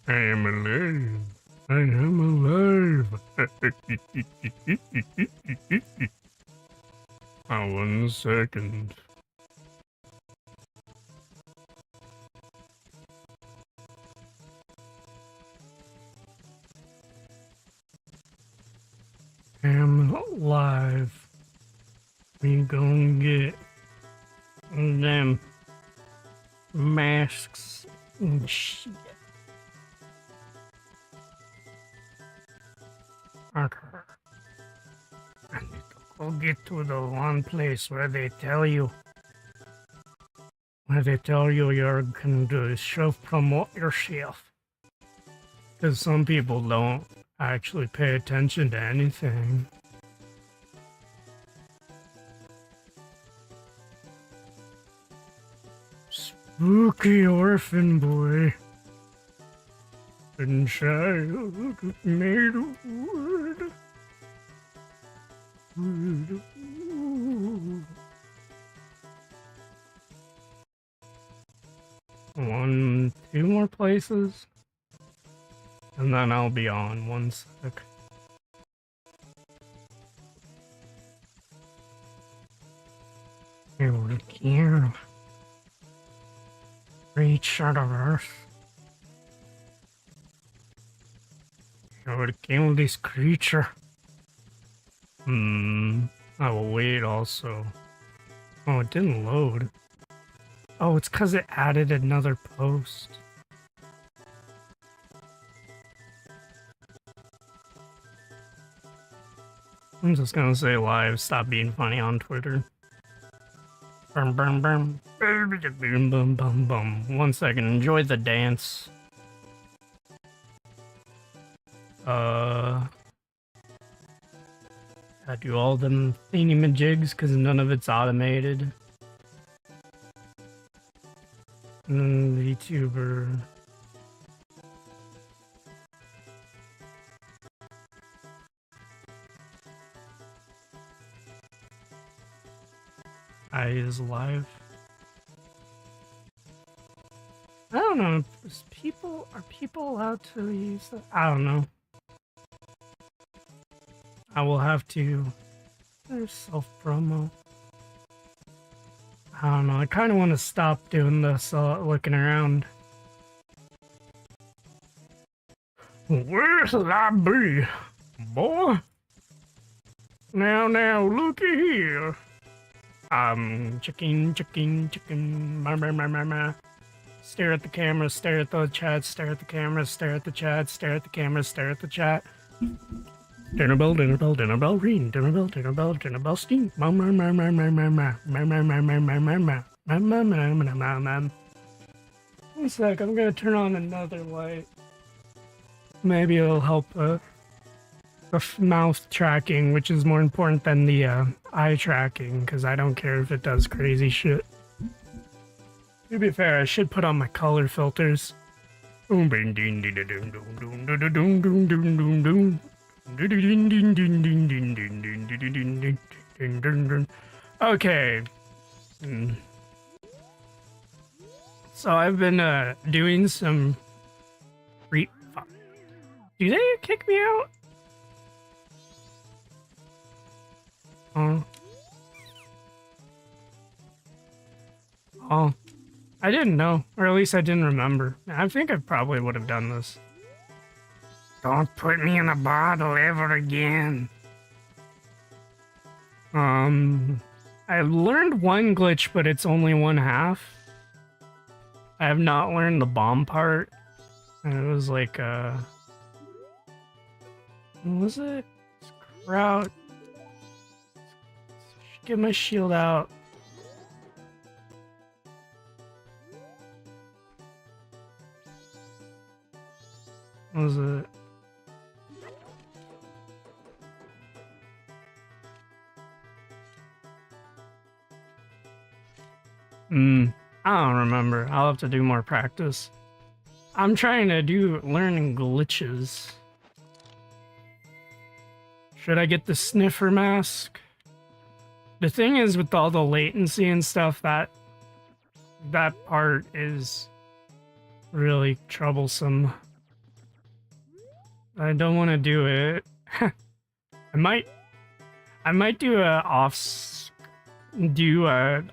I am alive. I am alive. Oh, 1 second. I'm alive. We gonna get them masks and shit. Okay. I need to go get to the one place where they tell you you're gonna do self-promote yourself. Because some people don't actually pay attention to anything. Spooky orphan boy. And child made of wood. One, 2 more places. And then I'll be on 1 sec. Here we can reach out of Earth. I would kill this creature. I will wait also. Oh, it didn't load. Oh, it's because it added another post. I'm just gonna say live, stop being funny on Twitter. Bum bum bum. Boom bum bum bum. 1 second, enjoy the dance. I do all them thingy-majigs because none of it's automated. Vtuber. I is live. I don't know. Are people allowed to use that? I don't know. I will have to. There's self-promo. I don't know. I kind of want to stop doing this, looking around. Where should I be, boy? Now, looky here. Chicken. Stare at the camera, stare at the chat, stare at the camera, stare at the chat, stare at the camera, stare at the chat. Dinner bell, ring, dinner bell, steam. 1 sec, I'm gonna turn on another light. Maybe it'll help the mouth tracking, which is more important than the eye tracking, because I don't care if it does crazy shit. To be fair, I should put on my color filters. Okay. So I've been doing some do they kick me out? Oh, I didn't know, or at least I didn't remember. I think I probably would have done this. Don't put me in a bottle ever again. I learned one glitch, but it's only 1/2. I have not learned the bomb part. And it was like, what was it? Sprout. Get my shield out. What was it? I don't remember. I'll have to do more practice. I'm trying to learning glitches. Should I get the sniffer mask? The thing is, with all the latency and stuff, that part is really troublesome. I don't want to do it. I might do a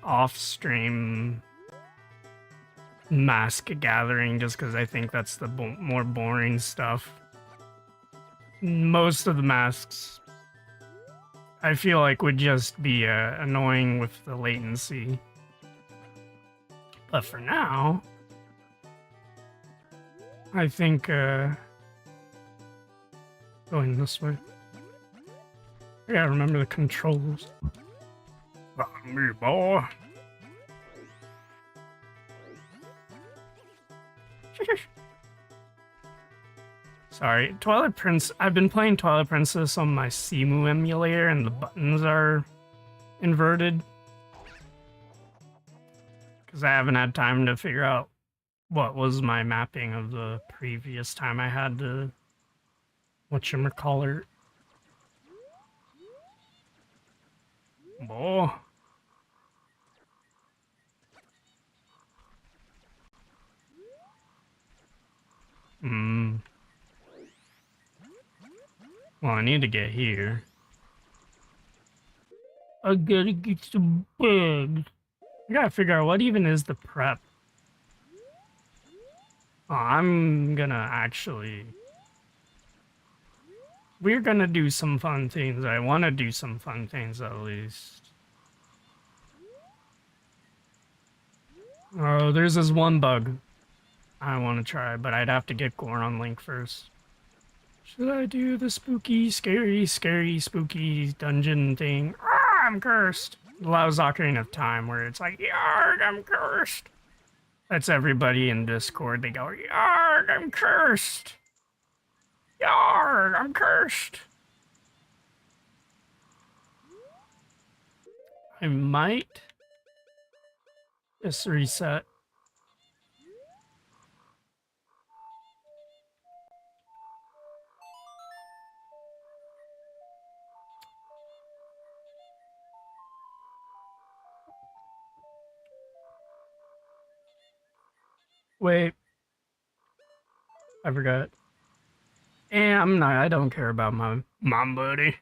off-stream mask gathering just because I think that's the more boring stuff. Most of the masks I feel like would just be annoying with the latency. But for now, I think going this way. I gotta remember the controls. Follow me, boy. Sorry, Twilight Prince. I've been playing Twilight Princess on my Cemu emulator, and the buttons are inverted because I haven't had time to figure out what was my mapping of the previous time I had to whatchamacallit. Boy. Well, I need to get here. I gotta get some bugs. I gotta figure out what even is the prep. Oh, I'm gonna actually... We're gonna do some fun things. I want to do some fun things at least. Oh, there's this one bug I want to try, but I'd have to get Goron Link first. Should I do the spooky, scary, spooky dungeon thing? Ah, I'm cursed. It allows Ocarina of Time where it's like, yarg, I'm cursed. That's everybody in Discord. They go, yarg, I'm cursed. Yarg, I'm cursed. I might just reset. Wait. I forgot. I don't care about my mom buddy.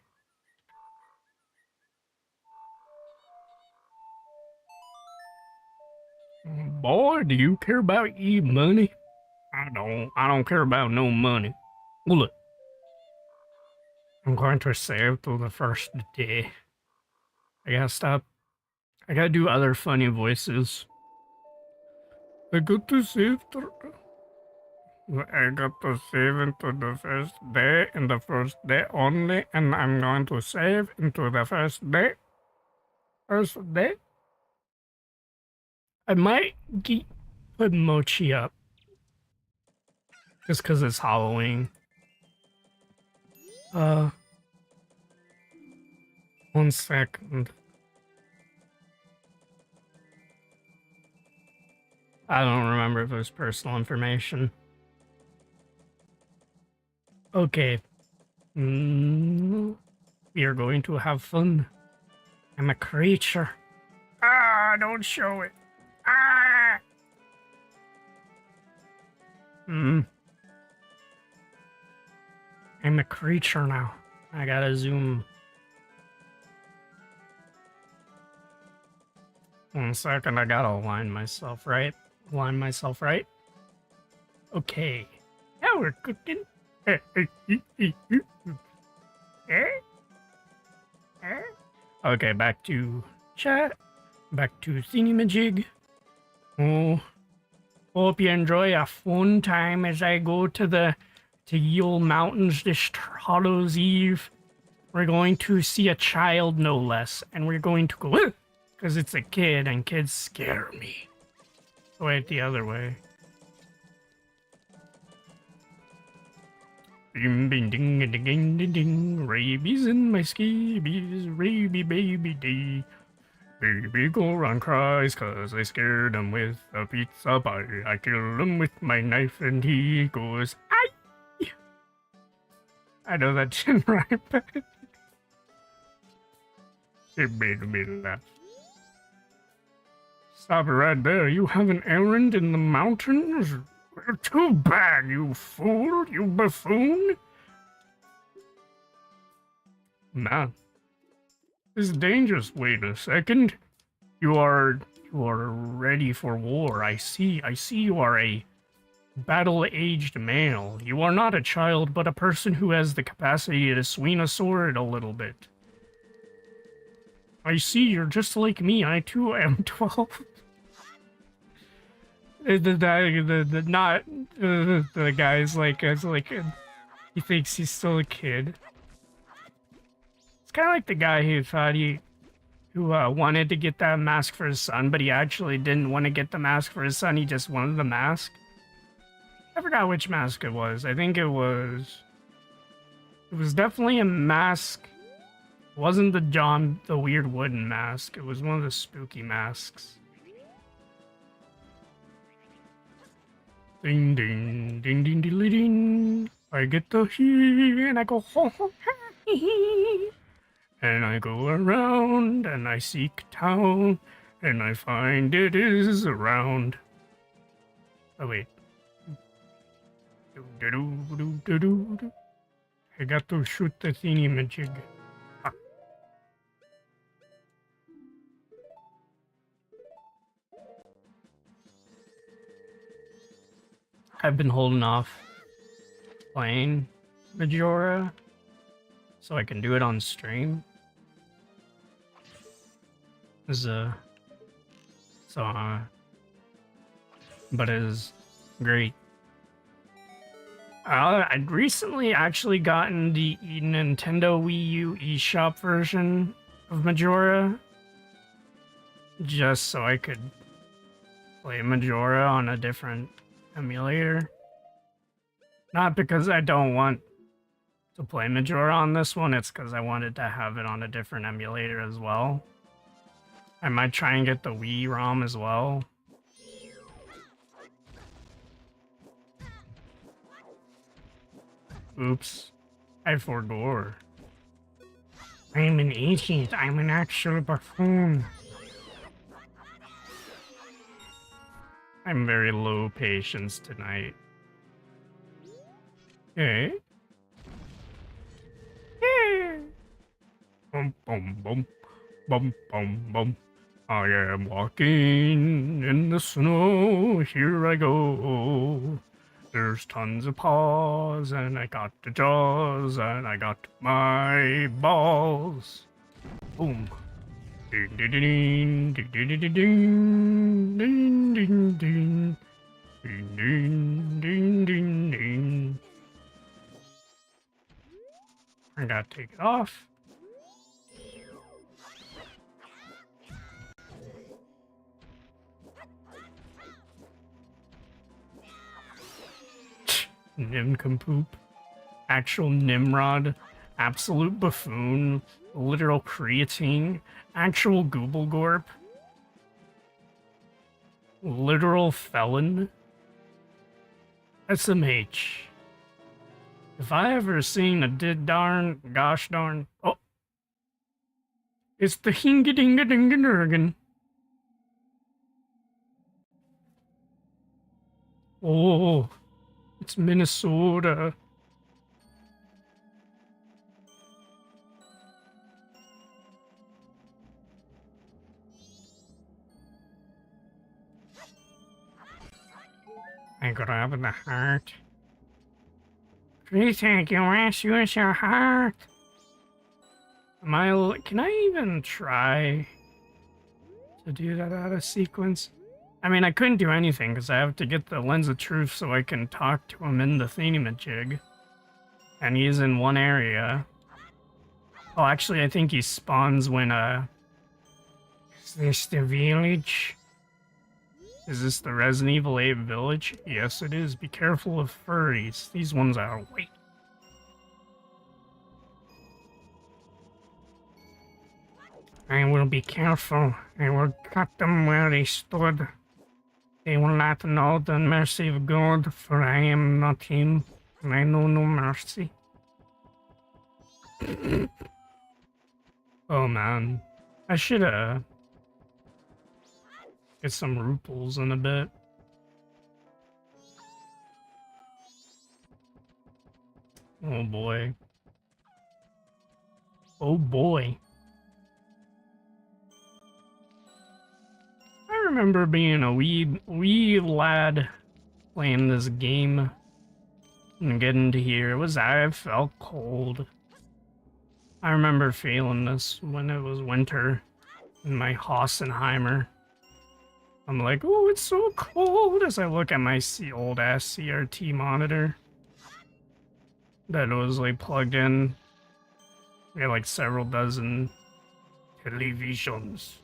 Boy, do you care about money? I don't care about no money. Well, look. I'm going to save till the first day. I gotta stop. I gotta do other funny voices. I got to save into the first day and the first day only, and I'm going to save into the first day. First day. I might put Mochi up. Just because it's Halloween. 1 second. I don't remember if it was personal information. Okay. We are going to have fun. I'm a creature. Ah, don't show it. Ah! I'm a creature now. I gotta zoom. 1 second, I gotta align myself right. Okay. Now we're cooking. Okay, back to chat. Back to thingamajig. Oh, hope you enjoy a fun time as I go to the Yule Mountains this Hallows Eve. We're going to see a child, no less, and we're going to go, because it's a kid, and kids scare me. Wait, the other way. Ding ding ding ding ding ding ding. Rabies in my scabies, raby baby day. Baby Goron cries cause I scared him with a pizza pie. I kill him with my knife and he goes, "Aye!" I know that didn't rhyme, but it made me laugh. Stop it right there. You have an errand in the mountains? Well, too bad, you fool, you buffoon. Man, this is dangerous. Wait a second. You are ready for war. I see you are a battle-aged male. You are not a child, but a person who has the capacity to swing a sword a little bit. I see you're just like me. I too am 12. The guy's like, he thinks he's still a kid. It's kind of like the guy who wanted to get that mask for his son, but he actually didn't want to get the mask for his son. He just wanted the mask. I forgot which mask it was. I think it was definitely a mask. It wasn't the weird wooden mask. It was one of the spooky masks. Ding ding ding ding ding ding. I get the heat and I go ho ho ha. And I go around and I seek town and I find it is around. Oh wait. I got to shoot the thingy-majig. Ah. I've been holding off playing Majora so I can do it on stream. But it is great. I'd recently actually gotten the Nintendo Wii U eShop version of Majora, just so I could play Majora on a different emulator. Not because I don't want to play Majora on this one, it's because I wanted to have it on a different emulator as well. I might try and get the Wii ROM as well. Oops, I forgot. I'm an idiot. I'm an actual buffoon. I'm very low patience tonight. Okay. Yeah. Bum bum bum bum bum bum. I am walking in the snow. Here I go. There's tons of paws, and I got the jaws, and I got my balls. Boom. Ding ding ding ding ding ding ding ding ding ding ding ding ding. I gotta take it off. Nincompoop. Actual Nimrod. Absolute buffoon. Literal creatine. Actual Gooblegorp. Literal felon. SMH. If I ever seen a gosh darn. Oh! It's the Hingadingadingadurgan. Oh! It's Minnesota. I grab the heart. Please take your ass, use your heart. Can I even try to do that out of sequence? I mean, I couldn't do anything because I have to get the Lens of Truth so I can talk to him in the thingamajig. And he's in one area. Oh, actually, I think he spawns when, Is this the village? Is this the Resident Evil 8 village? Yes, it is. Be careful of furries. These ones are white. I will be careful. I will cut them where they stood. They will not know the mercy of God, for I am not him, and I know no mercy. Oh man. I should get some ruples in a bit. Oh boy. Oh boy. I remember being a wee lad playing this game and getting to here. I felt cold. I remember feeling this when it was winter in my Hossenheimer. I'm like, oh, it's so cold as I look at my old ass CRT monitor that was like plugged in. We had like several dozen televisions.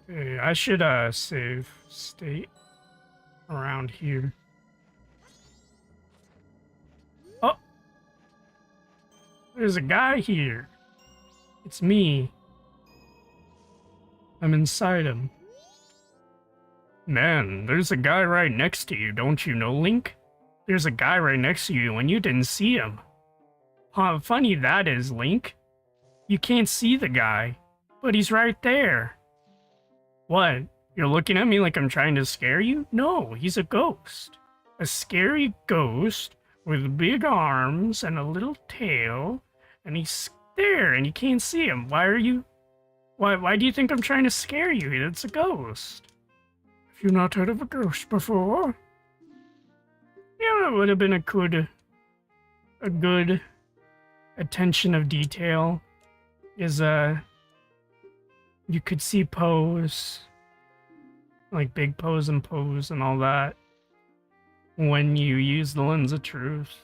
Hey, I should save state around here. Oh, there's a guy here. It's me. I'm inside him. Man, there's a guy right next to you, don't you know, Link? There's a guy right next to you and you didn't see him. How funny that is, Link. You can't see the guy, but he's right there. What? You're looking at me like I'm trying to scare you? No, he's a ghost. A scary ghost with big arms and a little tail, and he's there and you can't see him. Why do you think I'm trying to scare you? It's a ghost. Have you not heard of a ghost before? Yeah, it would have been a good attention of detail. Is you could see pose, like big pose and all that, when you use the lens of truth.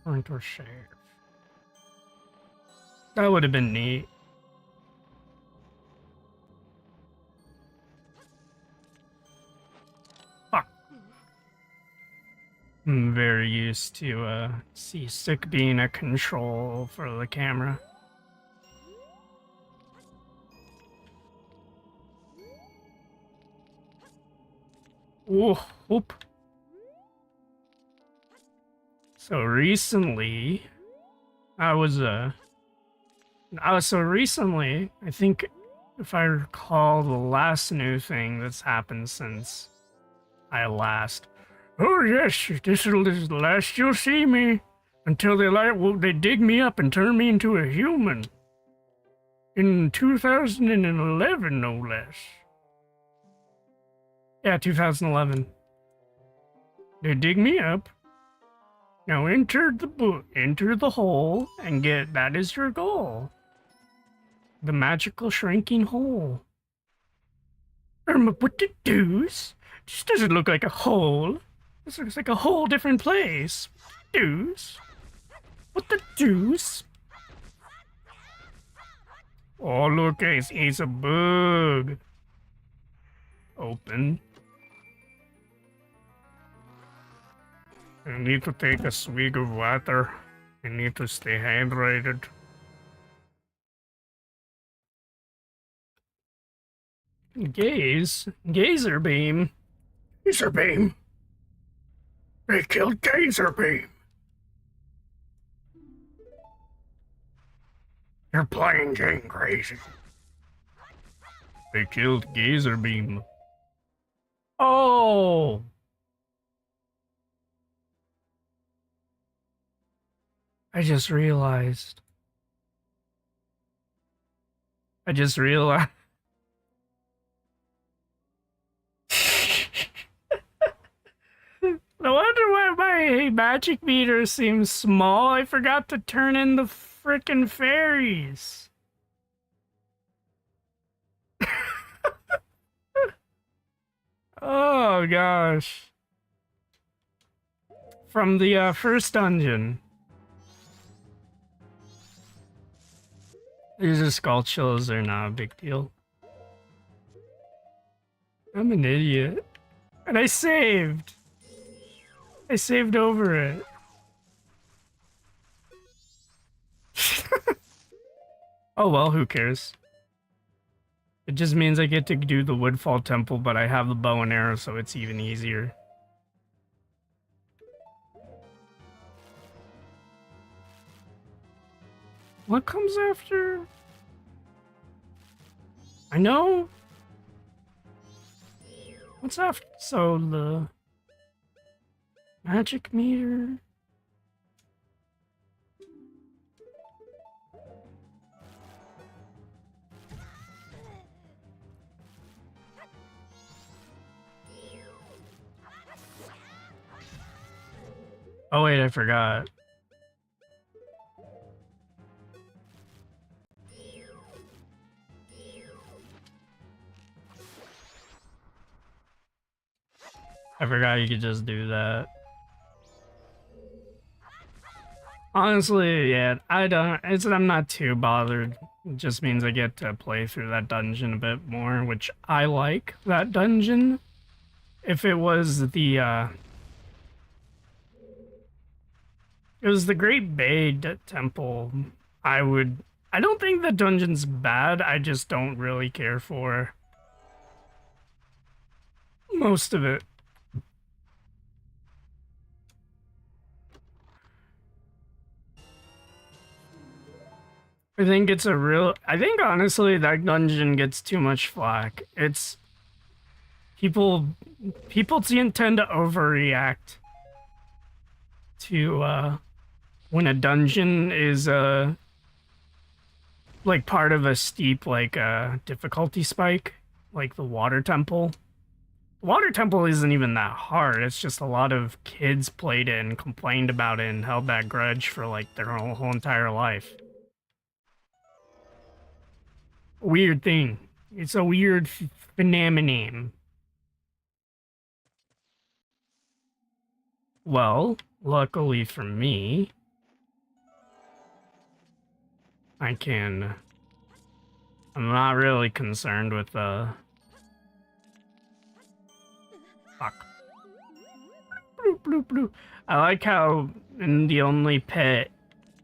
Or shave. That would have been neat. Fuck. I'm very used to C-stick being a control for the camera. Oh, whoop. So recently, I think, if I recall, the last new thing that's happened since I last. Oh yes, this is the last you'll see me until they dig me up and turn me into a human. In 2011, no less. Yeah, 2011. They dig me up. Now enter the hole and that is your goal. The magical shrinking hole. What the deuce? This doesn't look like a hole. This looks like a whole different place. Deuce. What the deuce? Oh, look, it's a bug. Open. I need to take a swig of water. I need to stay hydrated. Gazer beam. Gazer beam. They killed Gazer beam. You're playing Jane crazy. They killed Gazer beam. Oh. I just realized. No wonder why my magic meter seems small. I forgot to turn in the frickin' fairies. Oh gosh. From the first dungeon. These are skull chills, they're not a big deal. I'm an idiot. And I saved. I saved over it. Oh well, who cares? It just means I get to do the Woodfall Temple, but I have the bow and arrow, so it's even easier. What comes after? I know. What's after? So the magic meter. Oh wait, I forgot. I forgot you could just do that. Honestly, yeah, I'm not too bothered. It just means I get to play through that dungeon a bit more, which I like that dungeon. If it was it was the Great Bay Temple, I would. I don't think the dungeon's bad. I just don't really care for most of it. I think it's a real. I think honestly that dungeon gets too much flack. It's people. People tend to overreact to when a dungeon is like part of a steep like difficulty spike, like the Water Temple. The Water Temple isn't even that hard. It's just a lot of kids played it and complained about it and held that grudge for like their whole entire life. Weird thing. It's a weird phenomenon. Well, luckily for me, I'm not really concerned with fuck. Bloop, bloop, bloop. I like how in the only pit,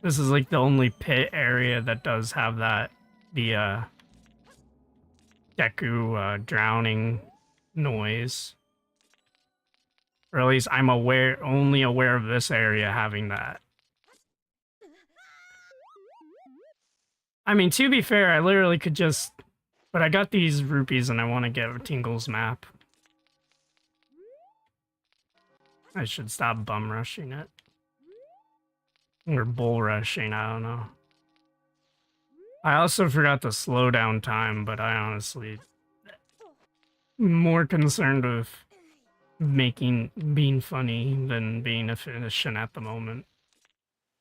this is like the only pit area that does have that, the Deku drowning noise. Or at least I'm only aware of this area having that. I mean, to be fair, I literally could just... But I got these rupees and I want to get Tingle's map. I should stop bum rushing it. Or bull rushing, I don't know. I also forgot the slowdown time, but I honestly... more concerned with being funny than being efficient at the moment.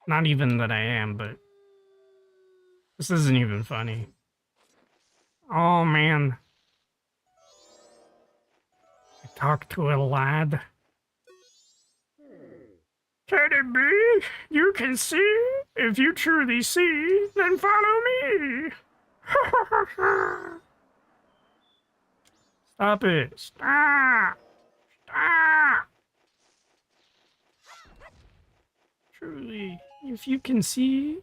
Not even that I am, but... This isn't even funny. Oh, man. I talked to a lad. Can it be? You can see? If you truly see, then follow me. Stop it. Stop. Stop. Truly, if you can see...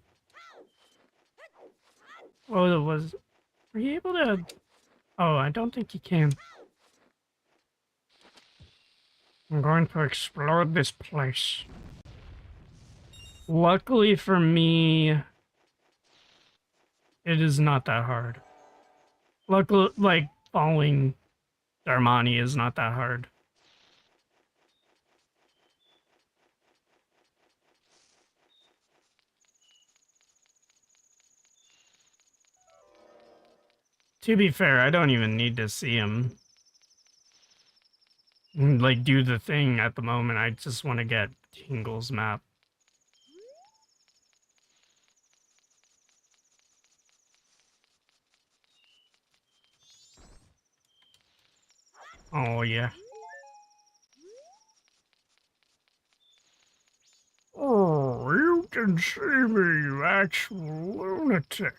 Oh, it was... Were you able to... Oh, I don't think you can. I'm going to explore this place. Luckily for me, it is not that hard. Luckily, like, following Darmani is not that hard. To be fair, I don't even need to see him. Like, do the thing at the moment. I just want to get Tingle's map. Oh, yeah. Oh, you can see me, you actual lunatic.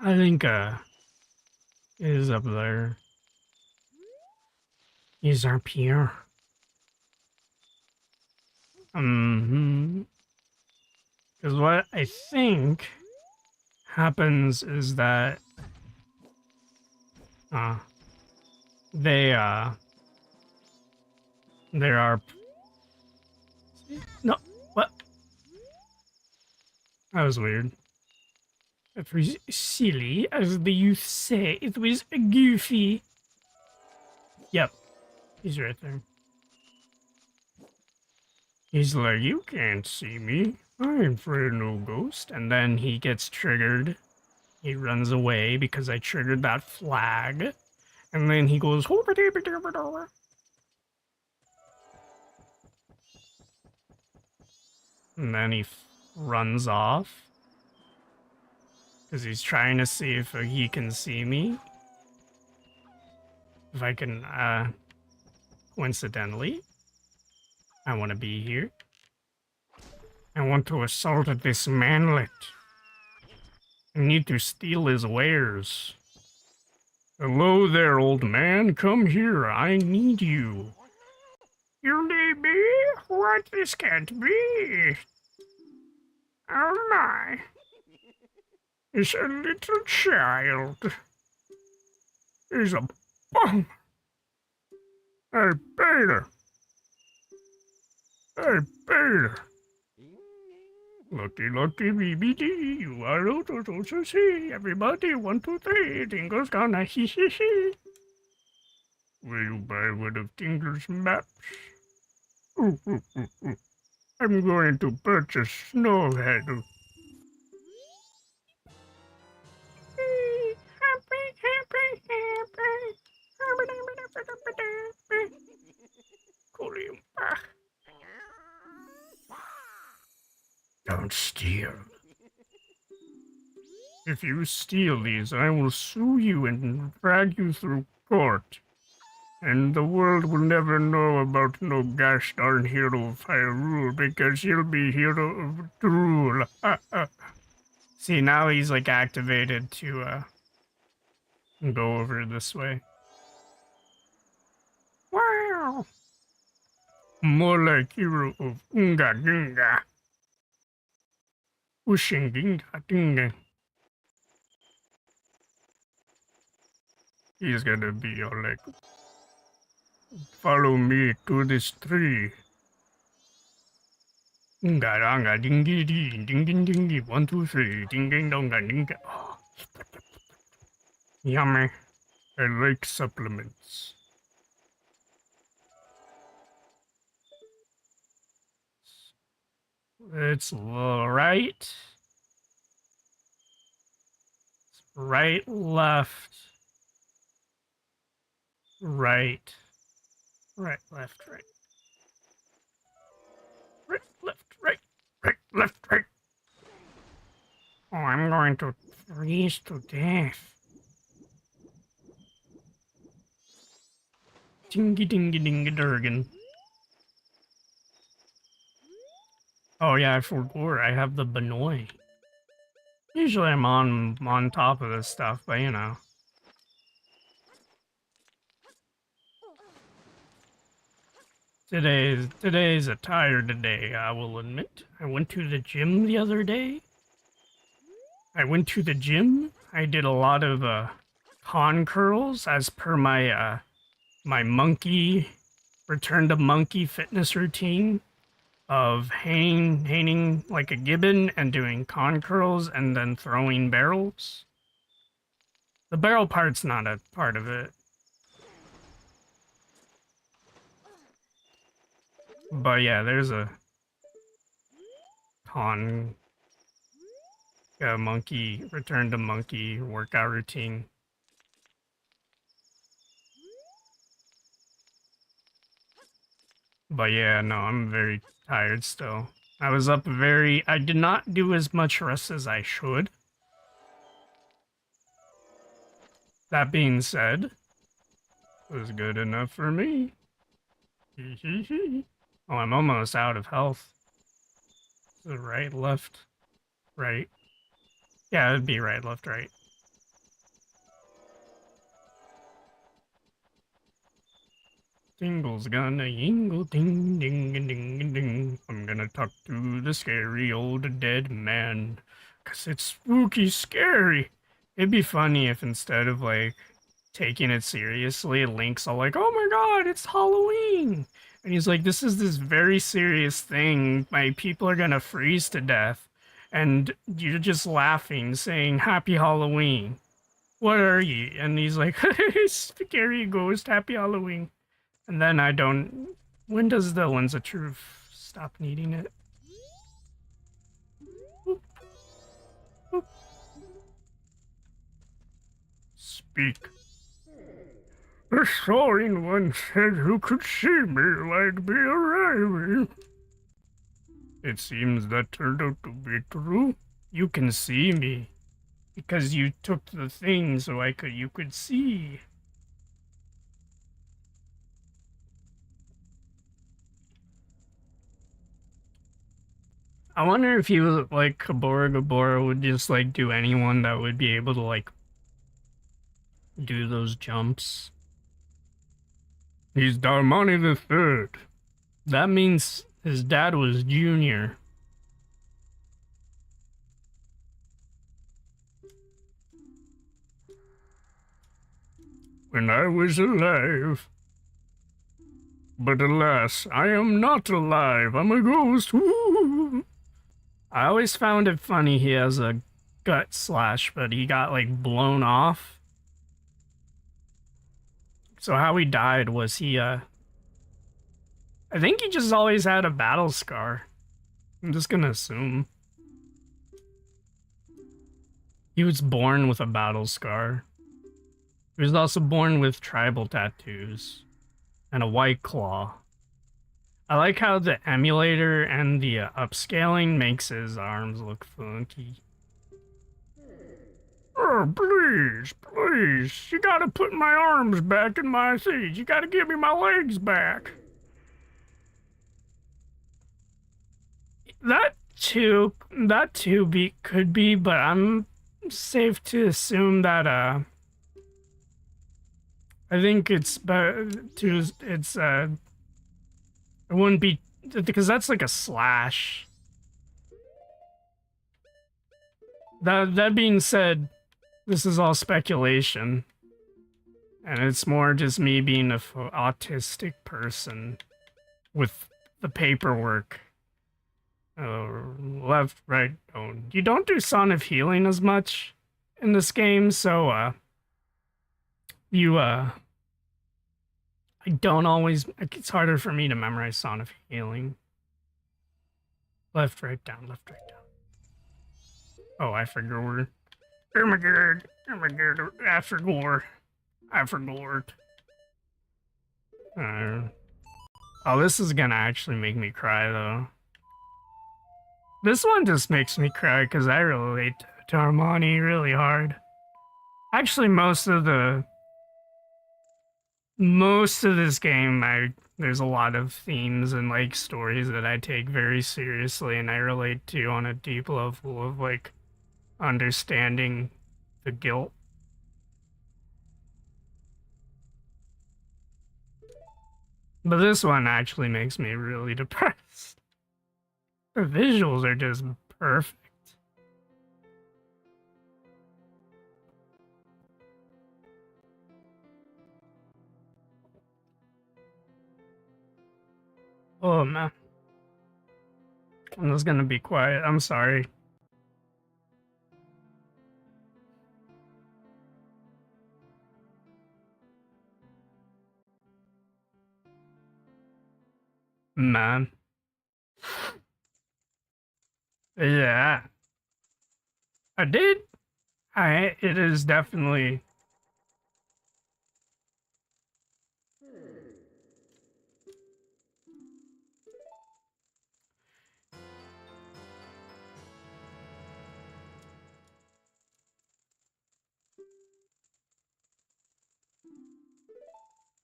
I think, it is up there. He's up here. Because what I think happens is that, there are... No, what? That was weird. It was silly, as the youth say. It was goofy. Yep, he's right there. He's like, you can't see me. I ain't afraid of no ghost. And then he gets triggered. He runs away because I triggered that flag. And then he goes, and then he runs off. Because he's trying to see if he can see me. If I can, coincidentally, I want to be here. I want to assault this manlet. I need to steal his wares. Hello there, old man. Come here. I need you. You need me? What? This can't be. Oh my. It's a little child. He's a bum. Hey, Peter. Hey, Peter. Lucky, lucky, BBD, you are Ouchi-Sensei. Everybody, 1, 2, 3, Tingle's gonna hee hee hee. Will you buy one of Tingle's maps? Ooh, ooh, ooh, ooh. I'm going to purchase Snowhead. Happy, happy, happy. Kulimba. Don't steal. If you steal these, I will sue you and drag you through court. And the world will never know about no gosh darn hero of Hyrule because he'll be hero of Drool. See, now he's like activated to go over this way. Wow! More like hero of Unga Ginga. Ushinginga Dinga. He's gonna be all like, follow me to this tree. Ungaranga dingy ding ding ding dingy 1, 2, 3 ding ding donga dinga. Oh. Yummy. I like supplements. It's right. Right, left. Right. Right, left, right. Right, left, right. Right, left, right. Oh, I'm going to freeze to death. Dingy dingy dingy durgan. Oh yeah, I forgot. I have the Benoy. Usually I'm on top of this stuff, but you know. Today's a tired day, I will admit. I went to the gym the other day. I did a lot of con curls as per my my monkey return to monkey fitness routine of hanging like a gibbon and doing con curls and then throwing barrels. The barrel part's not a part of it. But yeah, there's a con monkey return to monkey workout routine. But yeah, no, I'm very tired still. I was up I did not do as much rest as I should. That being said, it was good enough for me. Oh, I'm almost out of health. So right, left, right. Yeah, it'd be right, left, right. Tingle's gonna yingle, ding, ding, ding, ding, ding. I'm gonna talk to the scary old dead man. 'Cause it's spooky scary. It'd be funny if instead of, like, taking it seriously, Link's all like, oh my god, it's Halloween! And he's like, this is this very serious thing. My people are gonna freeze to death. And you're just laughing, saying, Happy Halloween. what are ye? And he's like, scary ghost, happy Halloween. And then I don't... When does the Lens of Truth stop needing it? Boop. Boop. Speak. The soaring one said who could see me like me arriving. It seems that turned out to be true. You can see me. Because you took the thing so you could see. I wonder if you, like, Gabora would just, like, do anyone that would be able to, like, do those jumps. He's Darmani the Third. That means his dad was Junior. When I was alive. But alas, I am not alive. I'm a ghost. Woo! I always found it funny he has a gut slash, but he got, like, blown off. So how he died was I think he just always had a battle scar. I'm just gonna assume. He was born with a battle scar. He was also born with tribal tattoos. And a white claw. I like how the emulator and the upscaling makes his arms look funky. Oh, please, please. You gotta put my arms back in my seat. You gotta give me my legs back. That too could be, but I'm safe to assume that, I think it wouldn't be, because that's like a slash. That being said, this is all speculation. And it's more just me being an autistic person with the paperwork. Left, right, don't. You don't do Son of Healing as much in this game, so, I don't always, it's harder for me to memorize Son of Healing. Left, right, down, left, right, down. Oh, I forgot. Oh my god, I forgot. Oh, this is gonna actually make me cry, though. This one just makes me cry because I relate to Armani really hard. Actually, most of this game, there's a lot of themes and, like, stories that I take very seriously and I relate to on a deep level of, like, understanding the guilt. But this one actually makes me really depressed. The visuals are just perfect. Oh, man. I'm just gonna be quiet. I'm sorry. Man. Yeah. I did. It is definitely...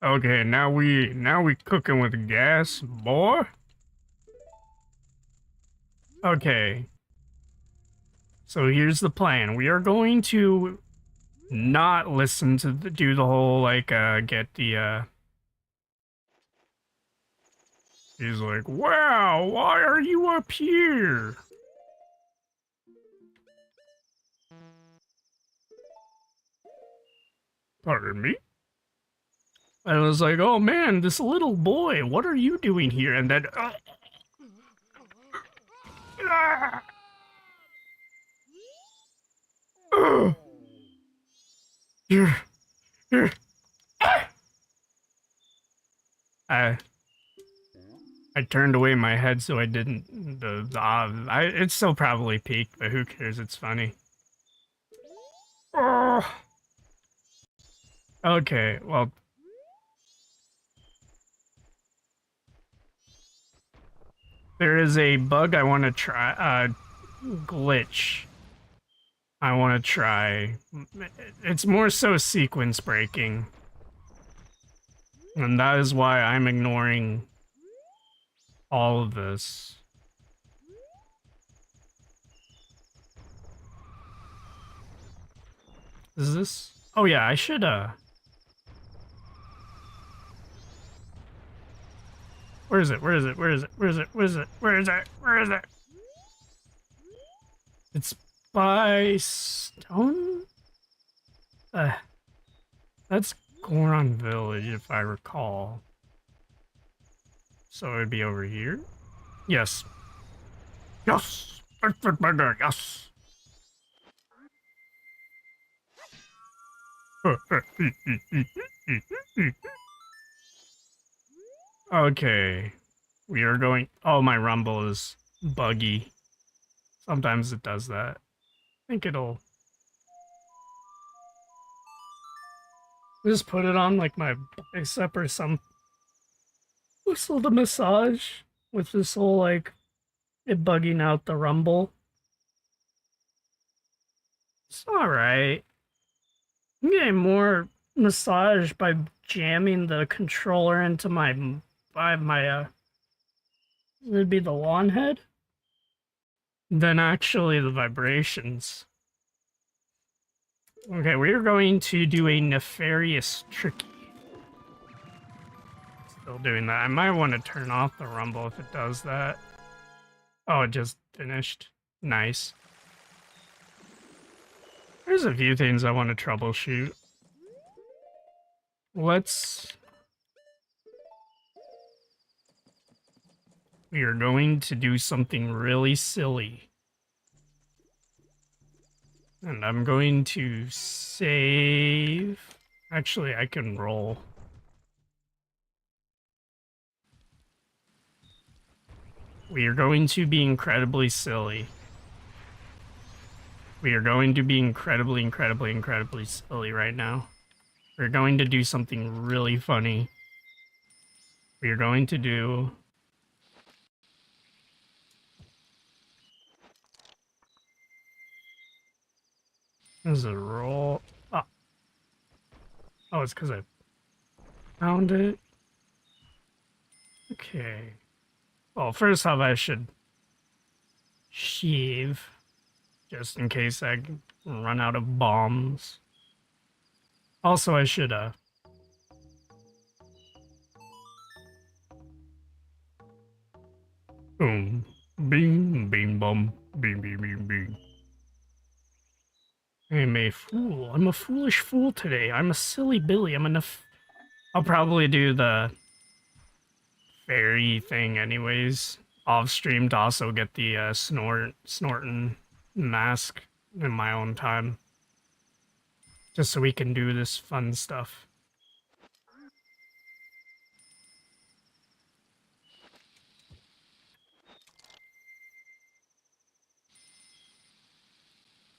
Okay, now we cooking with gas, boy. Okay. So here's the plan. We are going to not listen to do the whole, like, get the, He's like, wow, why are you up here? Pardon me? I was like, oh man, this little boy, what are you doing here? And then, Here, here. I I turned away my head so I didn't. It's still probably peaked, but who cares? It's funny. Oh. Okay, well. There is a bug I want to try. Glitch. I want to try. It's more so sequence breaking. And that is why I'm ignoring all of this. Is this? Oh yeah, I should, Where is it? Where is it? Where is it? Where is it? Where is it? Where is it? Where is it? It's by Stone? That's Goron Village, if I recall. So it'd be over here? Yes. Yes! Yes! Okay. We are going... Oh, my rumble is buggy. Sometimes it does that. I think it'll... Just put it on like my bicep or some... Whistle to massage with this whole like... It bugging out the rumble. It's alright. I'm getting more massage by jamming the controller into it'd be the lawn head, than actually the vibrations. Okay, we're going to do a nefarious tricky. Still doing that. I might want to turn off the rumble if it does that. Oh, it just finished. Nice. There's a few things I want to troubleshoot. We are going to do something really silly. And I'm going to save... Actually, I can roll. We are going to be incredibly silly. We are going to be incredibly silly right now. We're going to do something really funny. We are going to do... This is a roll. Oh, oh it's because I found it. Okay. Well, first off, I should shave, just in case I run out of bombs. Also, I should, boom, bing, bing, bum, bing, bing, bing, bing. I'm a fool. I'm a foolish fool today. I'm a silly Billy. I'll probably do the fairy thing anyways, off stream to also get the snorting mask in my own time. Just so we can do this fun stuff.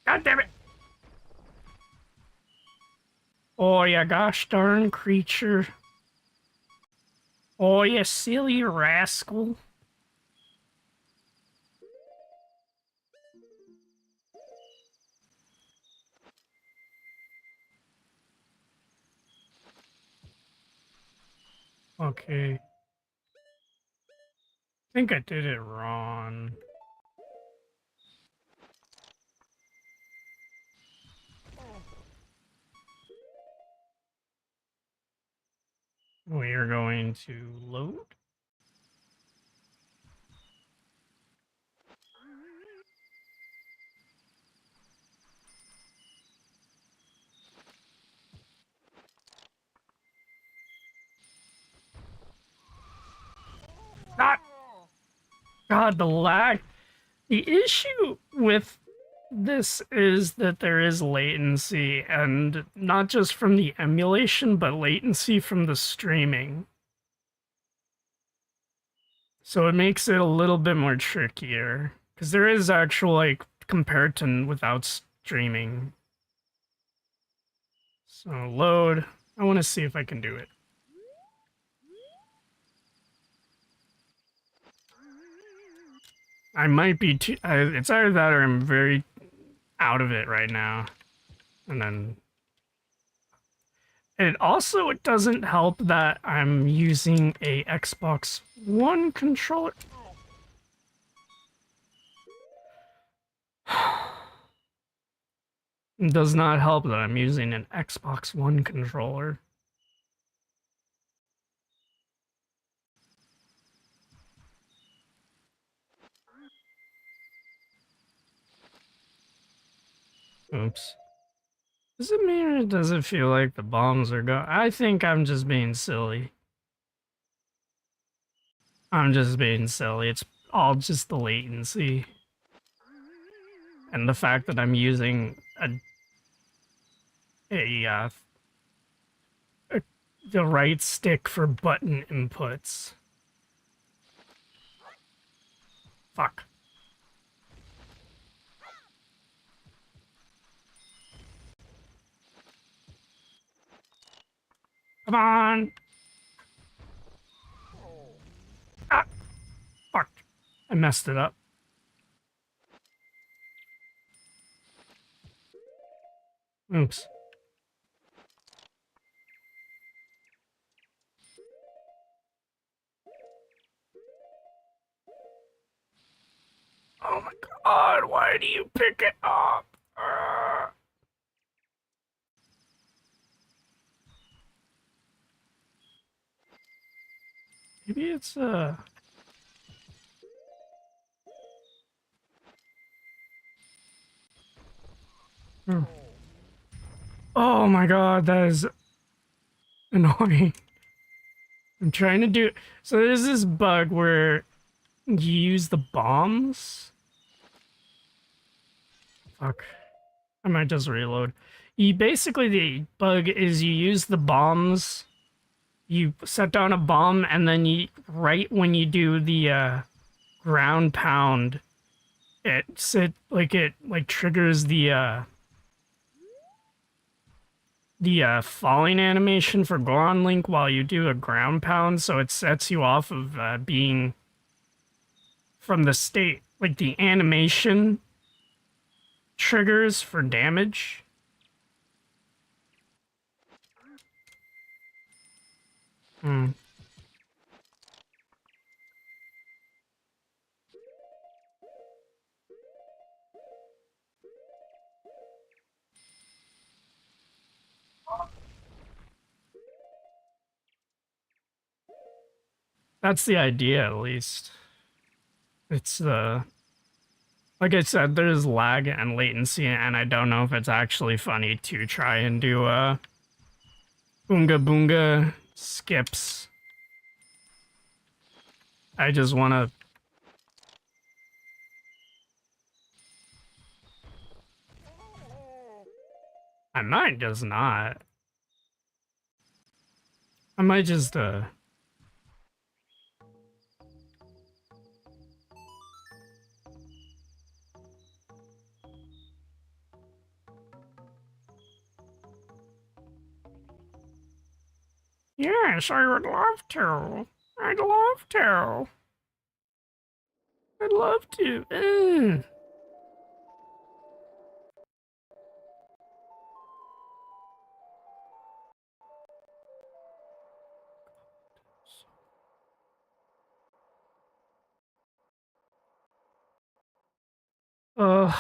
God damn it! Oh, you gosh darn creature. Oh, you silly rascal. Okay. I think I did it wrong. We are going to load. God, the lag. The issue with this is that there is latency, and not just from the emulation, but latency from the streaming. So it makes it a little bit more trickier, because there is actual, like, compared to without streaming. So load. I want to see if I can do it. I might be too. It's either that or I'm very out of it right now. And then it doesn't help that I'm using a Xbox One controller. It does not help that I'm using an Xbox One controller. Oops. Does it mean or does it feel like the bombs are going? I think I'm just being silly. I'm just being silly. It's all just the latency. And the fact that I'm using a the right stick for button inputs. Fuck. Come on. Ah, fuck. I messed it up. Oops. Oh my god, why do you pick it up? Maybe it's hmm. Oh my god, that is annoying. I'm trying to do. So there's this bug where you use the bombs. Fuck. I might just reload. You basically, the bug is you use the bombs. You set down a bomb, and then you right when you do the ground pound, it triggers the falling animation for Goron Link while you do a ground pound, so it sets you off of being from the state, like the animation triggers for damage. Hmm. That's the idea, at least. It's like I said, there's lag and latency, and I don't know if it's actually funny to try and do boonga boonga skips. I just want to. I might just not. I might just Yes, I would love to. I'd love to. I'd love to. Uh,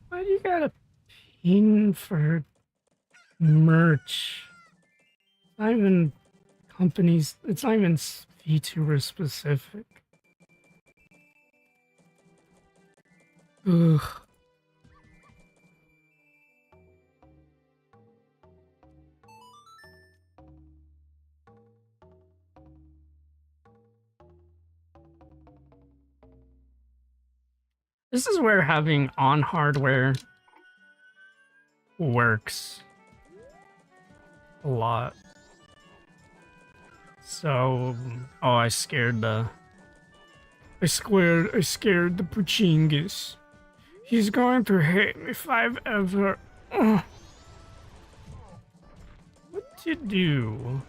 why do you gotta pin for merch? It's not even companies. It's not even VTuber specific. Ugh. This is where having on hardware works a lot. So, oh, I scared the Puchingus. He's going to hate me if I've ever. What to do?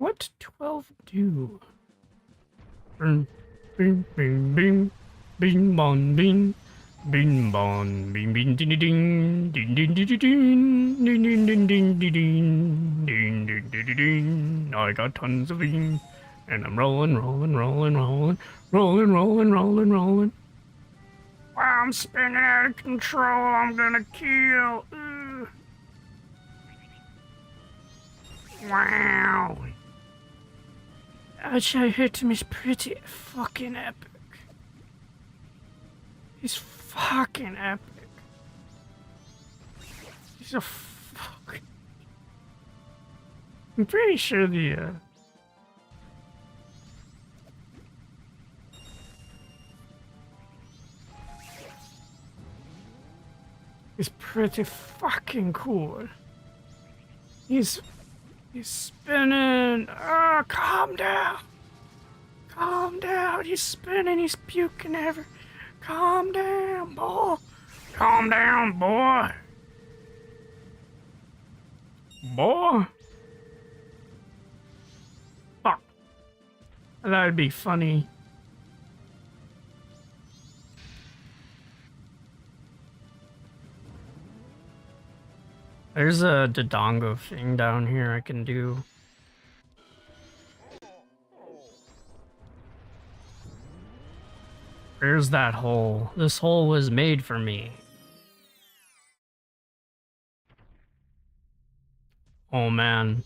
What 12 do? Bing, bing, bing, bing, bing, bon, bing, bing, bon, bing, bing, ding, ding, ding, ding, ding, ding, ding, ding, ding, ding, ding, ding, ding, ding, ding, ding. I got tons of bean, and I'm rolling, rolling, rolling, rolling, rolling, rolling, rolling, rolling. Wow, I'm spinning out of control. I'm gonna kill. Wow. Ouchi-Hitme is pretty fucking epic. He's fucking epic. He's a fucking... I'm pretty sure the, He's pretty fucking cool. He's spinning. Oh, calm down. Calm down. He's spinning. He's puking ever. Calm down, boy. Calm down, boy. Boy. Fuck. That'd be funny. There's a Dodongo thing down here I can do. Where's that hole? This hole was made for me. Oh man.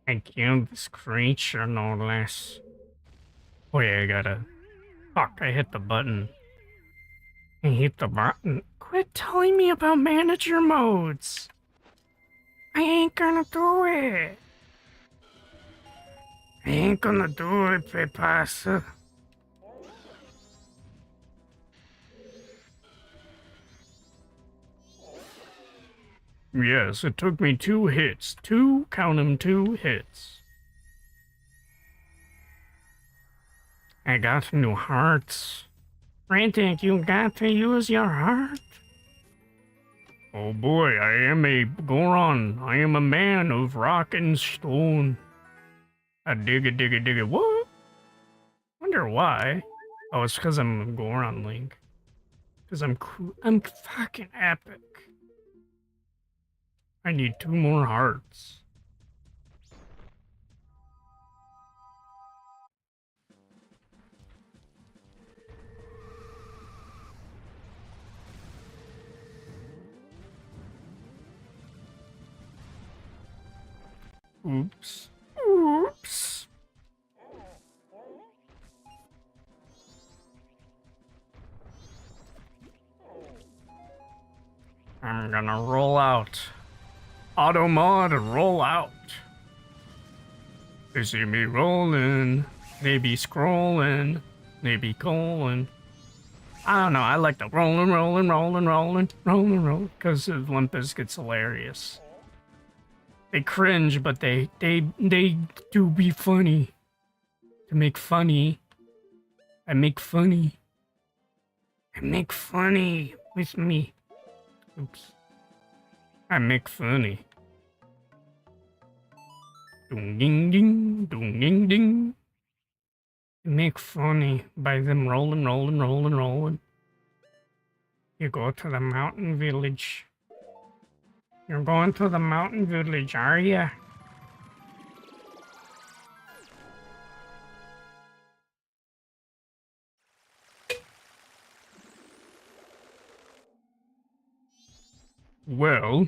I killed this creature, no less. Oh yeah, I gotta... Fuck, I hit the button. I hit the button. Quit telling me about manager modes. I ain't gonna do it. I ain't gonna do it, Pepasa. Yes, it took me 2 hits. Count 'em, 2 hits. I got new hearts. Frantic, you got to use your heart. Oh boy, I am a Goron. I am a man of rock and stone. I dig it. What? Wonder why. Oh, it's because I'm a Goron Link. Because I'm cool. I'm fucking epic. I need 2 more hearts. Oops. Oops. I'm gonna roll out. Auto mod, roll out. They see me rolling. They be scrolling. They be calling. I don't know. I like the rolling, because Limp Bizkit's hilarious. They cringe, but they do be funny. To make funny. I make funny. I make funny with me. Oops. I make funny. Ding ding ding, ding ding ding. I make funny by them rolling. You go to the mountain village. You're going to the mountain village, are ya? Well,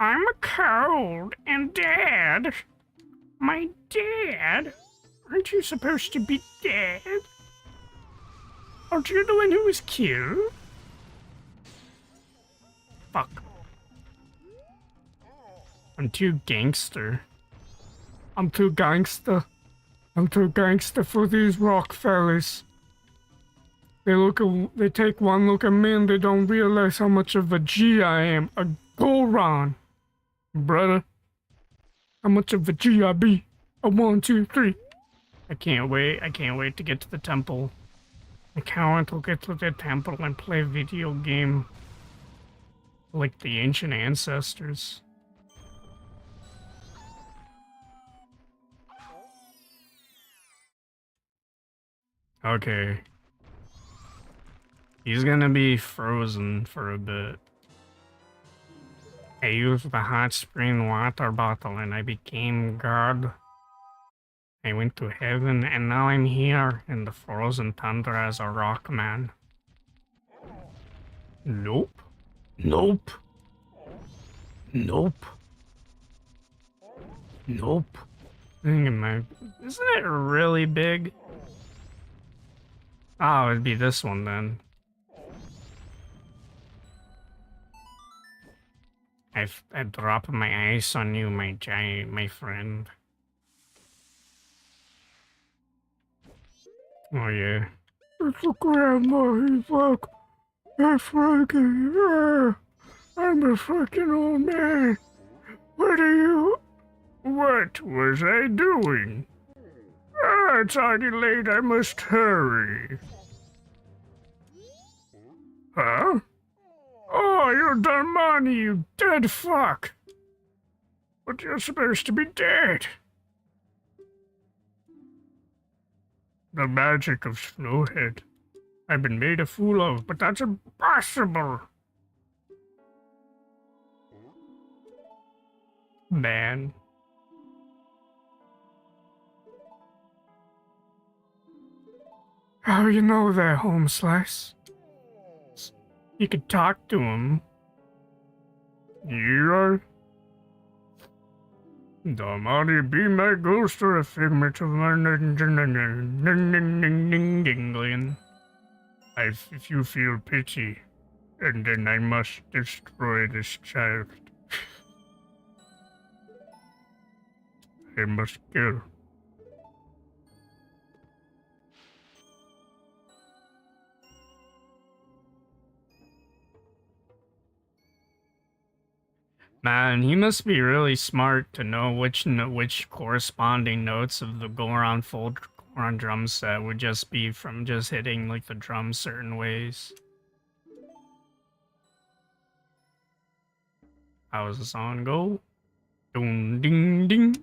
I'm cold, and Dad, my dad, aren't you supposed to be dead? Aren't you the one who was killed? Fuck. I'm too gangster. I'm too gangster. I'm too gangster for these rock fellas. They take one look at me and they don't realize how much of a G I am. A Goron. Brother. How much of a G I be? A 1, 2, 3. I can't wait. I can't wait to get to the temple. I can't wait to get to the temple and play a video game like the ancient ancestors. Okay. He's gonna be frozen for a bit. I used the hot spring water bottle and I became God. I went to heaven and now I'm here in the frozen tundra as a rock man. Nope. Nope. Nope. Nope. Isn't it really big? Oh, it'd be this one then. I drop my ice on you, my friend. Oh yeah. It's a grandma. He's like, hey Frankie, yeah, I'm a fucking old man. What was I doing? Ah, it's already late. I must hurry. Huh? Oh, you're Darmani, you dead fuck. But you're supposed to be dead. The magic of Snowhead. I've been made a fool of, but that's impossible. Man. How you know that, Home Slice? You could talk to him. You are? Damani, be my ghost or a figment of my dingling. If you feel pity, and then I must destroy this child. I must kill. Man, he must be really smart to know which corresponding notes of the Goron full Goron drum set would just be from just hitting like the drums certain ways. How does the song go? Ding ding ding.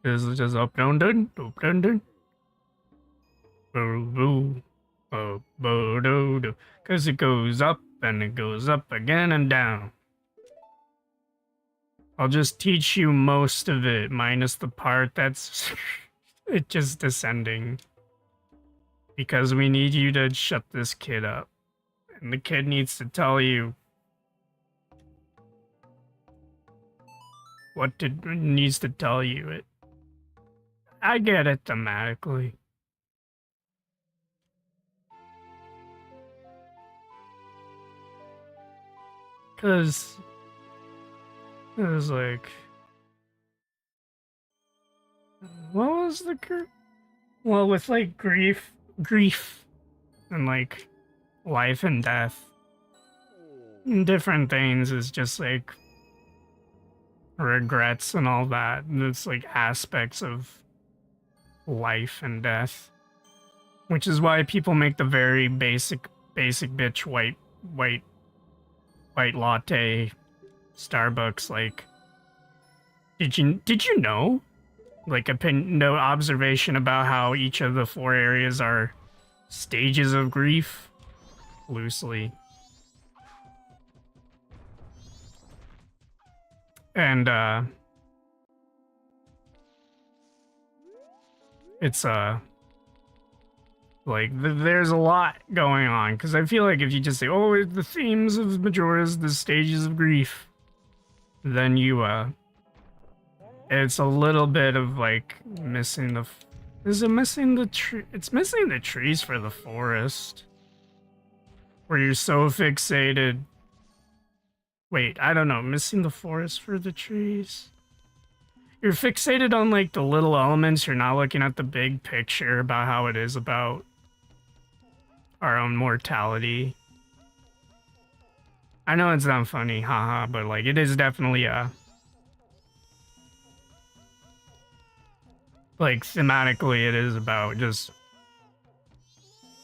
This is just up down dun up dun dun. Boo boo. Boo doo doo. Cause it goes up and it goes up again and down. I'll just teach you most of it, minus the part that's it just descending. Because we need you to shut this kid up. And the kid needs to tell you needs to tell you it. I get it thematically. Cause it was like, what was the well, with like grief, and like life and death, and different things is just like regrets and all that. And it's like aspects of life and death, which is why people make the very basic bitch white latte Starbucks. Like, did you know, like, no observation about how each of the 4 areas are stages of grief? Loosely. And it's like there's a lot going on, because I feel like if you just say, oh, the themes of Majora's the stages of grief, then you it's a little bit of like missing the. Is it missing the tree? It's missing the trees for the forest. Where you're so fixated. Wait, I don't know. Missing the forest for the trees. You're fixated on like the little elements. You're not looking at the big picture about how it is about our own mortality. I know it's not funny, haha, but like it is definitely like thematically it is about just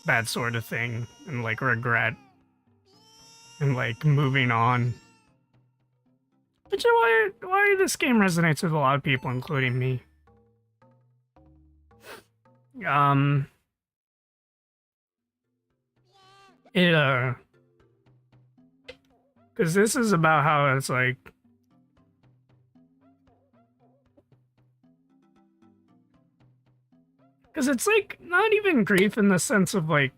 that sort of thing and like regret and like moving on. Which is why this game resonates with a lot of people, including me. Because this is about how it's like. Because it's like not even grief in the sense of like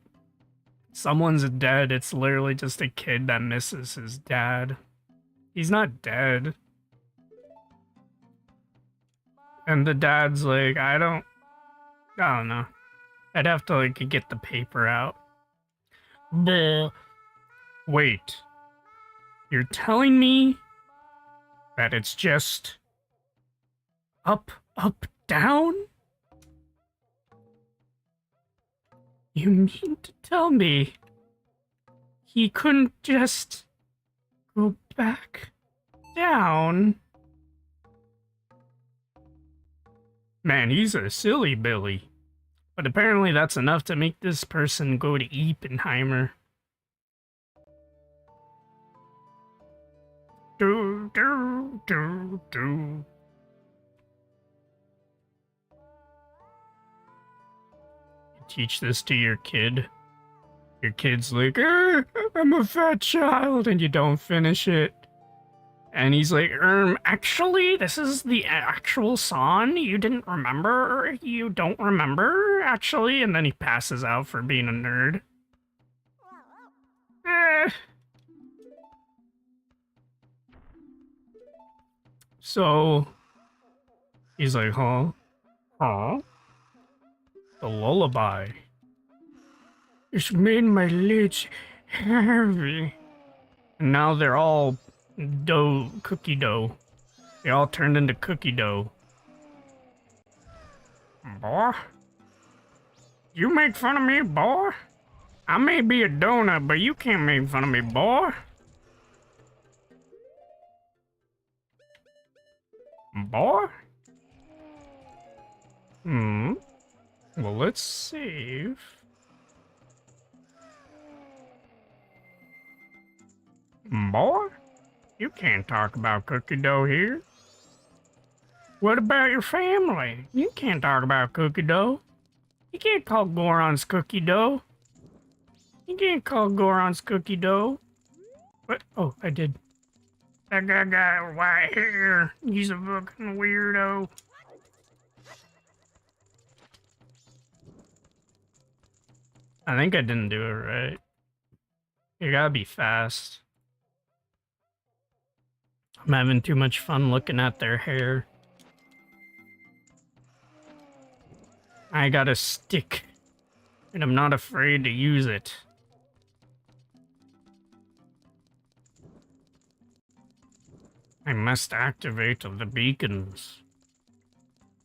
someone's dead. It's literally just a kid that misses his dad. He's not dead. And the dad's like, I don't know. I'd have to like get the paper out. But wait. You're telling me that it's just up, up, down? You mean to tell me he couldn't just go back down? Man, he's a silly Billy. But apparently that's enough to make this person go to Ouchihitme. Do, do, do, do. Teach this to your kid. Your kid's like, I'm a fat child, and you don't finish it. And he's like, actually, this is the actual song? You didn't remember? You don't remember, actually? And then he passes out for being a nerd. So, he's like, huh? The lullaby. It's made my lids heavy. And now they're all cookie dough. They all turned into cookie dough. Boy? You make fun of me, boy? I may be a donut, but you can't make fun of me, boy. Boy? Well, let's save. Boy? You can't talk about cookie dough here. What about your family? You can't talk about cookie dough. You can't call Goron's cookie dough. You can't call Goron's cookie dough. What? Oh, I did. That guy got white hair. He's a fucking weirdo. I think I didn't do it right. You gotta be fast. I'm having too much fun looking at their hair. I got a stick, and I'm not afraid to use it. I must activate the beacons.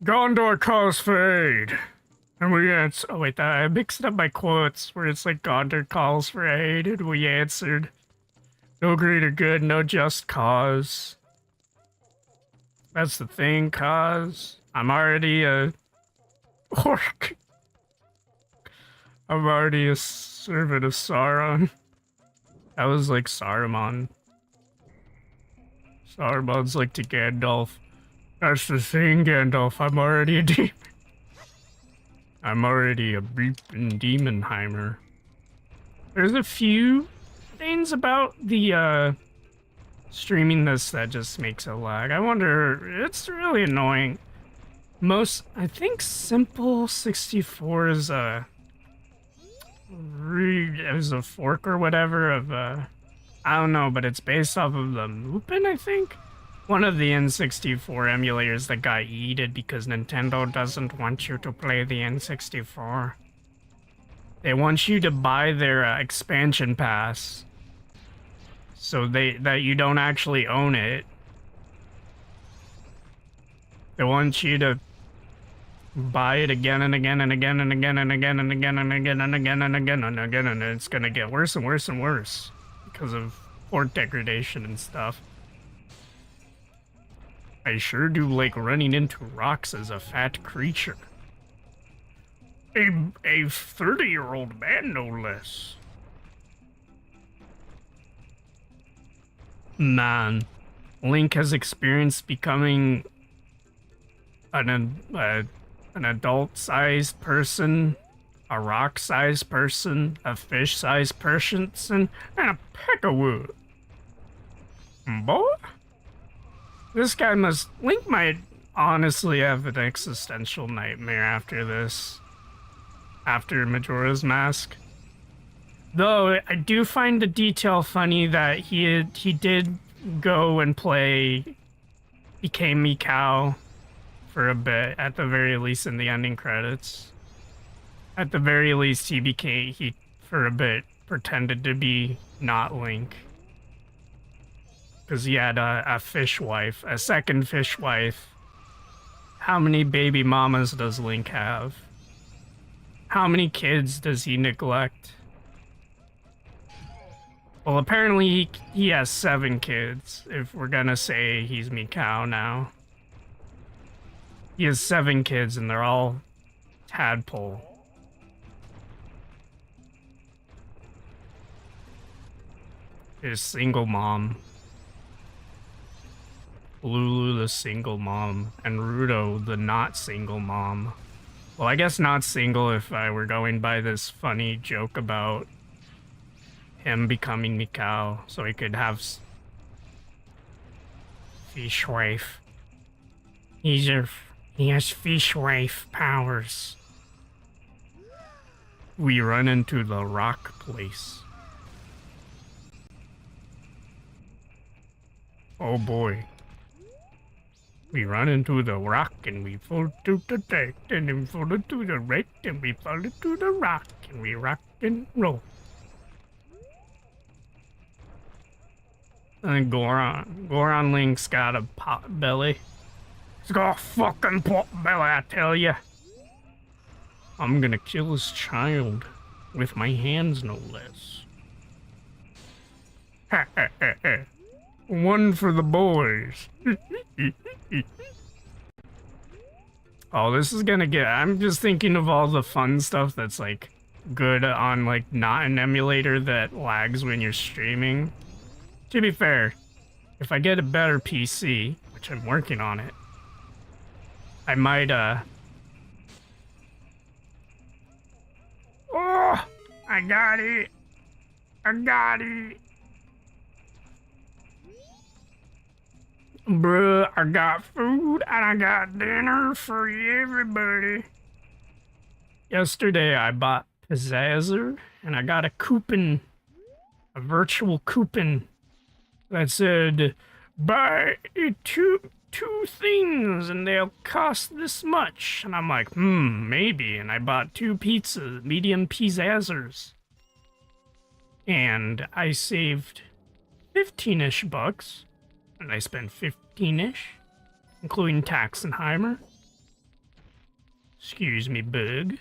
Gondor calls for aid. And we answered. Oh, wait, I mixed up my quotes where it's like Gondor calls for aid, and we answered. No greater good, no just cause. That's the thing, cause I'm already a orc. I'm already a servant of Sauron. That was like Saruman. Saruman's like to Gandalf. That's the thing, Gandalf. I'm already a demon. I'm already a beeping demonheimer. There's a few things about the streaming this that just makes it lag. I wonder, it's really annoying. I think Simple 64 is a fork or whatever of I don't know, but it's based off of the Lupin, I think. one of the N64 emulators that got yeeted because Nintendo doesn't want you to play the N64. They want you to buy their expansion pass, so that you don't actually own it. They want you to buy it again and again and again and again and again and again and again and again and again and again, and it's gonna get worse and worse and worse because of port degradation and stuff. I sure do like running into rocks as a fat creature. A 30-year-old man, no less. Man, Link has experienced becoming an adult-sized person, a rock-sized person, a fish-sized person, and a peck-a-woo. Boy? This guy Link might honestly have an existential nightmare after this. After Majora's Mask. Though, I do find the detail funny that he did go and became Mikau for a bit, at the very least in the ending credits. At the very least, he for a bit pretended to be not Link. Because he had a fish wife, a second fish wife. How many baby mamas does Link have? How many kids does he neglect? Well, apparently he has 7 kids, if we're gonna say he's Mikau now. He has 7 kids, and they're all tadpole. His single mom. Lulu the single mom, and Rudo the not single mom. Well, I guess not single if I were going by this funny joke about him becoming Mikau, so he could have fish wife. He has fish wife powers. We run into the rock place. Oh boy. We run into the rock and we fall to the left and then fall to the right and we fall to the rock and we rock and roll. And Goron Link's got a pot belly. He's got a fucking pot belly, I tell ya. I'm gonna kill his child with my hands, no less. Ha ha ha ha. One for the boys. Oh, this is gonna get... I'm just thinking of all the fun stuff that's, like, good on, like, not an emulator that lags when you're streaming. To be fair, if I get a better PC, which I'm working on it, I might, Oh! I got it! I got it! Bruh, I got food and I got dinner for everybody. Yesterday I bought Pizzazzer and I got a coupon, a virtual coupon that said, buy two things and they'll cost this much. And I'm like, maybe. And I bought 2 pizzas, medium Pizzazzers. And I saved 15-ish bucks. And I spent 15-ish, including tax and Heimer. Excuse me, bug.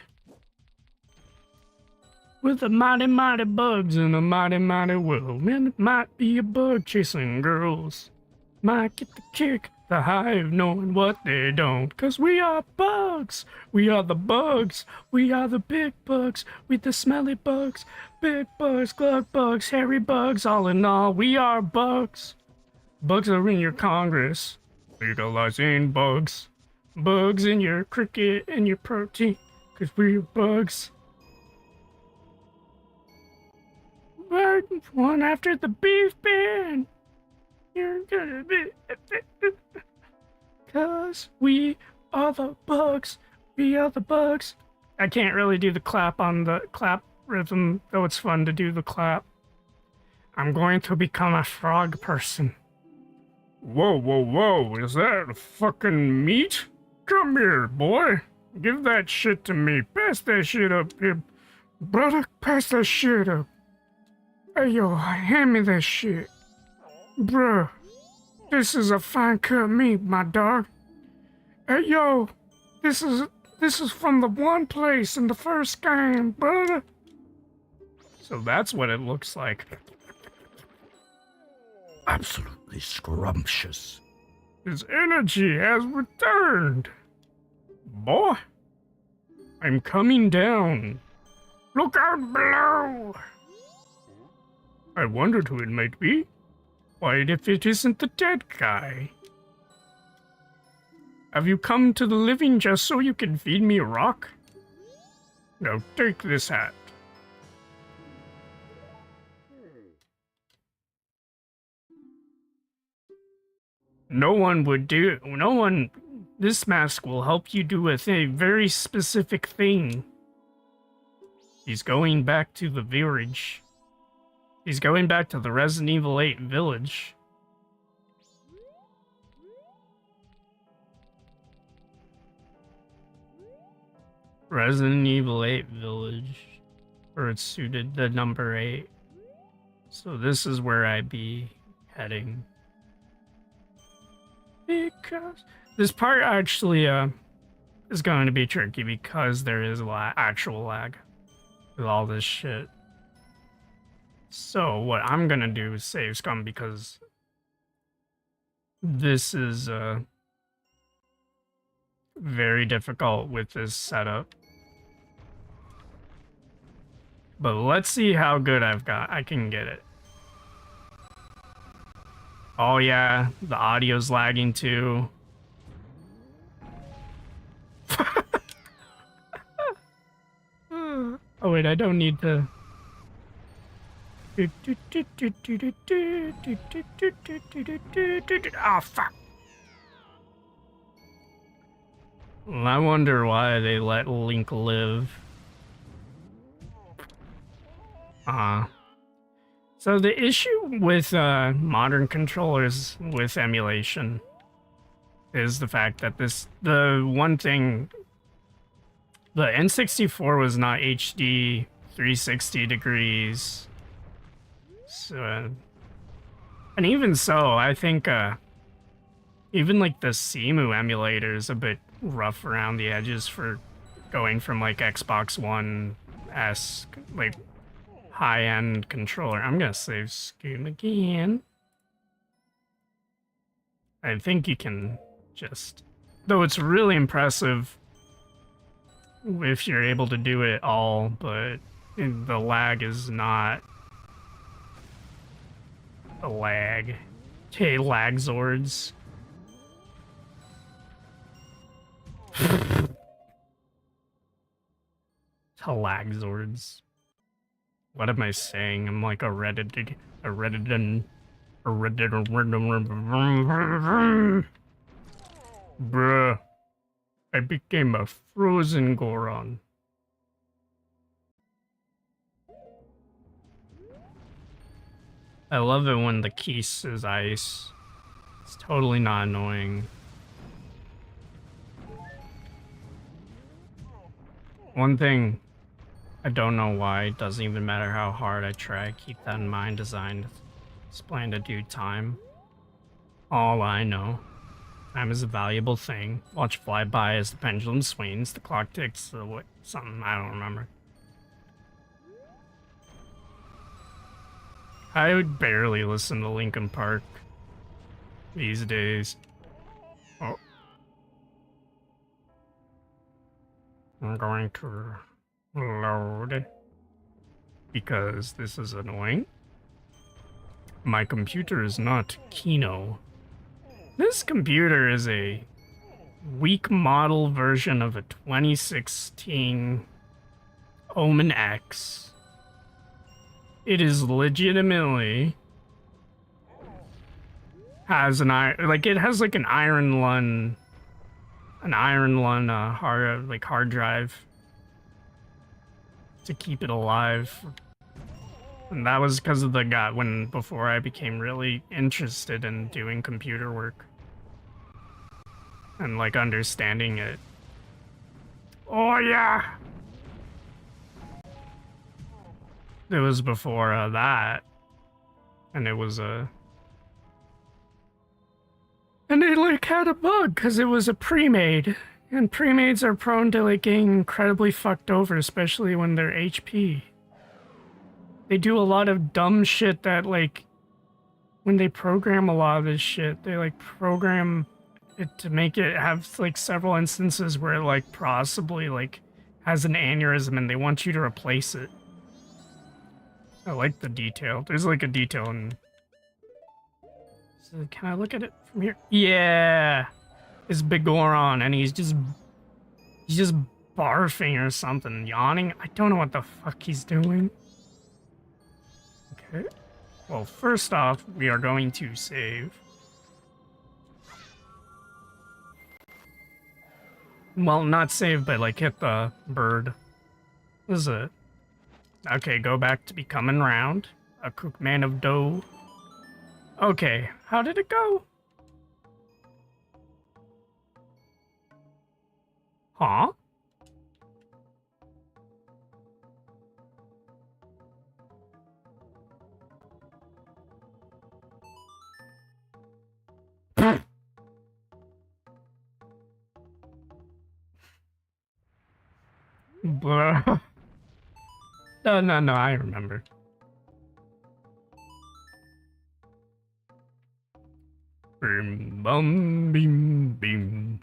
With the mighty, mighty bugs in a mighty, mighty world, man, it might be a bug chasing girls. Might get the kick, the high of knowing what they don't. 'Cause we are bugs. We are the bugs. We are the big bugs. We the smelly bugs. Big bugs, glug bugs, hairy bugs. All in all, we are bugs. Bugs are in your Congress. Legalizing bugs. Bugs in your cricket and your protein. 'Cause we're bugs. But one after the beef band. You're gonna be... 'Cause we are the bugs. We are the bugs. I can't really do the clap on the clap rhythm, though it's fun to do the clap. I'm going to become a frog person. Whoa, whoa, whoa, is that fucking meat? Come here, boy. Give that shit to me. Pass that shit up here. Brother, pass that shit up. Hey, yo, hand me that shit. Bruh, this is a fine cut meat, my dog. Hey, yo, this is from the one place in the first game, brother. So that's what it looks like. Absolutely scrumptious. His energy has returned. Boy, I'm coming down. Look out below. I wondered who it might be. Why, if it isn't the dead guy? Have you come to the living just so you can feed me a rock? Now take this hat. This mask will help you do a very specific thing. He's going back to the village. He's going back to the Resident Evil 8 village. Resident Evil 8 village. Or it's suited the number 8. So this is where I'd be heading. Because this part actually is going to be tricky because there is actual lag with all this shit. So what I'm gonna do is save scum because this is very difficult with this setup. But let's see how good I can get it. Oh yeah, the audio's lagging too. Oh wait, I don't need to. Oh fuck. Well, I wonder why they let Link live. So the issue with modern controllers with emulation is the fact that the N64 was not HD 360 degrees. So, and even so, I think even like the CMU emulator is a bit rough around the edges for going from like Xbox One-esque, like high-end controller. I'm gonna save Scum again. I think you can just, though it's really impressive if you're able to do it all, but the lag is not a lag. Okay, lag zords. Halagzords. What am I saying? I'm like a Reddit. Bruh. I became a frozen Goron. I love it when the Keese is ice. It's totally not annoying. One thing, I don't know why, it doesn't even matter how hard I try, keep that in mind, designed, explain to do time. All I know, time is a valuable thing. Watch fly by as the pendulum swings, the clock ticks, something, I don't remember. I would barely listen to Linkin Park these days. Oh. I'm going to load because this is annoying. My computer is not Kino. This computer is a weak model version of a 2016 Omen X. It is legitimately has an it has like an Iron Lung hard drive to keep it alive. And that was because of the guy before I became really interested in doing computer work. And like understanding it. Oh yeah! It was before that. And it was and it like had a bug because it was a pre-made. And pre-mades are prone to like getting incredibly fucked over, especially when they're HP. They do a lot of dumb shit that like when they program a lot of this shit, they like program it to make it have like several instances where it like possibly like has an aneurysm and they want you to replace it. I like the detail. There's like a detail in. So can I look at it from here? Yeah, it's Bigoron, and he's just barfing or something, yawning. I don't know what the fuck he's doing. Okay. Well, first off, we are going to save. Well, not save, but like hit the bird. This is it. Okay, go back to becoming round. A cookman of dough. Okay, how did it go? Huh? Bruh. No, I remember. Bim, bum, bim, bim.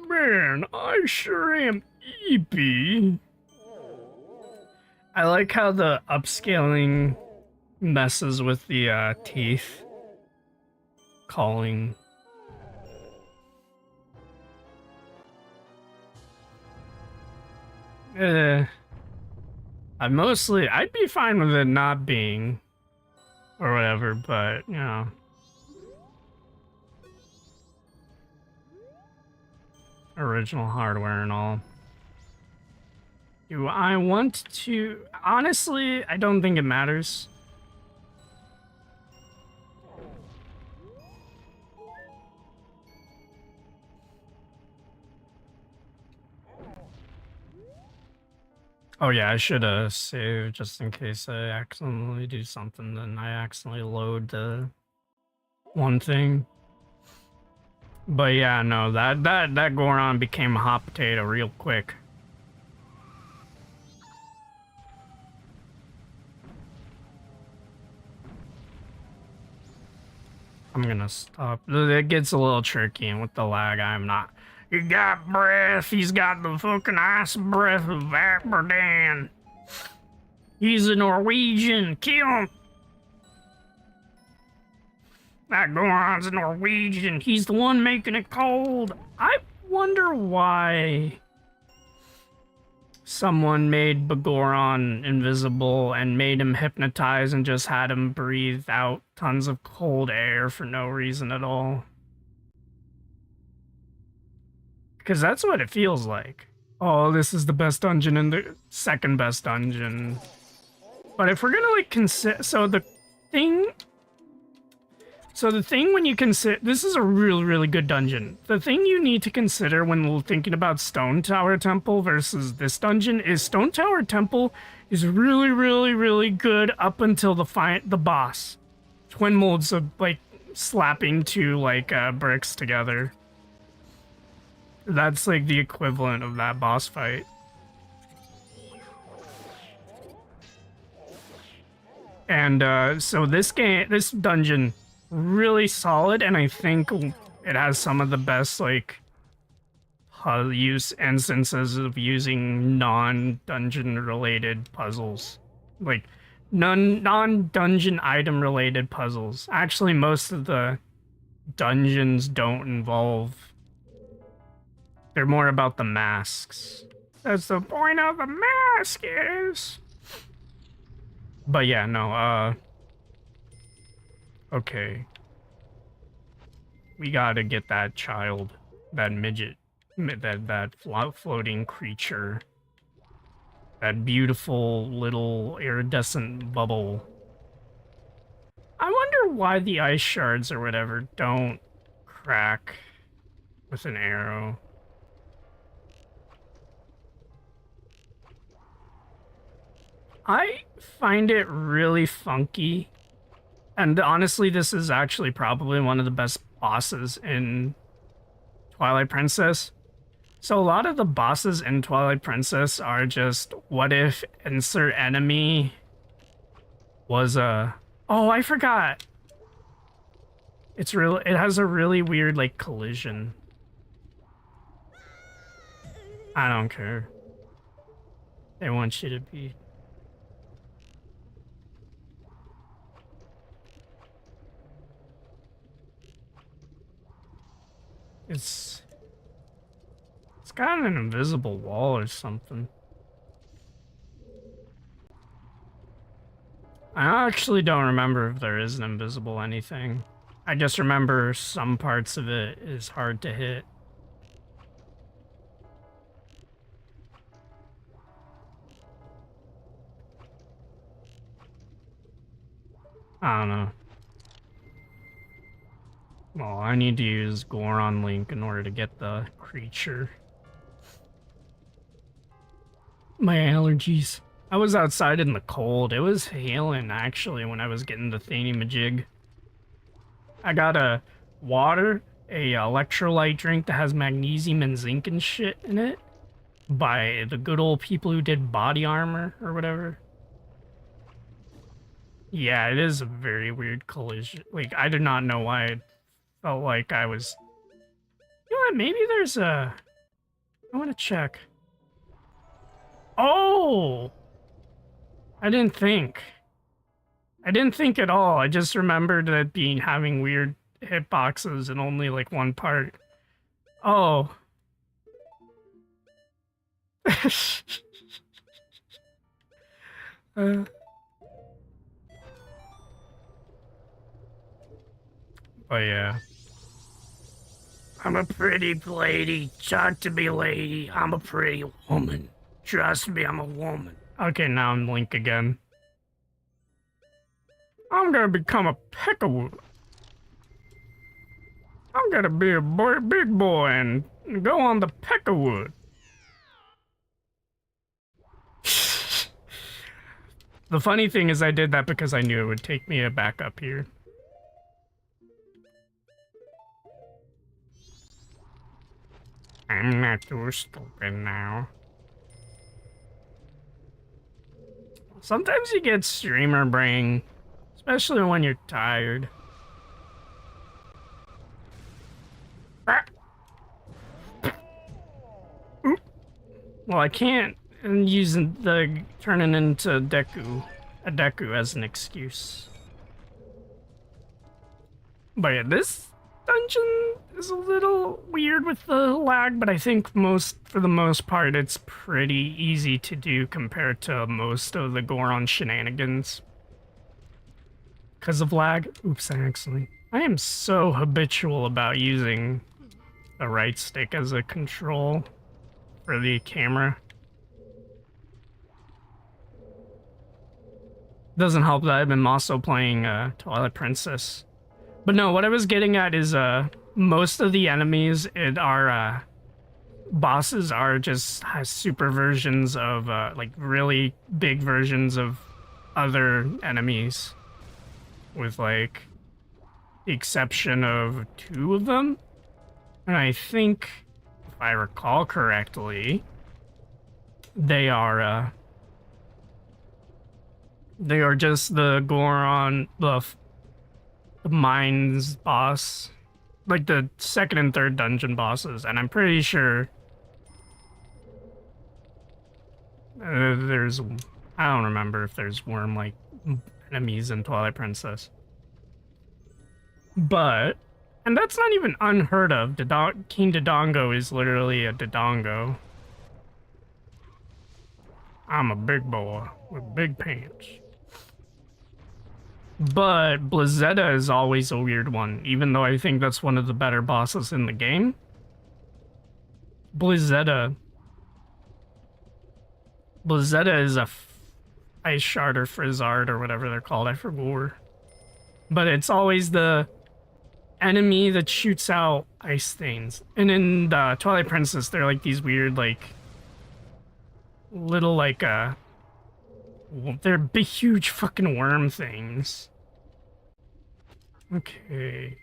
Man, I sure am eepy. I like how the upscaling messes with the teeth. Calling. I'd be fine with it not being or whatever, but you know. Original hardware and all. Do I want to? Honestly, I don't think it matters. Oh yeah, I should save just in case I accidentally do something, then I accidentally load the one thing. But yeah, no, that Goron became a hot potato real quick. I'm gonna stop. It gets a little tricky, and with the lag, I'm not. He got breath. He's got the fucking ice breath of Aberdan. He's a Norwegian. Kill him. That Goron's a Norwegian. He's the one making it cold. I wonder why someone made Bagoron invisible and made him hypnotize and just had him breathe out tons of cold air for no reason at all. Because that's what it feels like. Oh, this is the best dungeon and the second best dungeon. But if we're gonna like consider, so the thing when you consider, this is a really, really good dungeon. The thing you need to consider when thinking about Stone Tower Temple versus this dungeon is Stone Tower Temple is really, really, really good up until the boss. Twin molds of like slapping two like bricks together. That's like the equivalent of that boss fight. And so this dungeon, really solid, and I think it has some of the best like use instances of using non-dungeon related puzzles, like non-dungeon item related puzzles. Actually, most of the dungeons don't involve. They're more about the masks. That's the point of the mask is. But yeah, no, okay. We gotta get that child, that midget. That floating creature. That beautiful little iridescent bubble. I wonder why the ice shards or whatever don't crack with an arrow. I find it really funky. And honestly, this is actually probably one of the best bosses in Twilight Princess. So a lot of the bosses in Twilight Princess are just, what if insert enemy was a... Oh, I forgot. It has a really weird, like, collision. I don't care. They want you to be... It's got an invisible wall or something. I actually don't remember if there is an invisible anything. I just remember some parts of it is hard to hit. I don't know. Well, I need to use Goron Link in order to get the creature. My allergies. I was outside in the cold. It was hailing, actually, when I was getting the thingy-majig. I got a water, a electrolyte drink that has magnesium and zinc and shit in it by the good old people who did body armor or whatever. Yeah, it is a very weird collision. Like, I did not know why it felt like I was... You know what, maybe there's a... I want to check. Oh! I didn't think. I didn't think at all. I just remembered it having weird hitboxes and only like one part. Oh. But yeah. I'm a pretty lady. Talk to me, lady. I'm a pretty woman. Trust me, I'm a woman. Okay, now I'm Link again. I'm gonna become a peckawoo. I'm gonna be a big boy and go on the peckerwood. The funny thing is I did that because I knew it would take me back up here. I'm not too stupid now. Sometimes you get streamer brain, especially when you're tired. Well, I can't use the turning into a Deku as an excuse. But yeah, this dungeon is a little weird with the lag, but I think for the most part, it's pretty easy to do compared to most of the Goron shenanigans. Because of lag. Oops, I am so habitual about using the right stick as a control for the camera. Doesn't help that I've been also playing Twilight Princess. But no, what I was getting at is most of the enemies bosses are just super versions of like really big versions of other enemies, with like the exception of 2 of them. And I think, if I recall correctly, they are just the Goron, the mines boss, like the 2nd and 3rd dungeon bosses, and I'm pretty sure there's, I don't remember if there's worm-like enemies in Twilight Princess. But, and that's not even unheard of. King Dodongo is literally a Dodongo. I'm a big boy with big pants. But Blizzetta is always a weird one, even though I think that's one of the better bosses in the game. Blizzetta. Blizzetta is a ice shard or frizzard or whatever they're called. I forgot. But it's always the enemy that shoots out ice things. And in the Twilight Princess, they're like these weird, like, little, like, they're big, huge fucking worm things. Okay.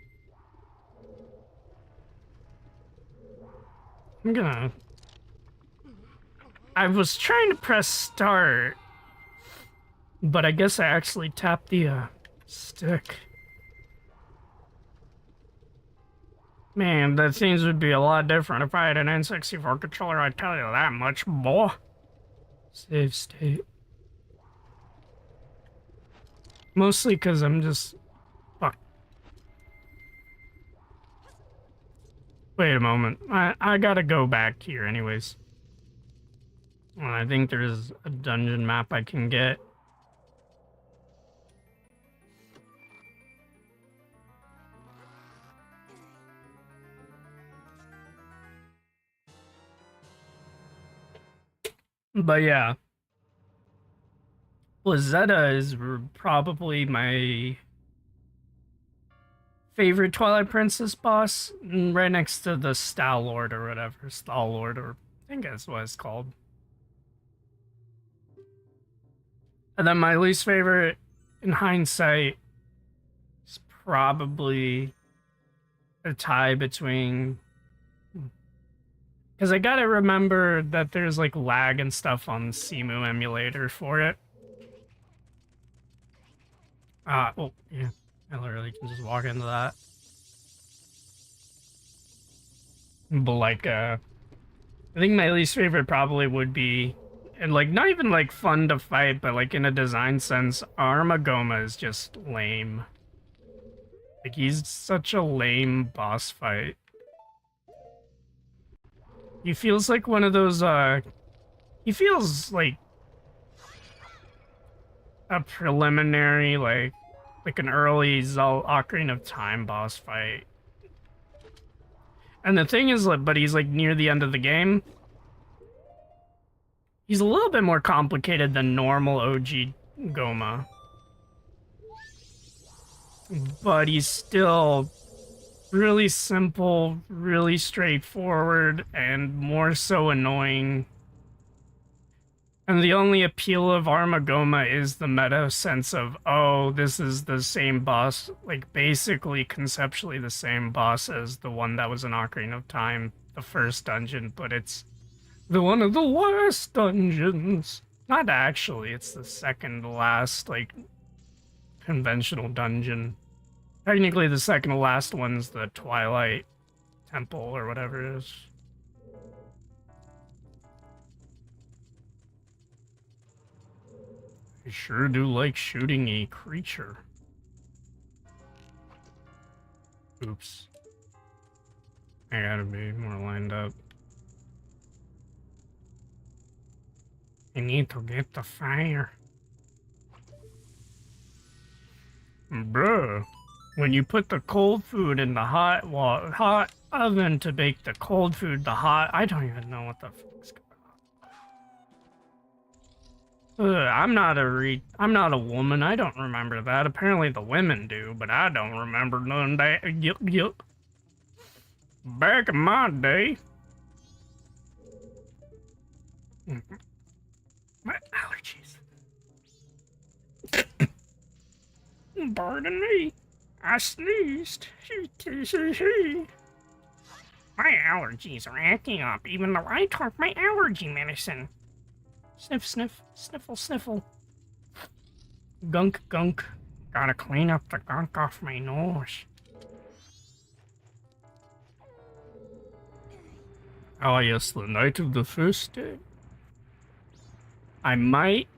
I was trying to press start, but I guess I actually tapped the, stick. Man, the things would be a lot different if I had an N64 controller, I tell you that much, boy. Save state. Mostly because I'm just... Fuck. Wait a moment. I gotta go back here anyways. Well, I think there's a dungeon map I can get. But yeah. Blizzetta is probably my favorite Twilight Princess boss, right next to the Stalord or whatever. Stalord, or I think that's what it's called. And then my least favorite, in hindsight, is probably a tie between... Because I gotta remember that there's like lag and stuff on the Simu emulator for it. Well, yeah, I literally can just walk into that. But like, I think my least favorite probably would be, and like, not even like fun to fight, but like in a design sense, Armagoma is just lame. Like, he's such a lame boss fight. He feels like one of those, he feels like a preliminary, like an early Ocarina of Time boss fight. And the thing is, like, but he's like near the end of the game. He's a little bit more complicated than normal OG Goma. But he's still really simple, really straightforward, and more so annoying. And the only appeal of Armagoma is the meta sense of, oh, this is the same boss, like basically conceptually the same boss as the one that was in Ocarina of Time, the first dungeon, but it's the one of the last dungeons. Not actually, it's the second to last, like, conventional dungeon. Technically, the second to last one's the Twilight Temple or whatever it is. I sure do like shooting a creature. Oops. I gotta be more lined up. I need to get the fire. Bruh. When you put the cold food in the hot oven to bake the cold food, I don't even know what the fuck's going on. I'm not a woman. I don't remember that. Apparently the women do, but I don't remember none of that. Yup. Back in my day. My allergies. Pardon me. I sneezed. My allergies are acting up, even though I took my allergy medicine. Sniff, sniff, sniffle, sniffle. Gunk, gunk. Gotta clean up the gunk off my nose. Oh yes, the night of the first day. I might,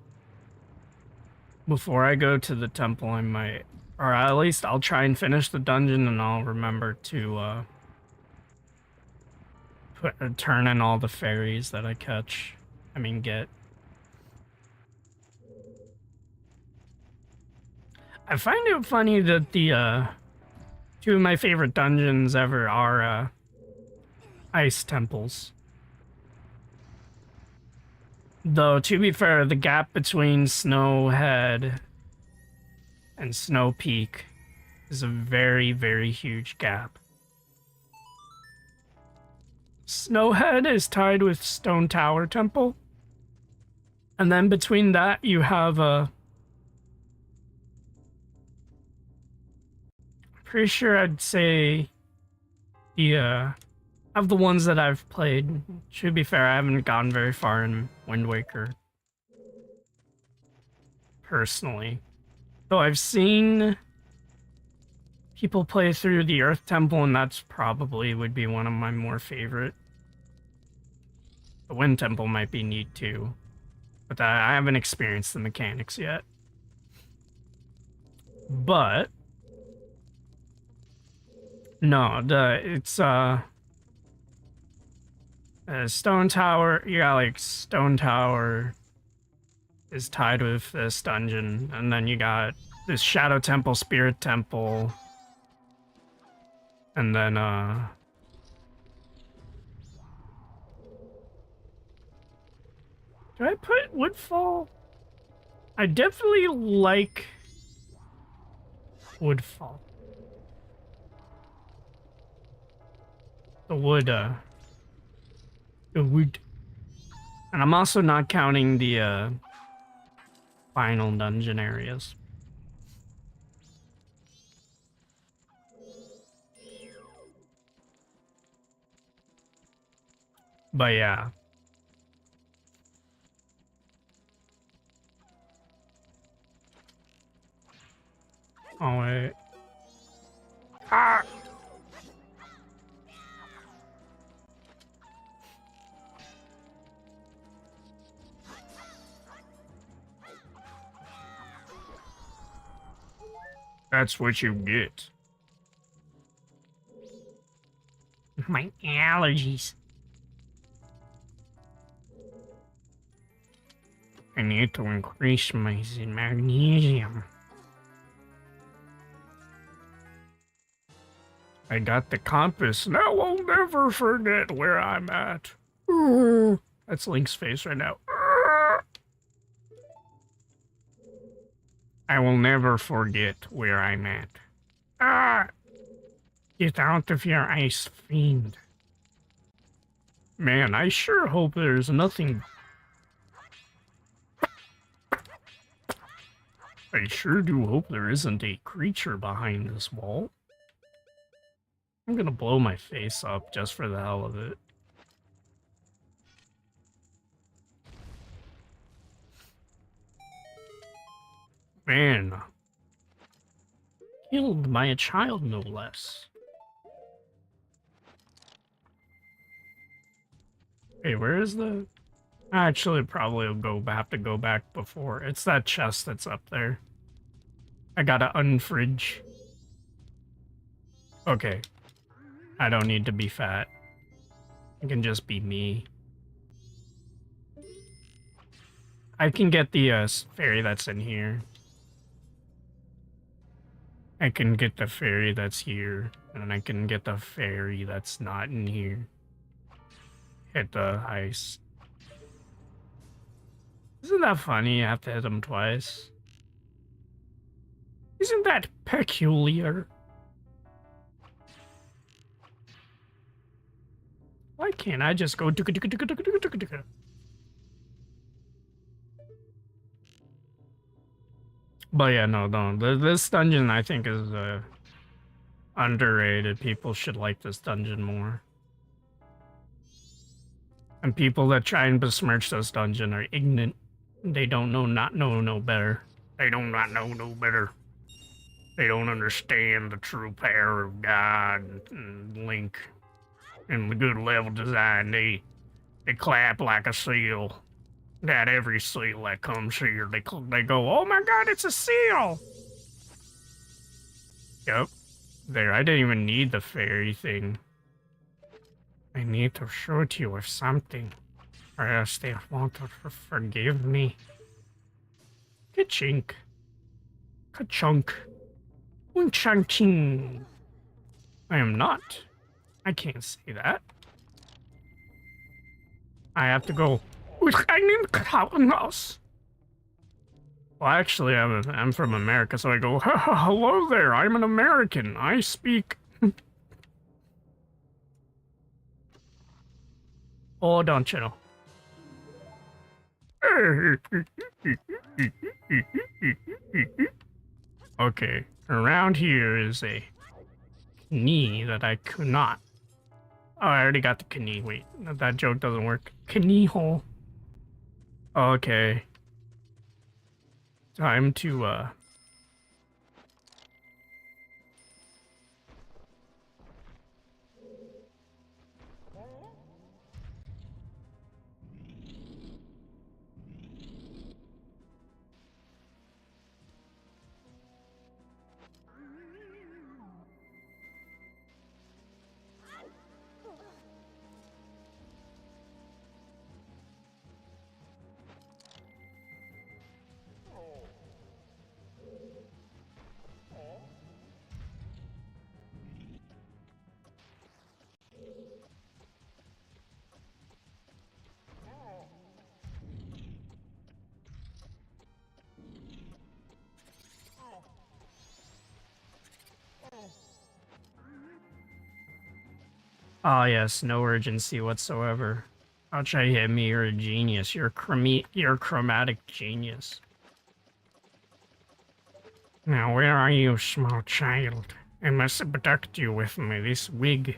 before I go to the temple, I might, or at least I'll try and finish the dungeon and I'll remember to, turn in all the fairies that I get. I find it funny that the, two of my favorite dungeons ever are, ice temples. Though, to be fair, the gap between Snowhead and Snow Peak is a very, very huge gap. Snowhead is tied with Stone Tower Temple. And then between that, you have pretty sure I'd say of the ones that I've played, to be fair, I haven't gone very far in Wind Waker. Personally. Though I've seen people play through the Earth Temple, and that's probably would be one of my more favorite. The Wind Temple might be neat too, but I haven't experienced the mechanics yet. But no, it's Stone Tower. You got like Stone Tower is tied with this dungeon, and then you got this Shadow Temple, Spirit Temple, and then do I put Woodfall? I definitely like Woodfall. The wood. And I'm also not counting the final dungeon areas. But yeah. Oh wait. Ah! That's what you get. My allergies. I need to increase my magnesium. I got the compass. Now I'll never forget where I'm at. That's Link's face right now. I will never forget where I'm at. Get out of here, ice fiend. Man, I sure hope there's nothing. I sure do hope there isn't a creature behind this wall. I'm gonna blow my face up just for the hell of it. Man. Killed by a child, no less. Hey, where is the... Actually, probably will have to go back before. It's that chest that's up there. I gotta unfridge. Okay. I don't need to be fat. I can just be me. I can get the fairy that's in here. I can get the fairy that's here. And I can get the fairy that's not in here. Hit the ice. Isn't that funny? You have to hit them twice. Isn't that peculiar? Why can't I just go... But yeah, no. This dungeon, I think, is underrated. People should like this dungeon more. And people that try and besmirch this dungeon are ignorant. They don't know no better. They do not know no better. They don't understand the true power of God and Link and the good level design. They clap like a seal. That every seal that comes here, they go, oh my God, it's a seal. Yep. There, I didn't even need the fairy thing. I need to shoot you with something, or else they won't forgive me. Ka-chink. Ka-chunk. Un-chunk-ching. I am not. I can't say that. I have to go. Well, actually, I'm from America, so I go, hello there, I'm an American. I speak. Oh, don't you know? Okay, around here is a knee that I could not. Oh, I already got the knee. Wait, that joke doesn't work. Knee hole. Okay. Time to, oh yes, no urgency whatsoever. Ouchi-Hitme, you're a genius. You're a chromatic genius. Now, where are you, small child? I must abduct you with me, this wig.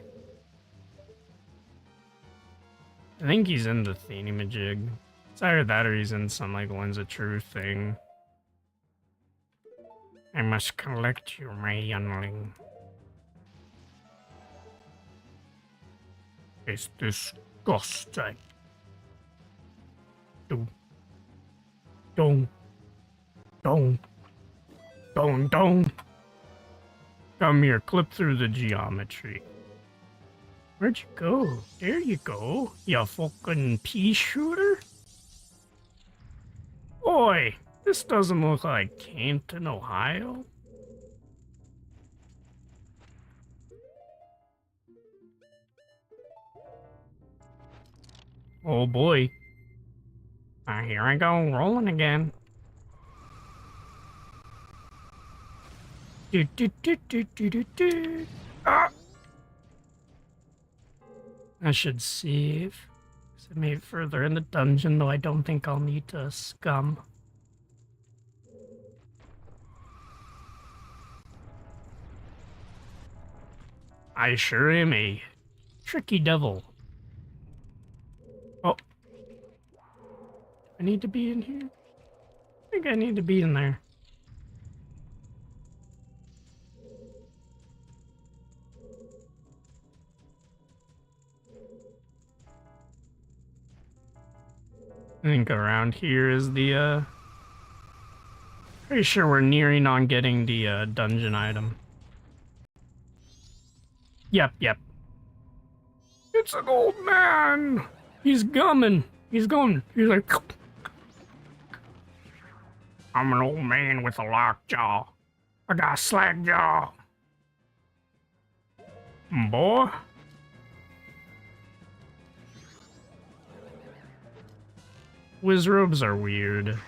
I think he's in the thingamajig. It's either that or he's in some, like, Lens of Truth thing. I must collect you, my youngling. It's disgusting. Don't. Come here, clip through the geometry. Where'd you go? There you go, you fucking pea shooter. Oi, this doesn't look like Canton, Ohio. Oh boy. Here I go, rolling again. Ah! I should save. I made it further in the dungeon, though I don't think I'll need to scum. I sure am a tricky devil. Oh. I need to be in here? I think I need to be in there. I think around here is the, pretty sure we're nearing on getting the, dungeon item. Yep. It's an old man! He's gumming. He's going. He's like... I'm an old man with a lockjaw. I got a slack jaw. Boy. Wizrobes are weird.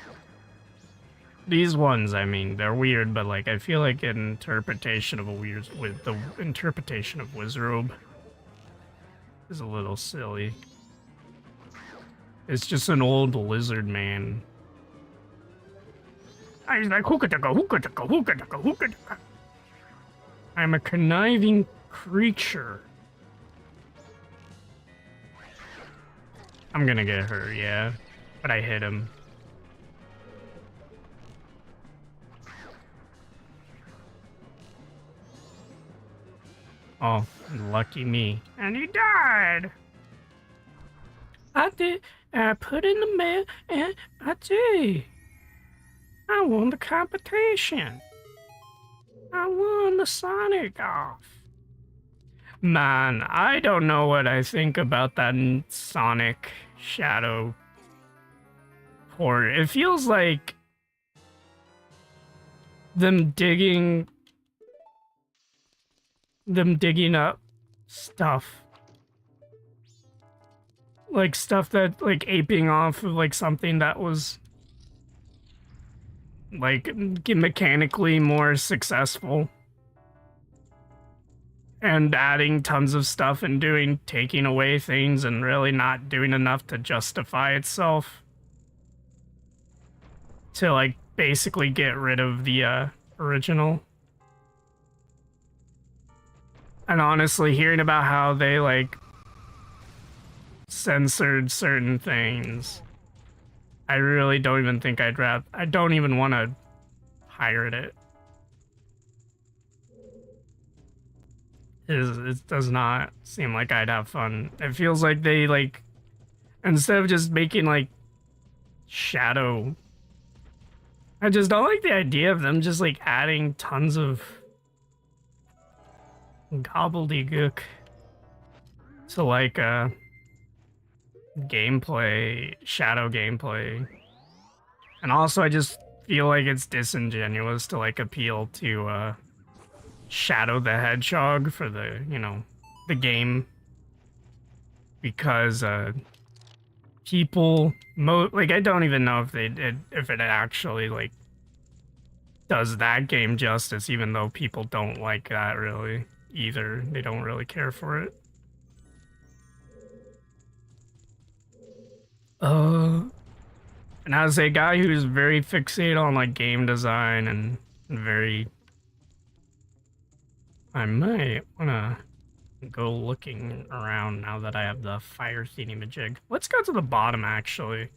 These ones, I mean, they're weird, but like I feel like an interpretation of the interpretation of Wizrobe is a little silly. It's just an old lizard man. He's like hookah-tucka. I'm a conniving creature. I'm gonna get hurt, yeah. But I hit him. Oh, lucky me. And he died! I did. I put in the mail and I did. I won the competition. I won the Sonic off. Man, I don't know what I think about that Sonic Shadow port. It feels like them digging up stuff. like stuff that like aping off of like something that was like mechanically more successful and adding tons of stuff and taking away things and really not doing enough to justify itself to like basically get rid of the original. And honestly, hearing about how they like censored certain things, I really don't even think I don't even want to pirate it. It does not seem like I'd have fun. It feels like they like, instead of just making like shadow, I just don't like the idea of them just like adding tons of gobbledygook to like gameplay, shadow gameplay. And also I just feel like it's disingenuous to like appeal to Shadow the Hedgehog for the, you know, the game, because people like I don't even know if if it actually like does that game justice, even though people don't like that really either. They don't really care for it. And as a guy who's very fixated on like game design and very, I might wanna go looking around now that I have the fire thingamajig. Let's go to the bottom actually.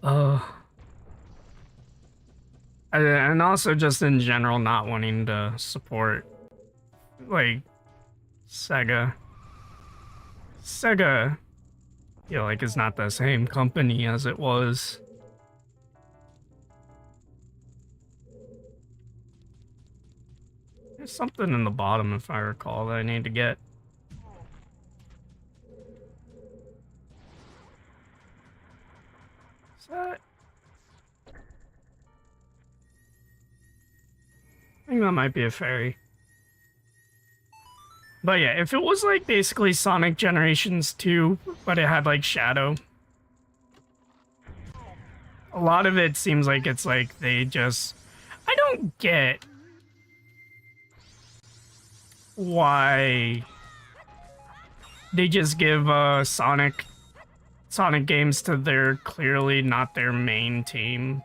And also just in general not wanting to support like Sega, you know, like is not the same company as it was. There's something in the bottom, if I recall, that I need to get. Is that? I think that might be a fairy. But yeah, if it was like basically Sonic Generations 2, but it had like Shadow, a lot of it seems like it's like they just, I don't get why they just give Sonic games to their clearly not their main team.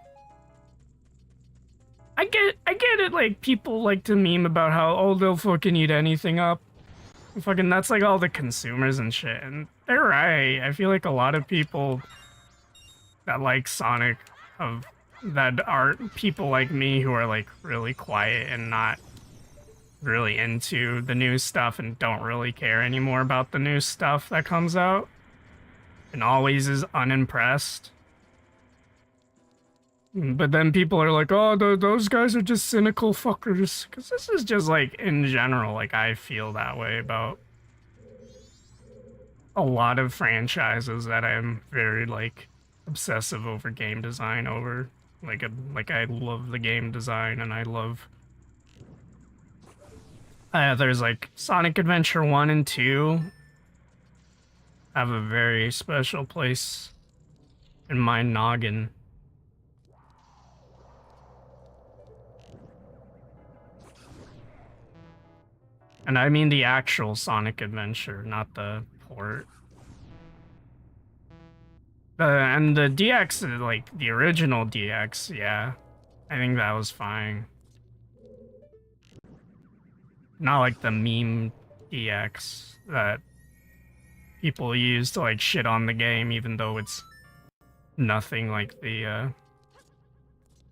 I get it, like people like to meme about how, oh, they'll fucking eat anything up. Fucking that's like all the consumers and shit, and they're right. I feel like a lot of people that like Sonic that are people like me who are like really quiet and not really into the new stuff and don't really care anymore about the new stuff that comes out and always is unimpressed. But then people are like, oh, those guys are just cynical fuckers. Because this is just like, in general, like I feel that way about a lot of franchises that I'm very like obsessive over game design over. Like I love the game design and I love... there's like Sonic Adventure 1 and 2 have a very special place in my noggin. And I mean the actual Sonic Adventure, not the port. And the DX, like the original DX, yeah. I think that was fine. Not like the meme DX that people use to like shit on the game, even though it's nothing like the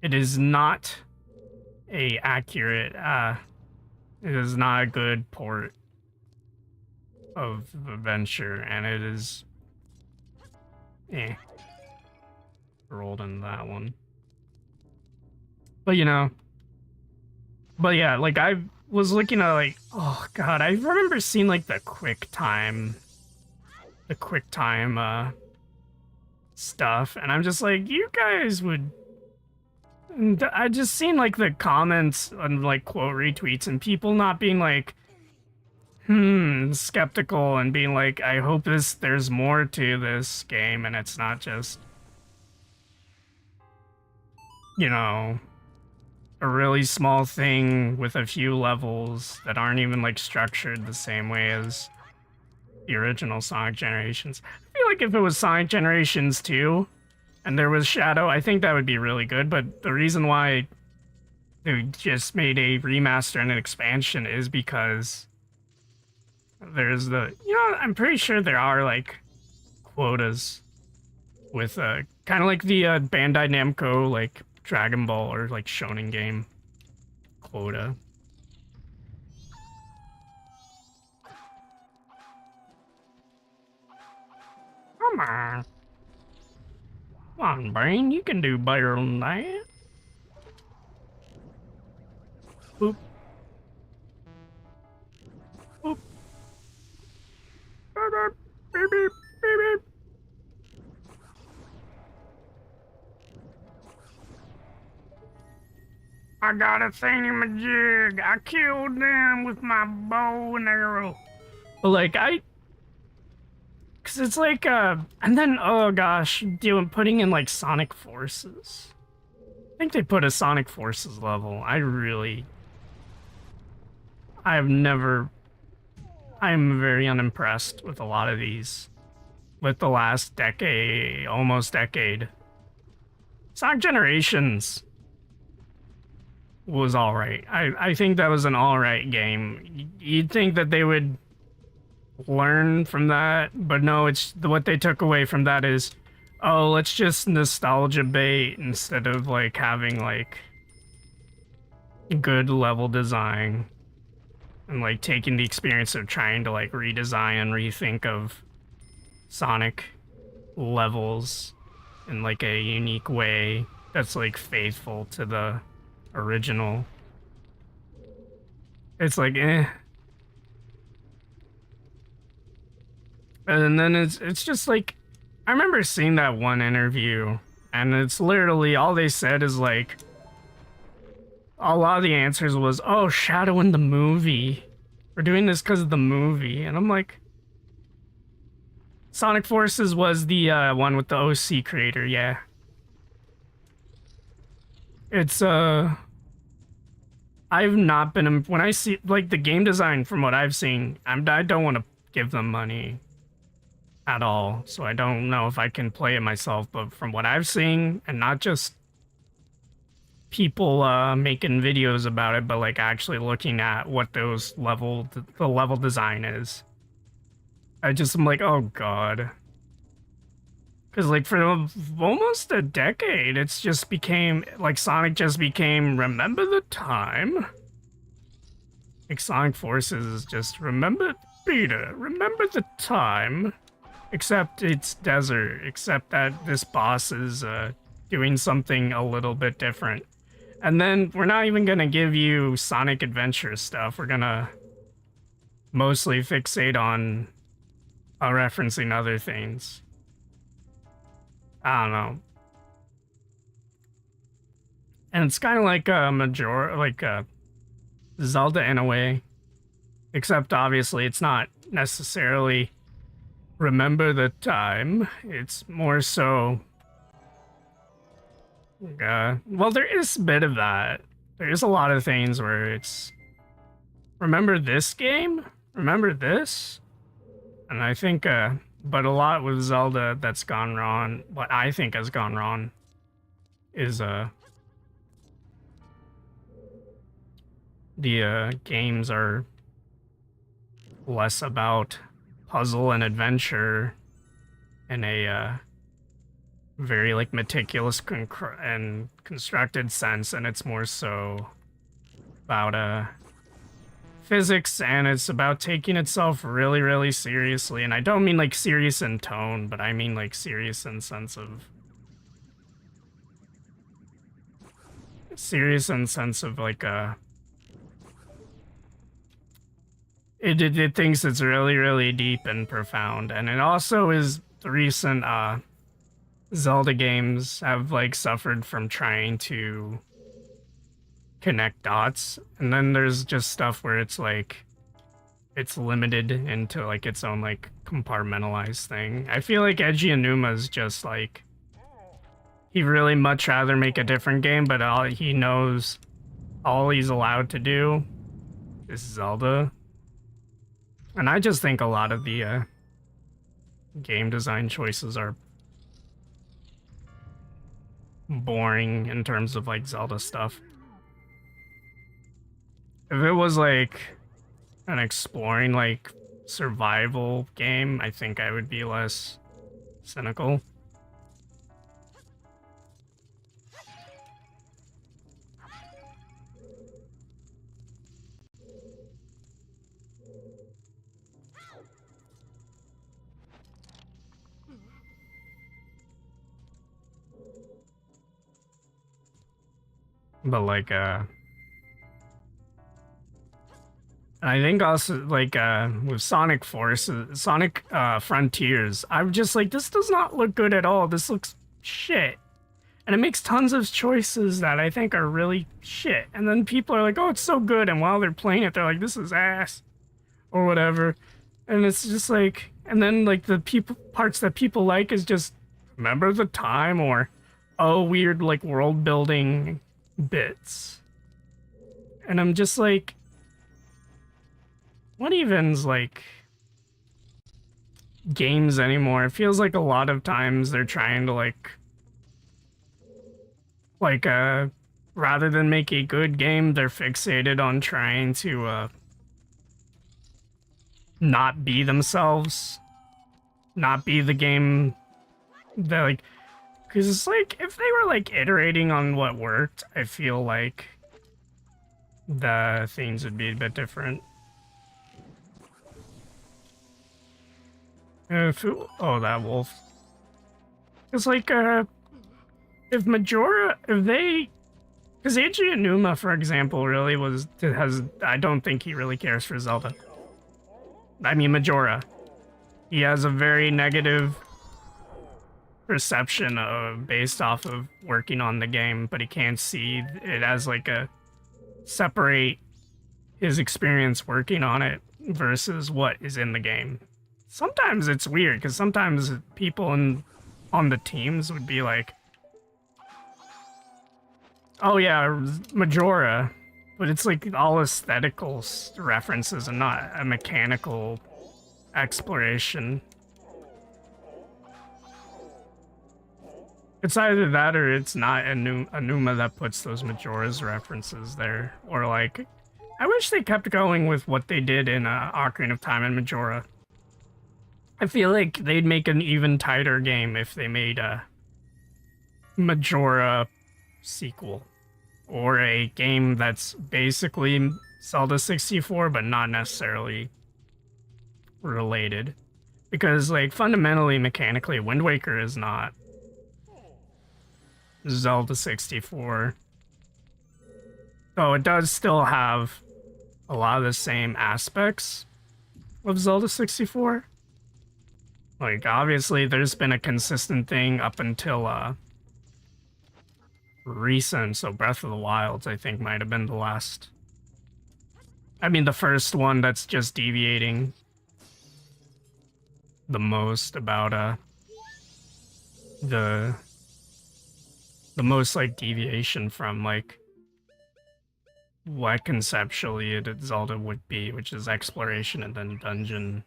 it is not a accurate it is not a good port of Adventure, and it is rolled in that one. But you know, but yeah, like I was looking at like, oh god, I remember seeing like the QuickTime stuff, and I'm just like, you guys would And I just seen like the comments and like quote retweets and people not being like, skeptical and being like, I hope there's more to this game and it's not just, you know, a really small thing with a few levels that aren't even like structured the same way as the original Sonic Generations. I feel like if it was Sonic Generations 2 and there was Shadow, I think that would be really good, but the reason why they just made a remaster and an expansion is because there's I'm pretty sure there are like quotas with kind of like the Bandai Namco like Dragon Ball or like Shonen game quota. Come on. Come on, Brain, you can do better than that. Boop. Boop. Beep, beep, beep, beep. I got a thingy-majig. I killed them with my bow and arrow. But like, cause it's like, and then, oh gosh, putting in like Sonic Forces. I think they put a Sonic Forces level. I'm very unimpressed with a lot of these. With the last decade, almost decade. Sonic Generations was alright. I think that was an alright game. You'd think that they would learn from that, but no, it's what they took away from that is, oh, let's just nostalgia bait instead of like having like good level design and like taking the experience of trying to like redesign and rethink of Sonic levels in like a unique way that's like faithful to the original. It's like and then it's just like, I remember seeing that one interview and it's literally all they said is like, a lot of the answers was, oh, Shadow in the movie. We're doing this because of the movie. And I'm like, Sonic Forces was the one with the OC creator, yeah. It's, I've not been, when I see, like, the game design from what I've seen, I don't want to give them money at all. So I don't know if I can play it myself, but from what I've seen, and not just people making videos about it, but like actually looking at what the level design is, I'm like, oh god. Because like for almost a decade, it's just became like Sonic just became remember the time. Like Sonic Forces is just remember Peter, remember the time. Except it's desert, except that this boss is doing something a little bit different. And then we're not even gonna give you Sonic Adventure stuff. We're gonna mostly fixate on referencing other things. I don't know. And it's kind of like a Majora, like a Zelda in a way. Except obviously it's not necessarily remember the time. It's more so well, there is a bit of that. There is a lot of things where it's remember this game? Remember this? And I think but a lot with Zelda that's gone wrong, what I think has gone wrong is the games are less about puzzle and adventure in a very like meticulous and constructed sense, and it's more so about physics, and it's about taking itself really, really seriously. And I don't mean like serious in tone, but I mean like serious in sense of like it thinks it's really, really deep and profound. And it also is the recent Zelda games have like suffered from trying to connect dots, and then there's just stuff where it's like it's limited into like its own like compartmentalized thing. I feel like Ouchi-Hitme is just like he'd really much rather make a different game, but all he knows, all he's allowed to do is Zelda. And I just think a lot of the game design choices are boring in terms of like Zelda stuff. If it was like an exploring like survival game, I think I would be less cynical. But like I think also like with Sonic Forces, Sonic Frontiers, I'm just like, this does not look good at all. This looks shit. And it makes tons of choices that I think are really shit. And then people are like, oh, it's so good. And while they're playing it, they're like, this is ass. Or whatever. And it's just like, and then like the parts that people like is just, remember the time, or, oh, weird like world building bits. And I'm just like, what even's like games anymore? It feels like a lot of times they're trying to like rather than make a good game, they're fixated on trying to not be themselves, not be the game that like, because it's like if they were like iterating on what worked, I feel like the things would be a bit different. Oh, that wolf. It's like, if Majora, if they, because Ouchi-Hitme, for example, really I don't think he really cares for Zelda. I mean, Majora. He has a very negative perception based off of working on the game, but he can't see it as like separate his experience working on it versus what is in the game. Sometimes it's weird, because sometimes people on the teams would be like, oh yeah, Majora, but it's like all aesthetical references and not a mechanical exploration. It's either that or it's not Anuma that puts those Majora's references there. Or like, I wish they kept going with what they did in Ocarina of Time and Majora. I feel like they'd make an even tighter game if they made a Majora sequel. Or a game that's basically Zelda 64, but not necessarily related. Because, like, fundamentally, mechanically, Wind Waker is not Zelda 64. Though it does still have a lot of the same aspects of Zelda 64. Like, obviously, there's been a consistent thing up until, recent, so Breath of the Wild, I think, might have been the last. I mean, the first one that's just deviating the most about, the most, like, deviation from, like, what conceptually Zelda would be, which is exploration and then dungeon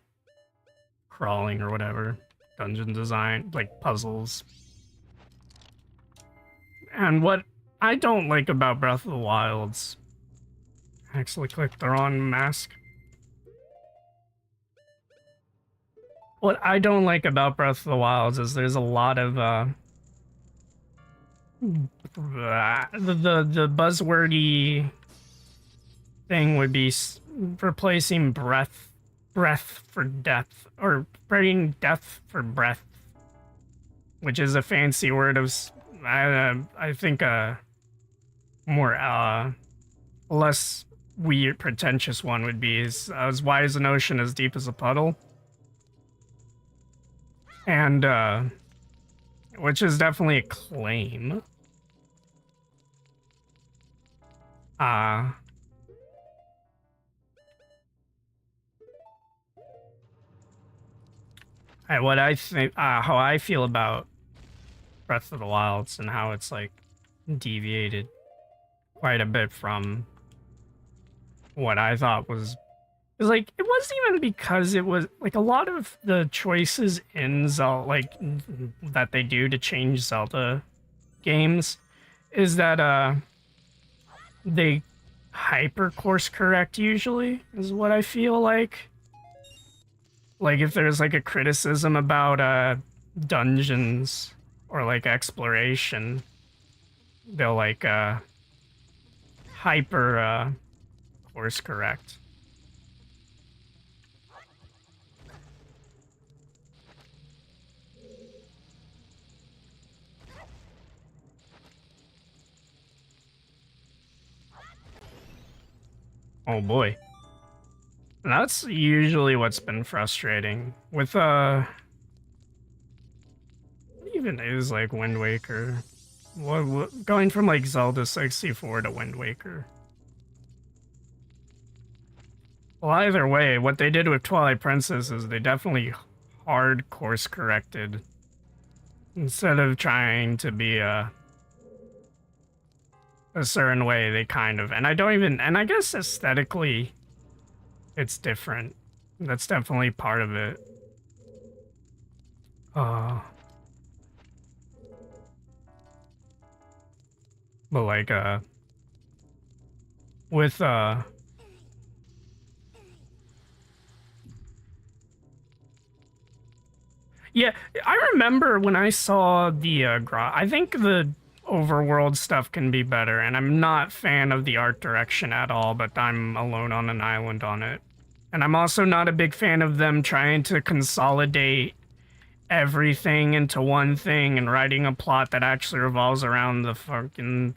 crawling or whatever. Dungeon design, like puzzles. And what I don't like about Breath of the Wild's... I actually clicked the wrong mask. What I don't like about Breath of the Wilds is there's a lot of the buzzwordy thing would be replacing breath for depth, or trading depth for breath, which is a fancy word of I think a more less weird pretentious one would be as wide as an ocean, as deep as a puddle. And which is definitely a claim. Uh, what I think, how I feel about Breath of the Wilds and how it's like deviated quite a bit from what I thought was like it wasn't even because it was like a lot of the choices in Zelda like that they do to change Zelda games is that they hyper course correct usually is what I feel like. Like if there's like a criticism about dungeons or like exploration, they'll like hyper course correct. Oh boy. That's usually what's been frustrating with what even is like Wind Waker? What going from like Zelda 64 to Wind Waker? Well, either way, what they did with Twilight Princess is they definitely hard course corrected instead of trying to be a certain way. They kind of, and I guess aesthetically, it's different. That's definitely part of it. But like with yeah, I remember when I saw the I think the overworld stuff can be better, and I'm not a fan of the art direction at all, but I'm alone on an island on it. And I'm also not a big fan of them trying to consolidate everything into one thing and writing a plot that actually revolves around the fucking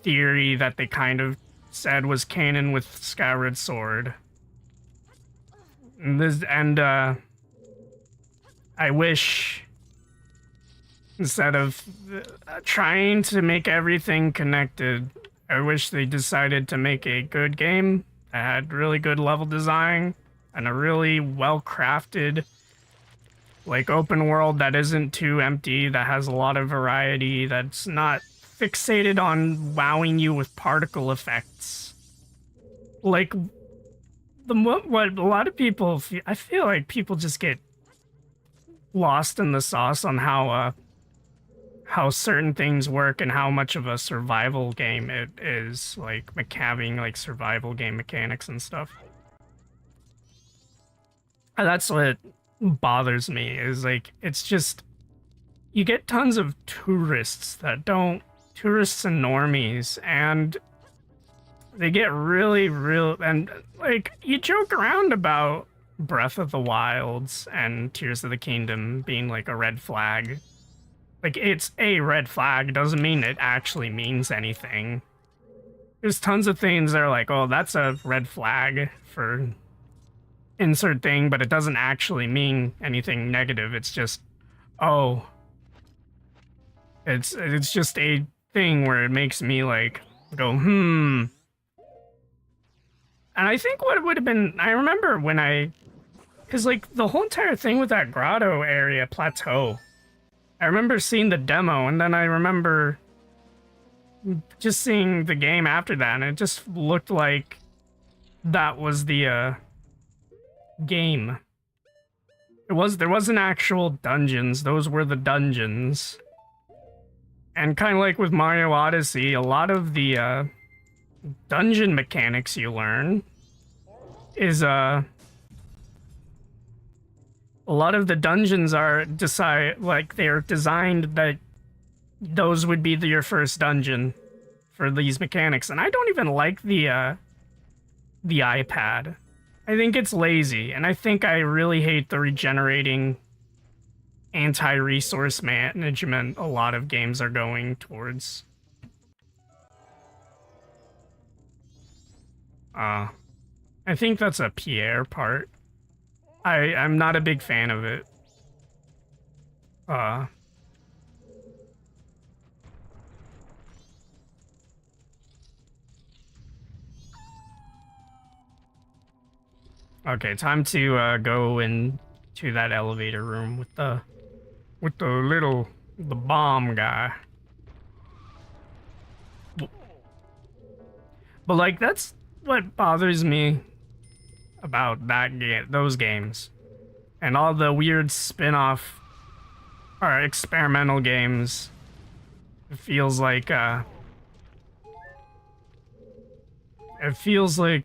theory that they kind of said was canon with Skyward Sword. And I wish instead of trying to make everything connected, I wish they decided to make a good game that had really good level design and a really well-crafted like open world that isn't too empty, that has a lot of variety, that's not fixated on wowing you with particle effects. Like what a lot of people I feel like people just get lost in the sauce on how certain things work and how much of a survival game it is, like having like survival game mechanics and stuff. And that's what bothers me is like it's just you get tons of tourists and normies, and they get really real, and like you joke around about Breath of the Wilds and Tears of the Kingdom being like a red flag. Like it's a red flag, doesn't mean it actually means anything. There's tons of things that are like, oh, that's a red flag for insert thing, but it doesn't actually mean anything negative. It's just, oh, it's just a thing where it makes me like go, And I think what would have been, I remember when because like the whole entire thing with that grotto area plateau, I remember seeing the demo, and then I remember just seeing the game after that, and it just looked like that was the game. There wasn't actual dungeons, those were the dungeons. And kind of like with Mario Odyssey, a lot of the dungeon mechanics you learn is a lot of the dungeons are they're designed that those would be your first dungeon for these mechanics. And I don't even like the iPad. I think it's lazy, and I think I really hate the regenerating anti-resource management a lot of games are going towards. I think that's a Pierre part. I'm not a big fan of it. Okay, time to go into that elevator room with the the bomb guy. But like that's what bothers me about that game, those games, and all the weird spin-off or experimental games. It feels like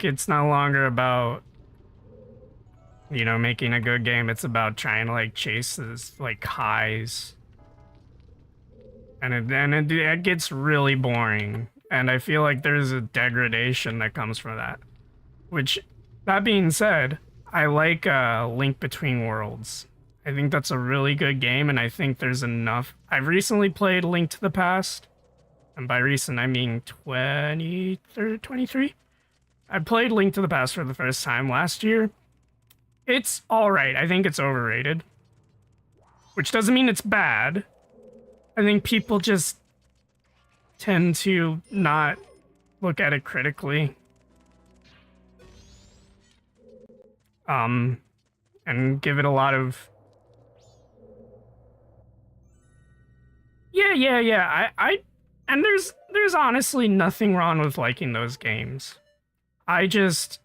it's no longer about, you know, making a good game. It's about trying to like chase this like highs, and it gets really boring. And I feel like there's a degradation that comes from that. Which, that being said, I like Link Between Worlds. I think that's a really good game, and I think there's enough. I've recently played Link to the Past, and by recent I mean 23. I played Link to the Past for the first time last year. It's alright. I think it's overrated. Which doesn't mean it's bad. I think people just tend to not look at it critically. And give it a lot of... Yeah. And there's honestly nothing wrong with liking those games. I just...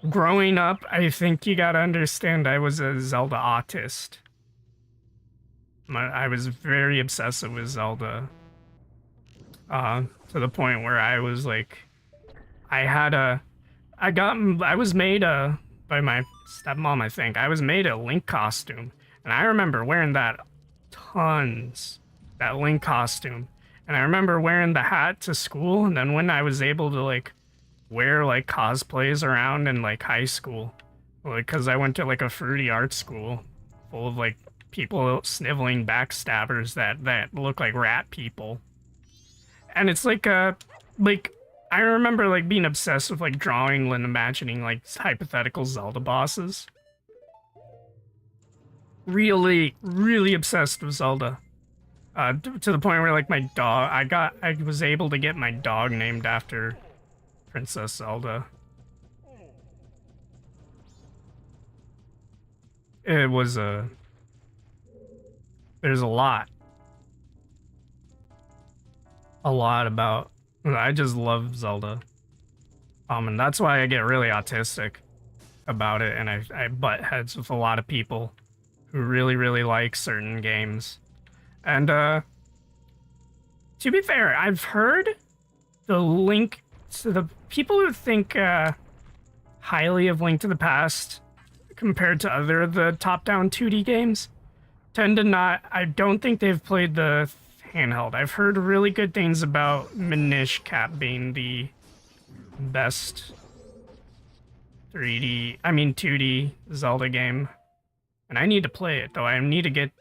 Growing up, I think you gotta understand I was a Zelda autist. I was very obsessive with Zelda. To the point where I was like... I was made by my stepmom, I think. I was made a Link costume. And I remember wearing that tons. That Link costume. And I remember wearing the hat to school. And then when I was able to, like, wear, like, cosplays around in, like, high school. Like, because I went to, like, a fruity art school full of, like, people sniveling backstabbers that look like rat people. And it's like, I remember, like, being obsessed with, like, drawing and imagining, like, hypothetical Zelda bosses. Really, really obsessed with Zelda. To the point where, like, my dog... I was able to get my dog named after Princess Zelda. It was there's a lot. A lot about... I just love Zelda. And that's why I get really autistic about it, and I butt heads with a lot of people who really, really like certain games. And, to be fair, I've heard the Link to the people who think, highly of Link to the Past compared to the top-down 2D games tend to not... I don't think they've played the handheld. I've heard really good things about Minish Cap being the best 2D Zelda game. And I need to play it, though. I need to get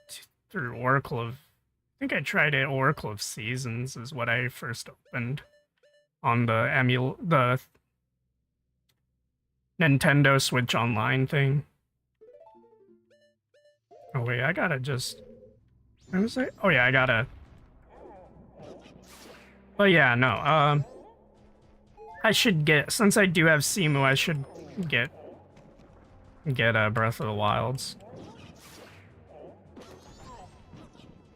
through Oracle of... I think I tried it. Oracle of Seasons is what I first opened on the Nintendo Switch Online thing. Oh wait, I gotta just... What was I? Oh yeah, I gotta... But yeah, no, I should get... Since I do have Simu, I should get Breath of the Wilds.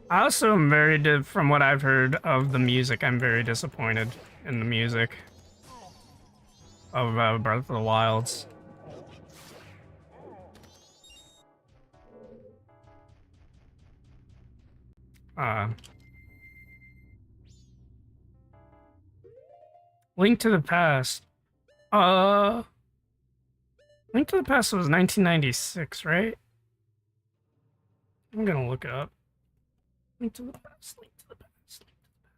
I also am from what I've heard of the music, I'm very disappointed in the music of Breath of the Wilds. Link to the Past. Link to the Past was 1996, right? I'm gonna look it up. Link to the Past, Link to the Past, Link to the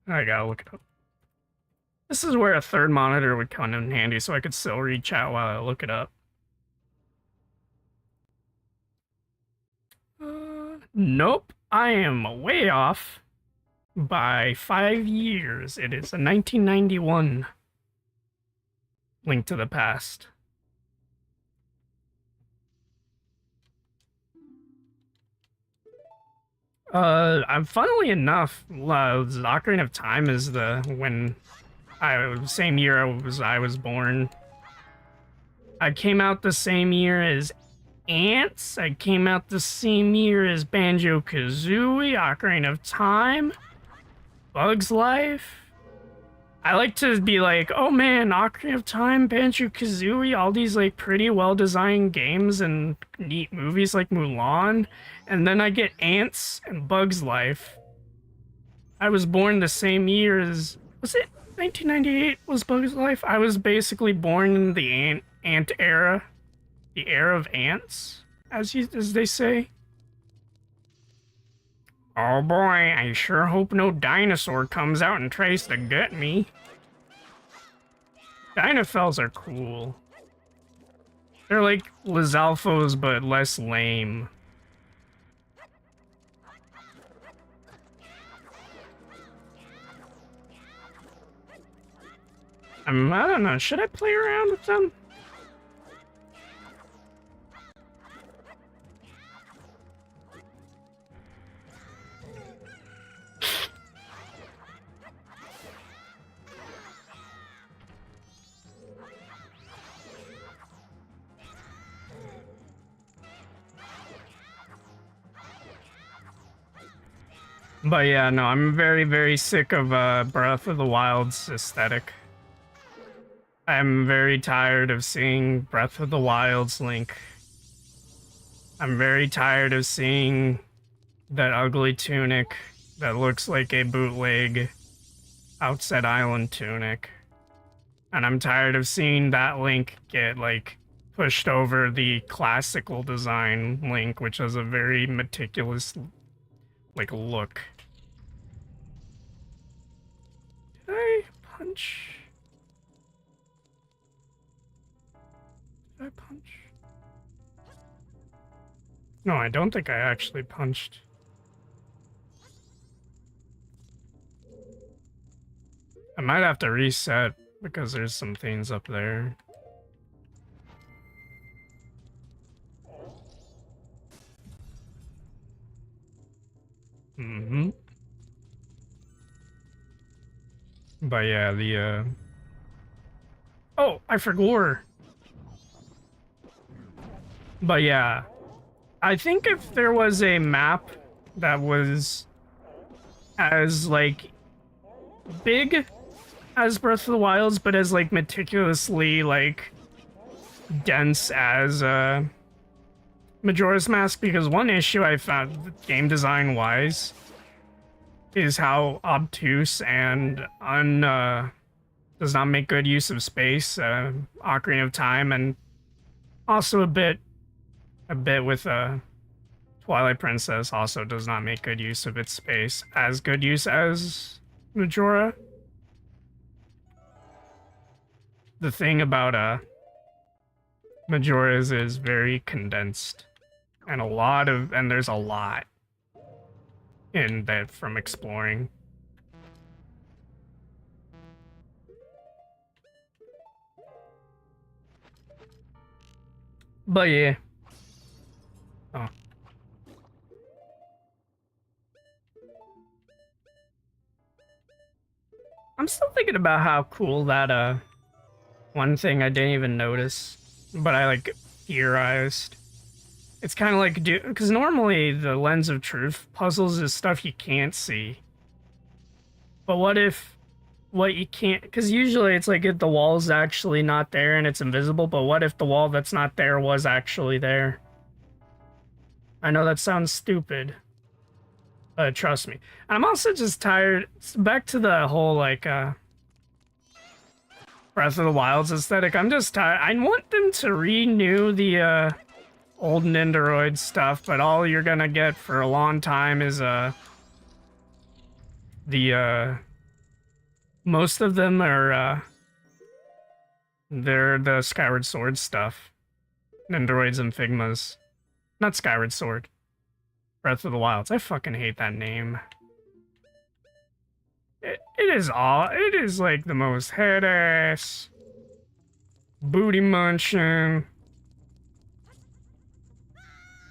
Past. I gotta look it up. This is where a third monitor would come in handy so I could still read chat while I look it up. Nope, I am way off by 5 years. It is a 1991 Link to the Past. Funnily enough, the Ocarina of Time is same year I was born. I came out the same year as Ants. I came out the same year as Banjo-Kazooie, Ocarina of Time, Bug's Life. I like to be like, oh man, Ocarina of Time, Banjo-Kazooie, all these like pretty well-designed games and neat movies like Mulan. And then I get Ants and Bug's Life. I was born the same year as, was it 1998 was Bug's Life? I was basically born in the ant era. The era of ants, as they say. Oh boy, I sure hope no dinosaur comes out and tries to gut me. Dinofells are cool. They're like Lizalfos, but less lame. I don't know, should I play around with them? But yeah, no, I'm very, very sick of Breath of the Wild's aesthetic. I'm very tired of seeing Breath of the Wild's Link. I'm very tired of seeing that ugly tunic that looks like a bootleg Outset Island tunic. And I'm tired of seeing that Link get, like, pushed over the classical design Link, which has a very meticulous, like, look. Did I punch? Did I punch? No, I don't think I actually punched. I might have to reset because there's some things up there. Mm-hmm. But yeah, the oh, I forgot. But yeah, I think if there was a map that was as, like, big as Breath of the Wild's, but as, like, meticulously, like, dense as Majora's Mask, because one issue I found game design wise is how obtuse and does not make good use of space Ocarina of Time, and also a bit with Twilight Princess also does not make good use of its space as good use as Majora. The thing about Majora's is very condensed, and there's a lot in that from exploring. But yeah. Oh. I'm still thinking about how cool that one thing I didn't even notice, but I, like, theorized. It's kind of like, because normally the Lens of Truth puzzles is stuff you can't see. But what if what you can't, because usually it's like if the wall's actually not there and it's invisible, but what if the wall that's not there was actually there? I know that sounds stupid. Trust me. I'm also just tired. Back to the whole, like, Breath of the Wild's aesthetic. I'm just tired. I want them to renew the old Nendoroid stuff, but all you're gonna get for a long time is most of them are they're the Skyward Sword stuff. Nendoroids and Figmas. Not Skyward Sword. Breath of the Wilds. I fucking hate that name. It is like the most head ass, booty munching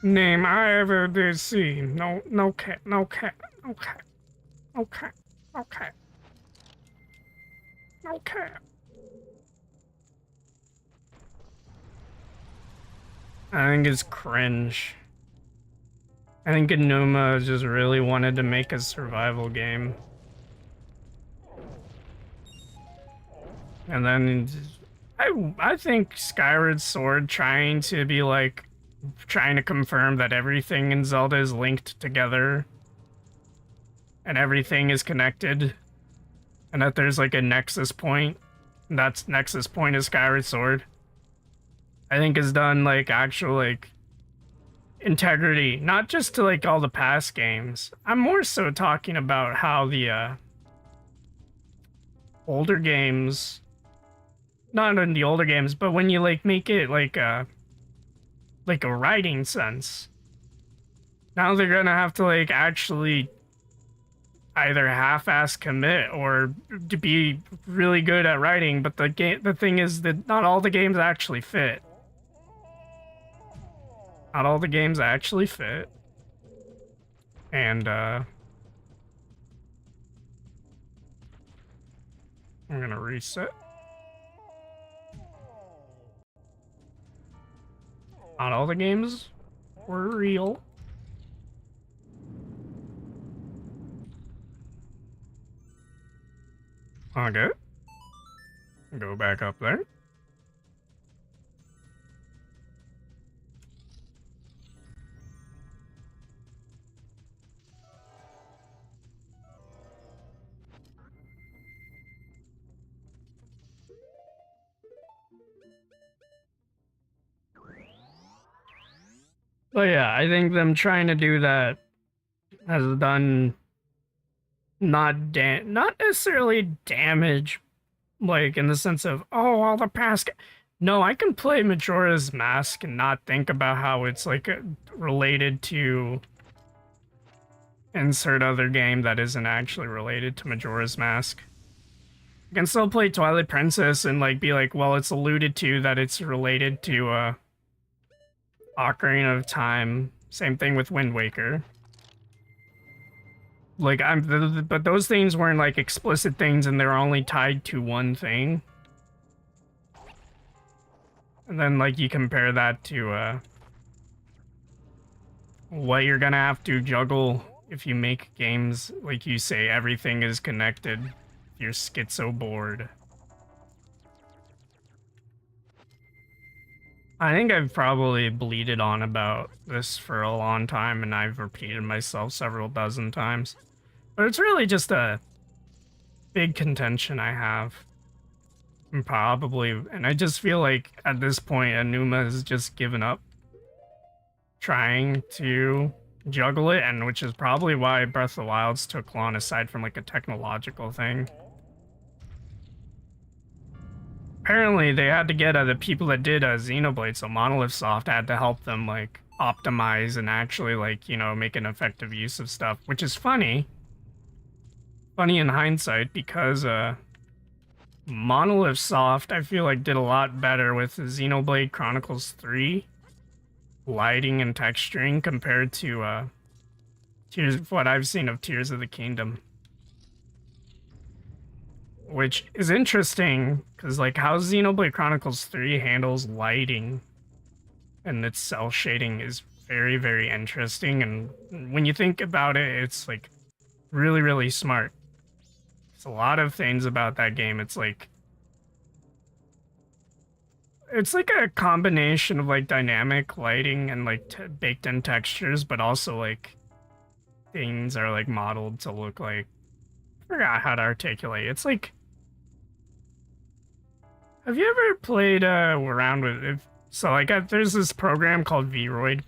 name I ever did see. No cat, no cat, no cat, no cat, no cat, no cat. I think it's cringe. I think Enuma just really wanted to make a survival game. And then I think Skyward Sword trying to be like trying to confirm that everything in Zelda is linked together and everything is connected and that there's like a nexus point. And that's nexus point is Skyward Sword. I think is done like actual like integrity, not just to like all the past games. I'm more so talking about how the older games, not in the older games, but when you like make it like a writing sense. Now they're gonna have to like actually either half-ass commit or to be really good at writing, but the thing is that not all the games actually fit. Not all the games actually fit. And I'm gonna reset. Not all the games were real. Okay. Go back up there. But yeah, I think them trying to do that has done not necessarily damage, like in the sense of all the past. No, I can play Majora's Mask and not think about how it's like related to insert other game that isn't actually related to Majora's Mask. I can still play Twilight Princess and like be like, well, it's alluded to that it's related to Ocarina of Time. Same thing with Wind Waker. Like but those things weren't like explicit things, and they're only tied to one thing. And then like you compare that to what you're gonna have to juggle if you make games like you say everything is connected. You're schizo bored. I think I've probably bleated on about this for a long time, and I've repeated myself several dozen times. But it's really just a big contention I have. And I just feel like at this point, Enuma has just given up trying to juggle it, and which is probably why Breath of the Wilds took long, aside from like a technological thing. Apparently, they had to get the people that did Xenoblade, so Monolith Soft had to help them like optimize and actually like, you know, make an effective use of stuff, which is funny. Funny in hindsight, because Monolith Soft, I feel like, did a lot better with Xenoblade Chronicles 3 lighting and texturing compared to what I've seen of Tears of the Kingdom. Which is interesting, because like how Xenoblade Chronicles 3 handles lighting and its cell shading is very, very interesting, and when you think about it, it's like really, really smart. There's a lot of things about that game. It's like a combination of like dynamic lighting and like baked in textures, but also like things are like modeled to look like, I forgot how to articulate. It's like, have you ever played around with there's this program called Vroid,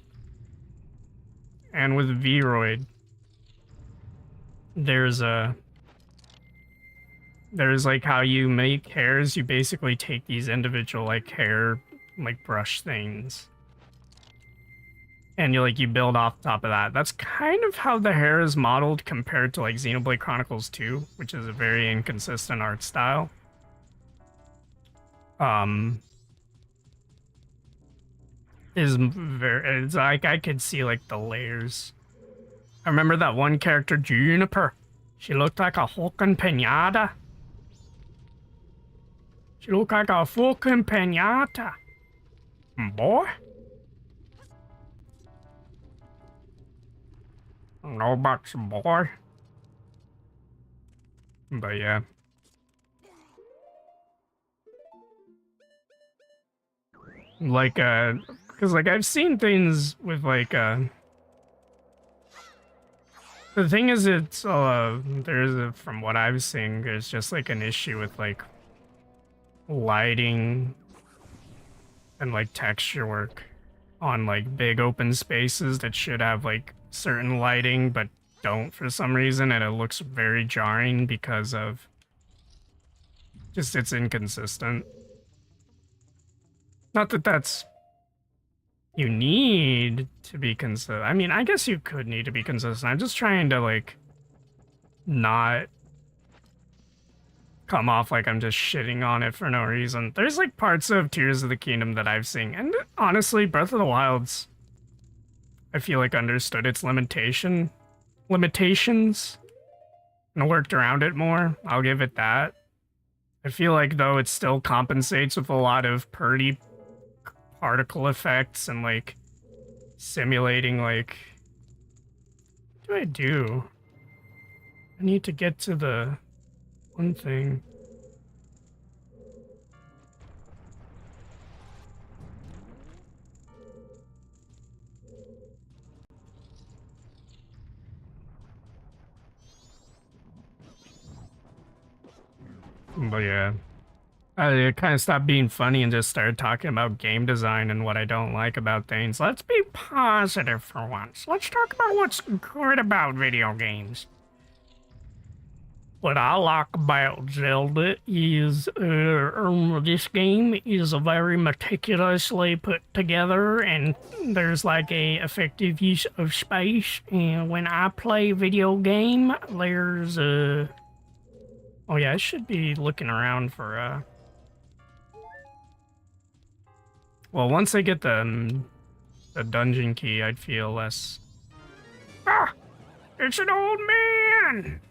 and with Vroid there's like how you make hairs. You basically take these individual like hair like brush things, and you build off the top of that. That's kind of how the hair is modeled compared to like Xenoblade Chronicles 2, which is a very inconsistent art style. It's like I could see like the layers. I remember that one character, Juniper. She looked like a fucking pinata. She looked like a fucking pinata. Boy. No bucks, boy. But yeah. Like, because, like, I've seen things with, like, the thing is, it's, from what I've seen, there's just, like, an issue with, like, lighting and, like, texture work on, like, big open spaces that should have, like, certain lighting, but don't for some reason, and it looks very jarring because of just it's inconsistent. Not that that's you need to be consistent. I mean, I guess you could need to be consistent. I'm just trying to, like, not come off like I'm just shitting on it for no reason. There's, like, parts of Tears of the Kingdom that I've seen, and honestly, Breath of the Wild's, I feel like, understood its limitations and worked around it more. I'll give it that. I feel like, though, it still compensates with a lot of pretty particle effects and, like, simulating, like, what do I do? I need to get to the one thing. But yeah. I kind of stopped being funny and just started talking about game design and what I don't like about things. Let's be positive for once. Let's talk about what's good about video games. What I like about Zelda is this game is very meticulously put together, and there's like a effective use of space. And when I play video game, there's oh yeah, I should be looking around for well, once I get the dungeon key, I'd feel less. Ah! It's an old man!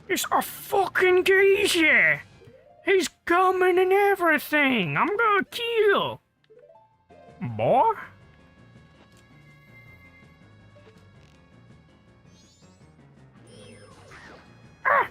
It's a fucking geezer! He's coming and everything! I'm gonna kill! Boy? Ah!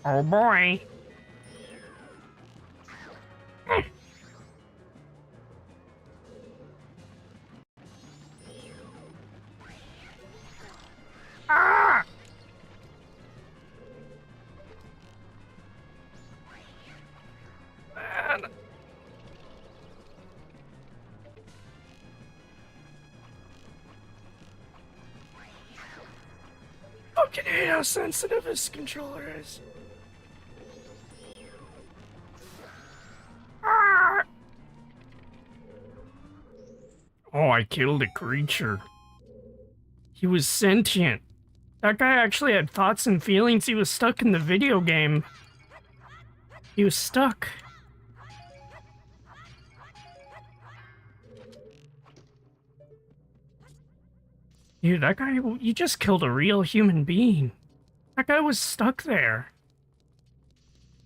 Oh boy. Ah! Man. Fucking hate how sensitive his controller is. Ah! Oh, I killed a creature. He was sentient. That guy actually had thoughts and feelings. He was stuck in the video game. He was stuck. Dude, that guy, you just killed a real human being. That guy was stuck there.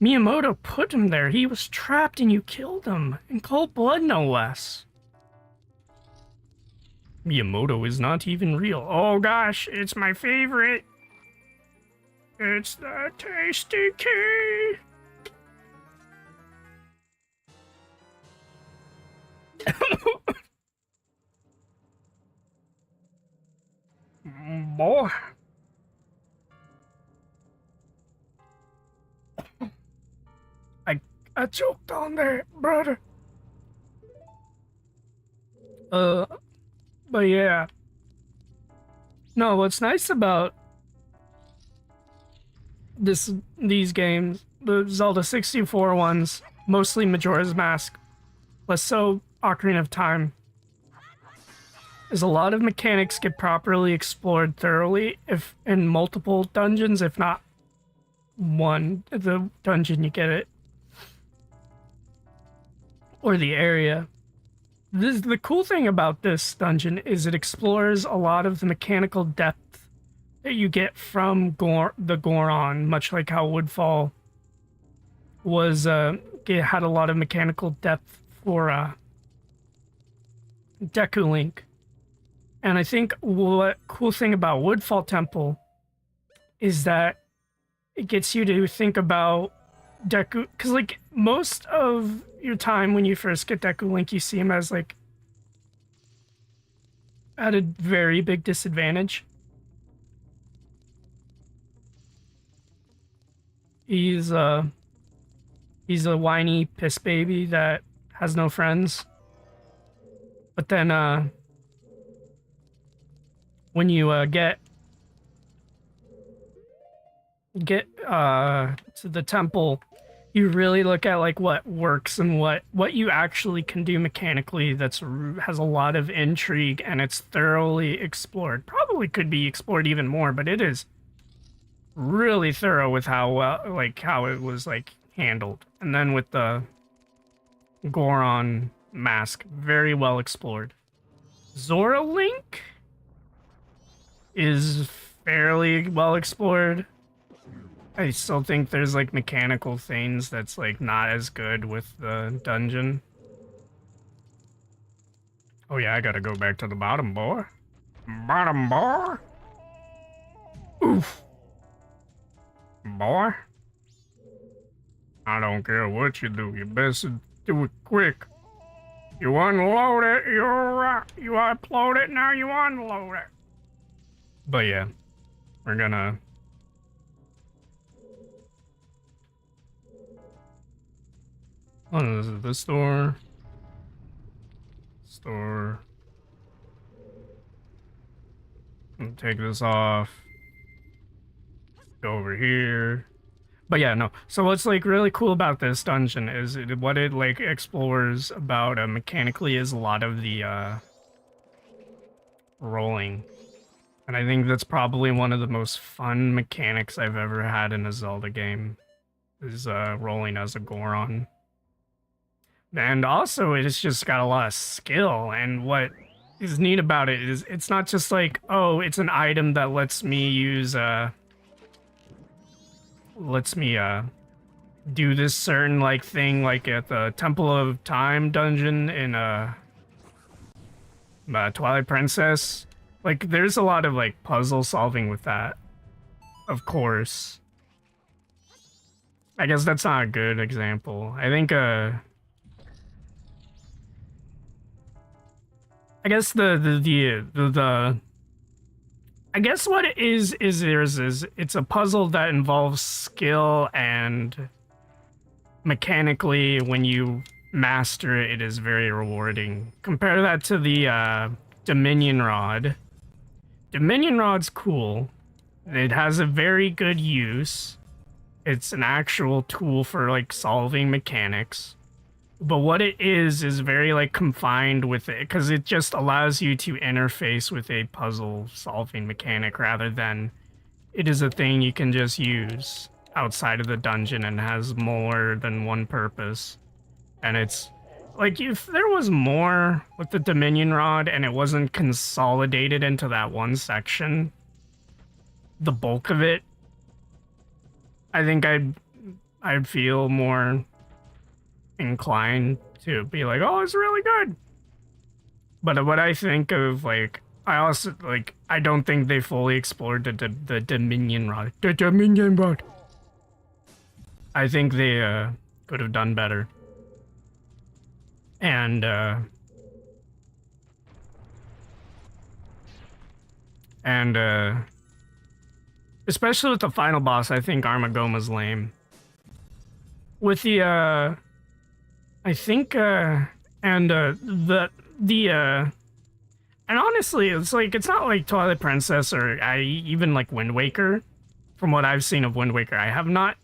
Miyamoto put him there. He was trapped and you killed him. In cold blood, no less. Miyamoto is not even real. Oh gosh, it's my favorite. It's the tasty key. Boy. I choked on that, brother. But yeah. No, what's nice about these games, the Zelda 64 ones, mostly Majora's Mask, less so Ocarina of Time, is a lot of mechanics get properly explored thoroughly if in multiple dungeons, if not the dungeon you get it, or the area. The cool thing about this dungeon is it explores a lot of the mechanical depth that you get from the Goron, much like how Woodfall was it had a lot of mechanical depth for Deku Link. And I think what cool thing about Woodfall Temple is that it gets you to think about Deku, because like most of your time when you first get Deku Link, you see him as like at a very big disadvantage. He's a whiny piss baby that has no friends. But then when you get to the temple, you really look at like what works and what you actually can do mechanically has a lot of intrigue, and it's thoroughly explored. Probably could be explored even more, but it is really thorough with how it was like handled. And then with the Goron mask, very well explored. Zora Link is fairly well explored. I still think there's like mechanical things that's like not as good with the dungeon. Oh yeah, I gotta go back to the bottom, boy. Bottom, boy. Oof. Boy. I don't care what you do, you best do it quick. You unload it, you upload it, now you unload it. But yeah, we're gonna... Oh, is it this door? Store. Take this off. Go over here. But yeah, no. So what's like really cool about this dungeon is what it like explores about mechanically is a lot of the rolling. And I think that's probably one of the most fun mechanics I've ever had in a Zelda game, is rolling as a Goron. And also, it's just got a lot of skill, and what is neat about it is it's not just like, oh, it's an item that lets me use, do this certain, like, thing, like at the Temple of Time dungeon in, Twilight Princess. Like, there's a lot of, like, puzzle solving with that, of course. I guess that's not a good example. I think, I guess I guess what it is it's a puzzle that involves skill, and mechanically when you master it, it is very rewarding. Compare that to the Dominion Rod. Dominion Rod's cool. It has a very good use. It's an actual tool for like solving mechanics. But what it is very like confined with it, because it just allows you to interface with a puzzle solving mechanic rather than it is a thing you can just use outside of the dungeon and has more than one purpose. And it's like, if there was more with the Dominion Rod and it wasn't consolidated into that one section, the bulk of it, I think I'd feel more inclined to be like, oh, it's really good. But what I think of, like, I also, like, I don't think they fully explored the Dominion Rod. The Dominion Rod. I think they could have done better. And especially with the final boss, I think Armagoma's lame. With the I think and honestly, it's like, it's not like Twilight Princess or even like Wind Waker. From what I've seen of Wind Waker, I have not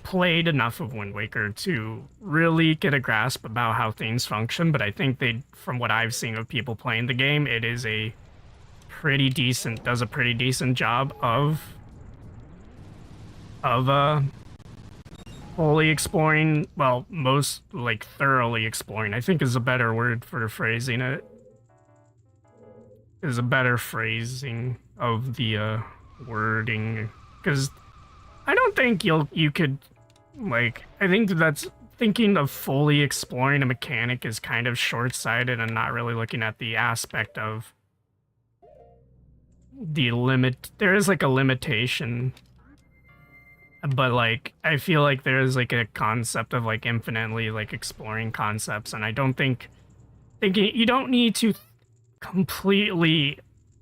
played enough of Wind Waker to really get a grasp about how things function, but I think from what I've seen of people playing the game, it is does a pretty decent job of of fully exploring, well, most like thoroughly exploring, I think is a better word for phrasing it. Is a better phrasing of the wording, because I don't think you could like, I think that's thinking of fully exploring a mechanic is kind of short-sighted and not really looking at the aspect of the limit. There is like a limitation, but like I feel like there is like a concept of like infinitely like exploring concepts, and I don't think thinking you don't need to completely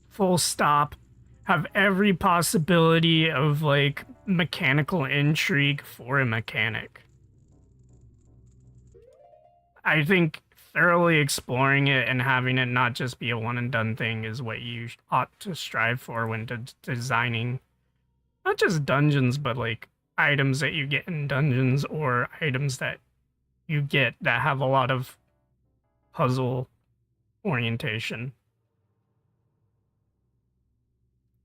full stop have every possibility of like mechanical intrigue for a mechanic. I think thoroughly exploring it and having it not just be a one and done thing is what you ought to strive for when designing not just dungeons, but like items that you get in dungeons or items that you get that have a lot of puzzle orientation.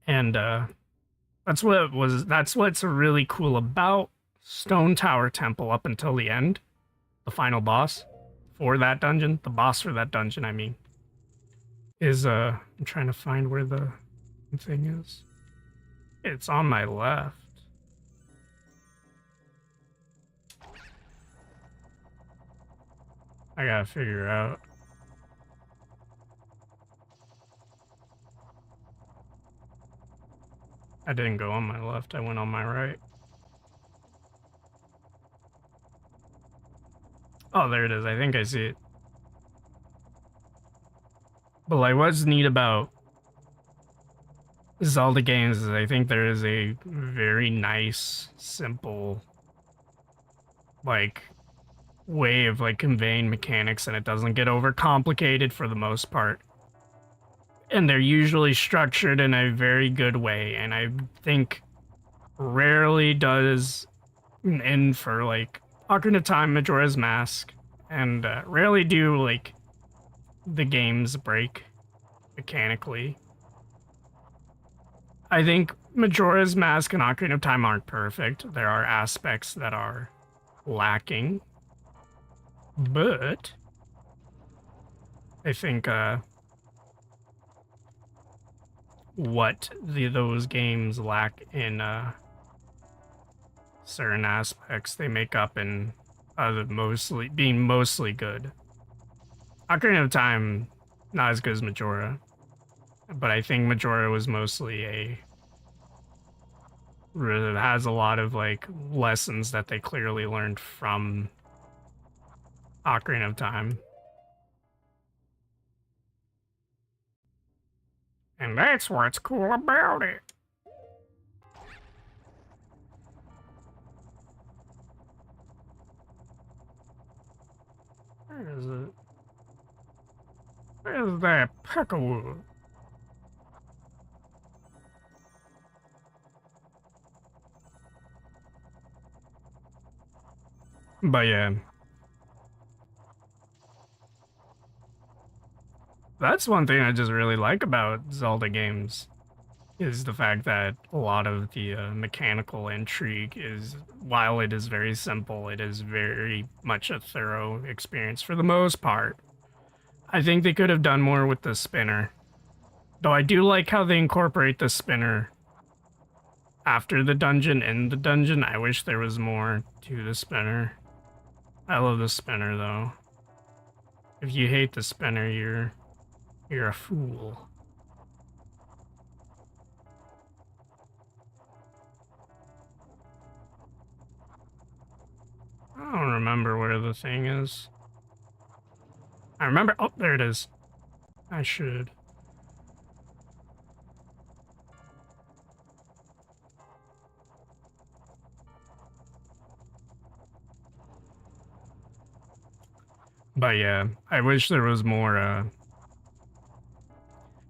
And that's what's really cool about Stone Tower Temple up until the end, the final boss for that dungeon, the boss for that dungeon, I mean, is I'm trying to find where the thing is. It's on my left. I gotta figure out. I didn't go on my left, I went on my right. Oh, there it is. I think I see it. But like, what's neat about Zelda games is I think there is a very nice, simple, like, way of like conveying mechanics, and it doesn't get overcomplicated for the most part. And they're usually structured in a very good way, and I think rarely does an end for like Ocarina of Time, Majora's Mask, and rarely do like the games break mechanically. I think Majora's Mask and Ocarina of Time aren't perfect. There are aspects that are lacking, but I think what those games lack in certain aspects, they make up in being mostly good. Ocarina of Time, not as good as Majora, but I think Majora was mostly it has a lot of like lessons that they clearly learned from Ocarina of Time. And that's what's cool about it. Where is it? Where's that Peckerwood? But yeah. That's one thing I just really like about Zelda games, is the fact that a lot of the mechanical intrigue is, while it is very simple, it is very much a thorough experience for the most part. I think they could have done more with the spinner. Though I do like how they incorporate the spinner after the dungeon, in the dungeon. I wish there was more to the spinner. I love the spinner though. If you hate the spinner, you're a fool. I don't remember where the thing is. I remember. Oh, there it is. I should. But yeah, I wish there was more.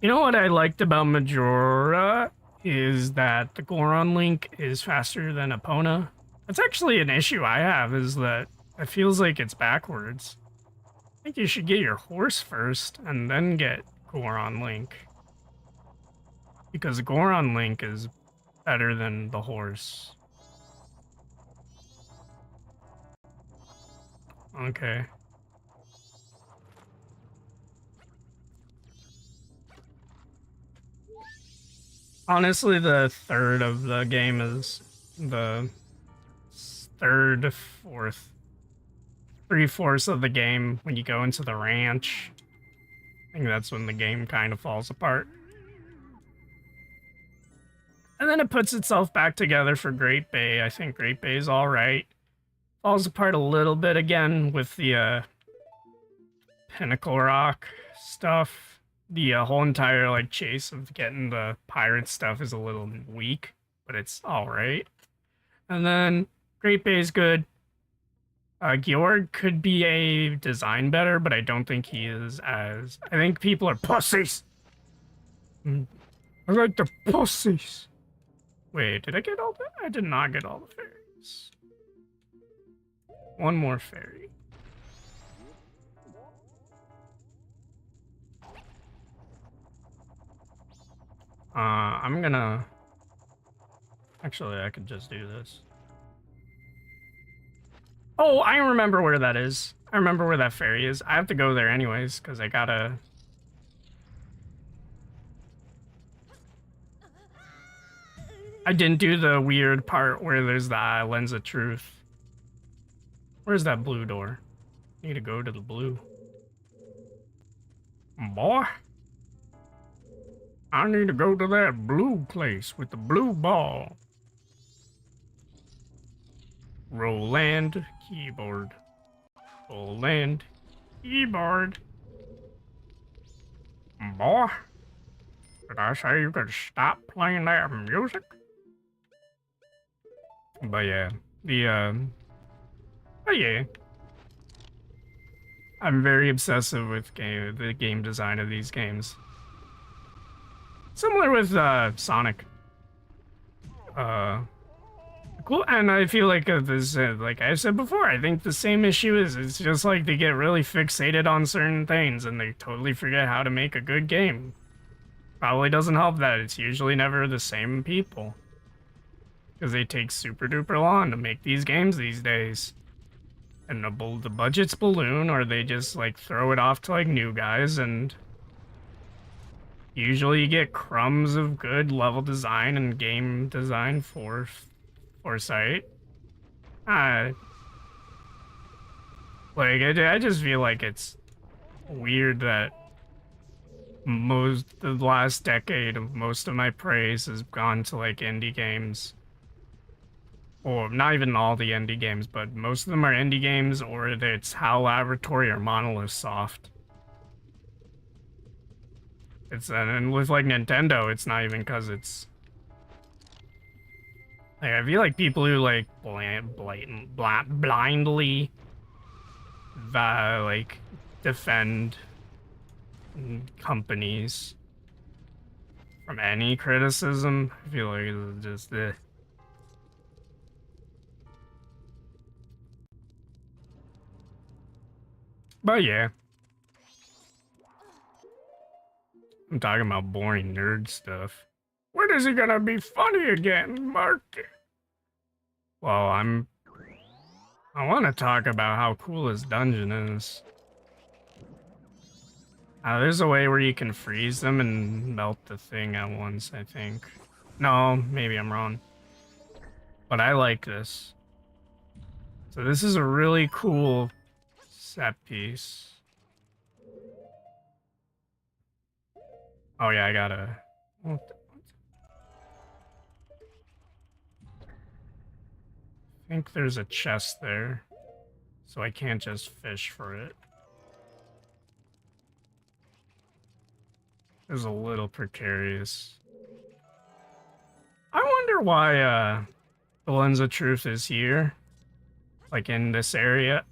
You know what I liked about Majora is that the Goron link is faster than Epona. That's actually an issue I have, is that it feels like it's backwards. I think you should get your horse first and then get Goron Link. Because Goron Link is better than the horse. Okay. Honestly, the third of the game is the third, fourth, 3/4 of the game when you go into the ranch. I think that's when the game kind of falls apart. And then it puts itself back together for Great Bay. I think Great Bay is alright. Falls apart a little bit again with the Pinnacle Rock stuff. The whole entire like chase of getting the pirate stuff is a little weak, but it's alright. And then Great Bay is good. Georg could be a design better, but I don't think he is as... I think people are pussies! I like the pussies! Wait, did I get all the... I did not get all the fairies. One more fairy. I'm gonna... Actually, I could just do this. Oh, I remember where that is. I remember where that fairy is. I have to go there anyways, because I gotta... I didn't do the weird part where there's the lens of truth. Where's that blue door? Need to go to the blue. Boy. I need to go to that blue place with the blue ball. Roland keyboard. Roland keyboard. Boy, did I say you could stop playing that music? But yeah, but yeah. I'm very obsessive with the game design of these games. Similar with Sonic. Cool, and I feel like this, like I said before, I think the same issue is it's just like they get really fixated on certain things and they totally forget how to make a good game. Probably doesn't help that it's usually never the same people. Because they take super duper long to make these games these days. And the budget's balloon, or they just like throw it off to like new guys, and usually you get crumbs of good level design and game design foresight. Like I just feel like it's weird that the last decade of most of my praise has gone to like indie games. Or not even all the indie games, but most of them are indie games, or it's HAL Laboratory or Monolith Soft. And with like Nintendo, it's not even because it's like, I feel like people who like blindly like defend companies from any criticism, I feel like it's just But yeah. I'm talking about boring nerd stuff. When is it gonna be funny again, Mark? Well, I want to talk about how cool this dungeon is. There's a way where you can freeze them and melt the thing at once, I think. No, maybe I'm wrong. But I like this. So this is a really cool set piece. Oh yeah, I gotta... What the... I think there's a chest there, so I can't just fish for it. It's a little precarious. I wonder why the Lens of Truth is here, like in this area.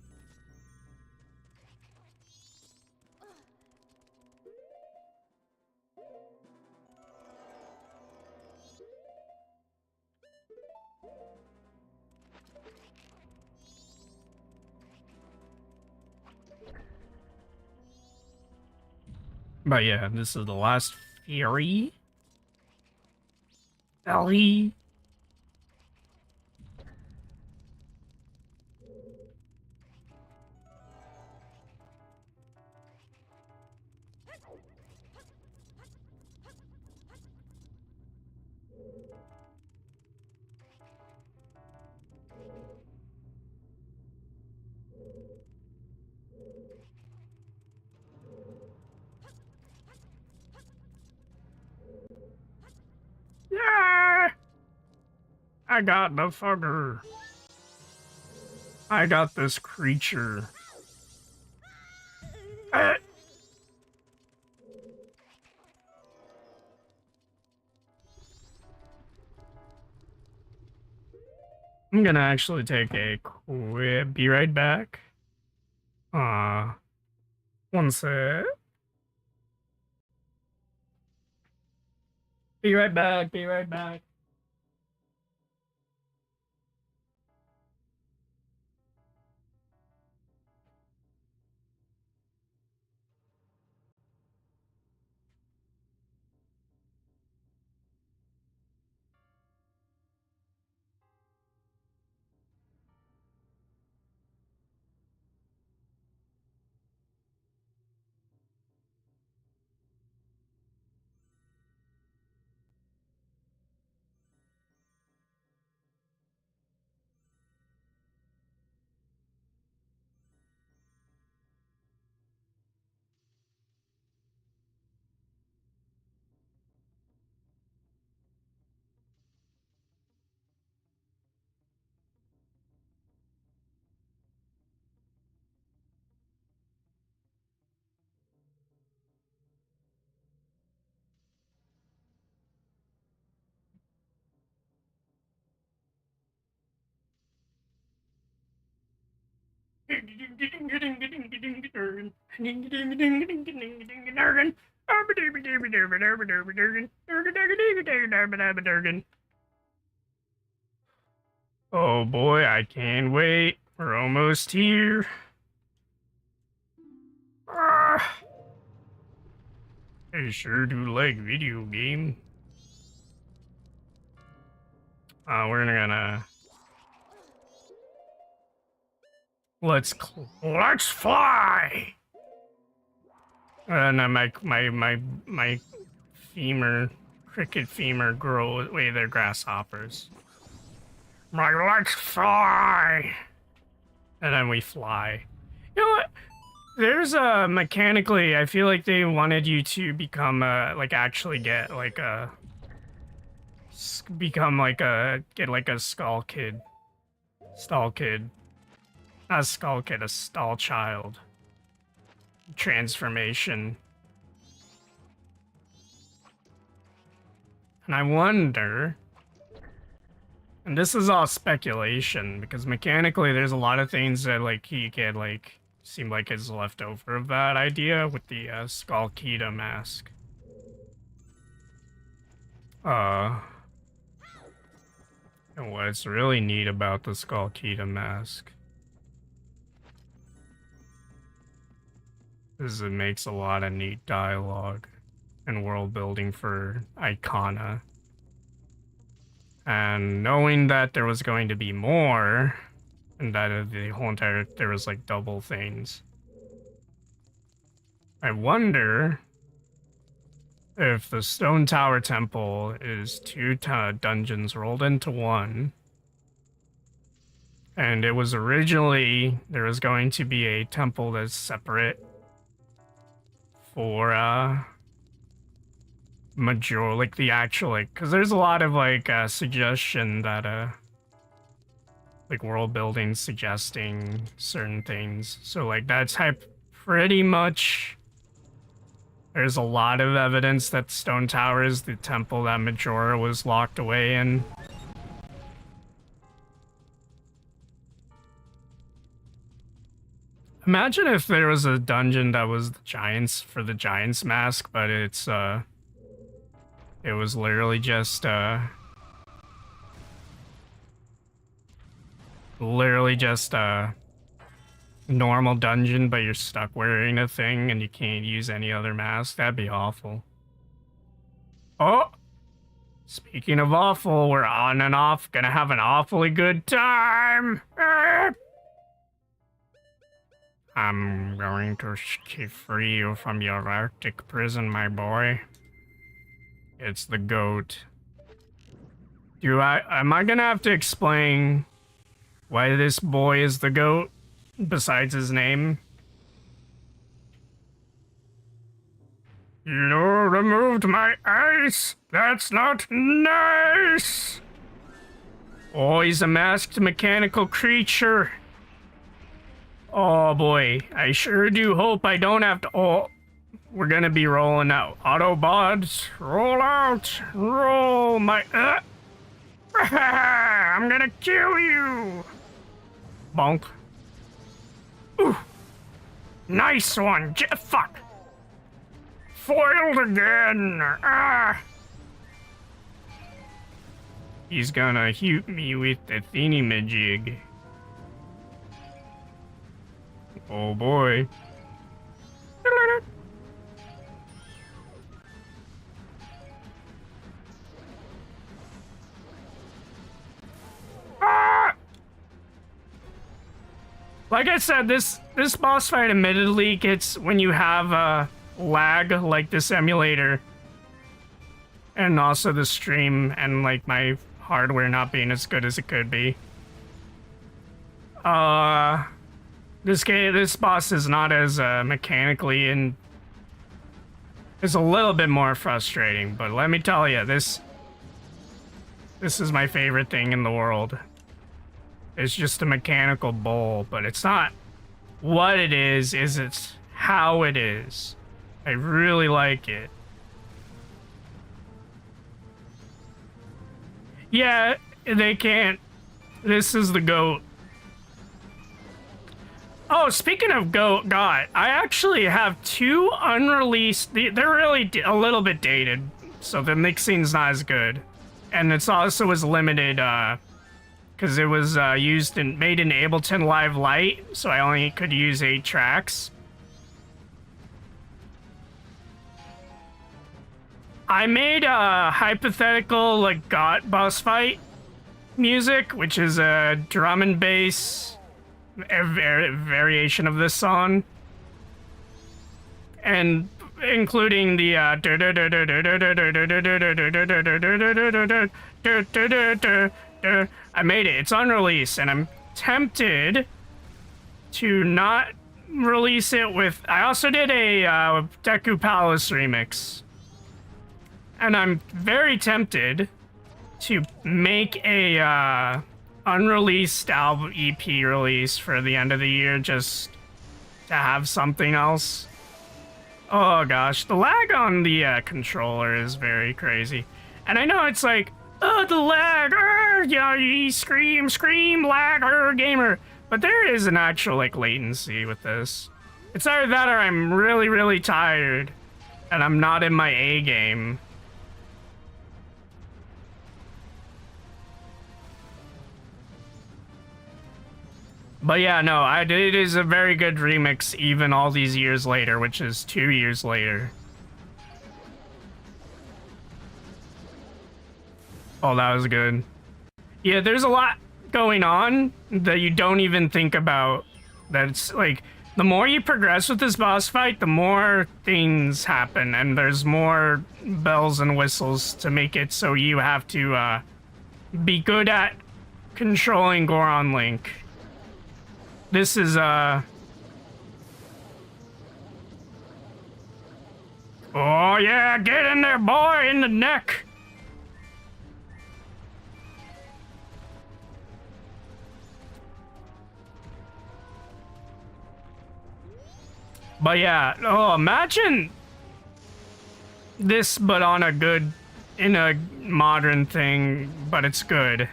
But yeah, this is the last Fury. Ellie. I got the fucker. I got this creature. I'm gonna actually take a quick be right back. One sec. Be right back, be right back. Oh boy, I can't wait. We're almost here. Ah, I sure do like video game. We're gonna let's fly. And my femur, cricket femur grow away their grasshoppers. Like, let's fly. And then we fly. You know what? There's mechanically, I feel like they wanted you to become like actually get like a get like a skull kid, stall kid, not a skull kid, a stall child transformation. And I wonder, and this is all speculation because mechanically there's a lot of things that like he could like seem like is left over of that idea with the Skullkita mask. And what's really neat about the Skullkita mask is it makes a lot of neat dialogue and world building for Icona. And knowing that there was going to be more, and that the whole entire, there was like double things. I wonder if the Stone Tower Temple is two dungeons rolled into one. And it was originally, there was going to be a temple that's separate for, Majora, like the actual, like, because there's a lot of, like, suggestion that, like, world building suggesting certain things. So, like, that's pretty much, there's a lot of evidence that Stone Tower is the temple that Majora was locked away in. Imagine if there was a dungeon that was the Giants for the Giants mask, but it was literally just normal dungeon, but you're stuck wearing a thing and you can't use any other mask. That'd be awful. Oh, speaking of awful, we're on and off, gonna have an awfully good time. I'm going to free you from your Arctic prison, my boy. It's the goat. Am I gonna have to explain why this boy is the goat, besides his name? You removed my ice! That's not nice! Oh, he's a masked mechanical creature. Oh boy, I sure do hope I don't have to. Oh, we're gonna be rolling out. Autobots, roll out, roll my. I'm gonna kill you. Bonk. Ooh, nice one. Fuck. Foiled again. Ah. He's gonna shoot me with the thingy-majig. Oh boy. Ah! Like I said, this boss fight admittedly gets when you have lag like this emulator. And also the stream and like my hardware not being as good as it could be. This boss is not as mechanically and is a little bit more frustrating, but let me tell you, this is my favorite thing in the world. It's just a mechanical bull, but it's not what it is it's how it is. I really like it. Yeah, they can't. This is the GOAT. Oh, speaking of GOAT, I actually have 2 unreleased. They're really a little bit dated, so the mixing's not as good. And it's also was limited, because it was made in Ableton Live Lite, so I only could use 8 tracks. I made a hypothetical, like, GOT boss fight music, which is a drum and bass variation of this song. And including the I made it. It's unreleased, and I'm tempted to not release it with. I also did a Deku Palace remix, and I'm very tempted to make a unreleased album EP release for the end of the year, just to have something else. Oh gosh, the lag on the controller is very crazy. And I know it's like, oh, the lag, yeah, you scream, lag, gamer. But there is an actual, like, latency with this. It's either that or I'm really, really tired and I'm not in my A game. But yeah, no, it is a very good remix even all these years later, which is 2 years later. Oh, that was good. Yeah, there's a lot going on that you don't even think about. That's like, the more you progress with this boss fight, the more things happen, and there's more bells and whistles to make it so you have to be good at controlling Goron Link. This is, oh yeah, get in there, boy, in the neck! But yeah, oh, imagine this, but on a good, in a modern thing, but it's good.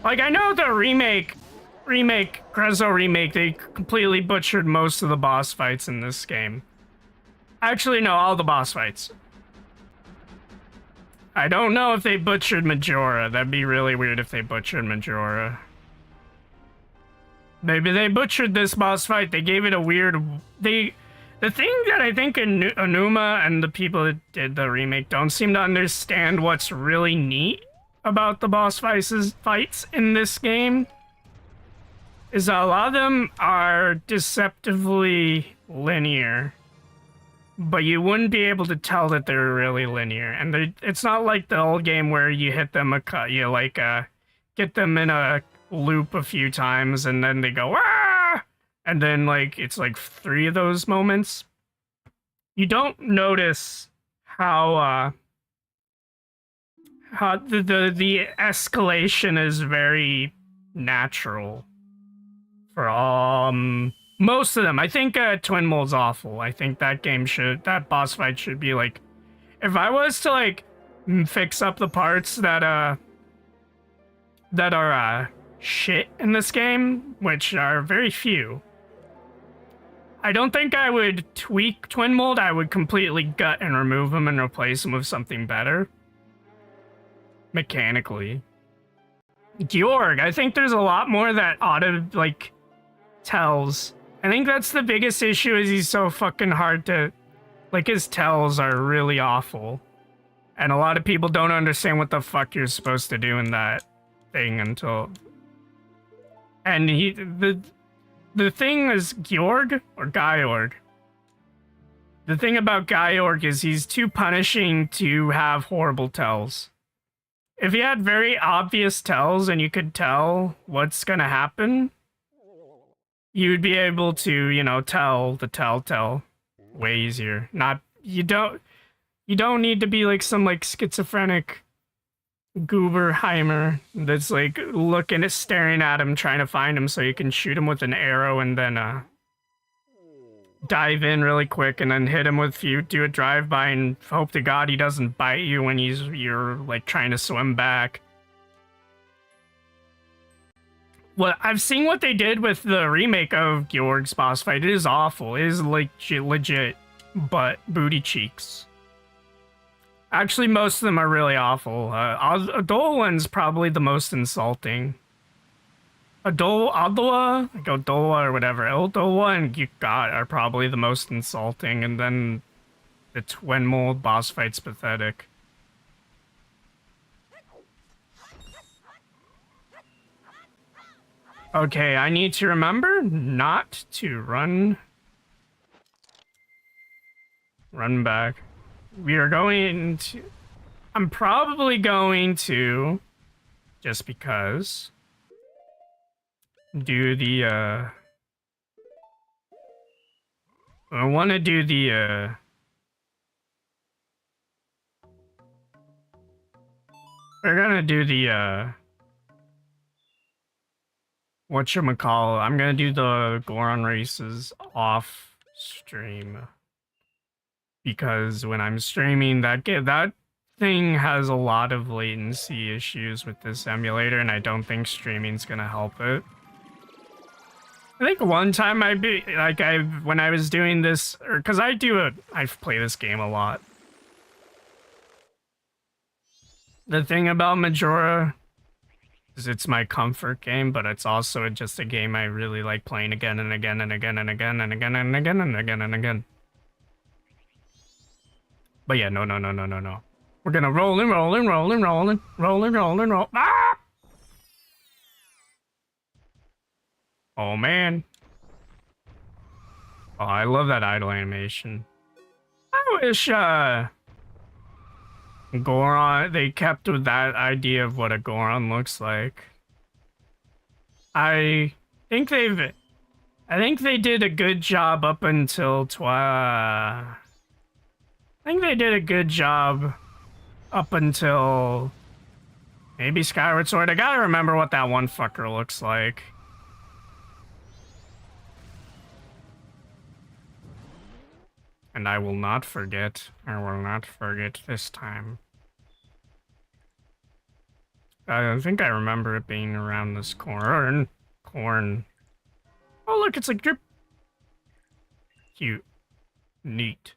Like, I know the remake, Grezzo remake, they completely butchered most of the boss fights in this game. Actually, no, all the boss fights. I don't know if they butchered Majora. That'd be really weird if they butchered Majora. Maybe they butchered this boss fight. They gave it a weird... The thing that I think Anuma and the people that did the remake don't seem to understand what's really neat about the boss fights in this game is a lot of them are deceptively linear, but you wouldn't be able to tell that they're really linear. And it's not like the old game where you hit them get them in a loop a few times and then they go ah, and then like it's like 3 of those moments. You don't notice how the escalation is very natural for most of them. I think Twin Mold's awful. I think that boss fight should be like, if I was to like fix up the parts that are shit in this game, which are very few, I don't think I would tweak Twin Mold. I would completely gut and remove him and replace him with something better. Mechanically. Georg, I think there's a lot more that auto, like, tells. I think that's the biggest issue, is he's so fucking hard to... Like, his tells are really awful. And a lot of people don't understand what the fuck you're supposed to do in that thing until... And the thing is Georg or Georg. The thing about Georg is he's too punishing to have horrible tells. If he had very obvious tells and you could tell what's gonna happen, you'd be able to, you know, tell the tell way easier. You don't need to be like some like schizophrenic Gooberheimer that's like staring at him, trying to find him so you can shoot him with an arrow and then dive in really quick and then hit him with do a drive-by and hope to God he doesn't bite you when you're like trying to swim back. Well, I've seen what they did with the remake of Georg's boss fight. It is awful. It is like legit, but booty cheeks. Actually, most of them are really awful. Adolan's probably the most insulting. Adola, like Odola or whatever. Odola and Gyukat are probably the most insulting, and then the Twin Mold boss fight's pathetic. Okay, I need to remember not to run back. We are going to... I'm probably going to, just because, do the, I want to do the, we're gonna do the, whatchamacallit, I'm gonna do the Goron races off stream. Because when I'm streaming, that thing has a lot of latency issues with this emulator, and I don't think streaming's gonna help it. I think one time when I was doing this, because I play this game a lot. The thing about Majora is it's my comfort game, but it's also just a game I really like playing again and again and again and again and again and again and again and again. But yeah, no. We're gonna roll. Ah! Oh man. Oh, I love that idle animation. I wish Goron, they kept with that idea of what a Goron looks like. I think they did a good job up until I think they did a good job up until maybe Skyward Sword. I gotta remember what that one fucker looks like. And I will not forget. I will not forget this time. I think I remember it being around this corn. Oh look, it's like drip. Cute. Neat.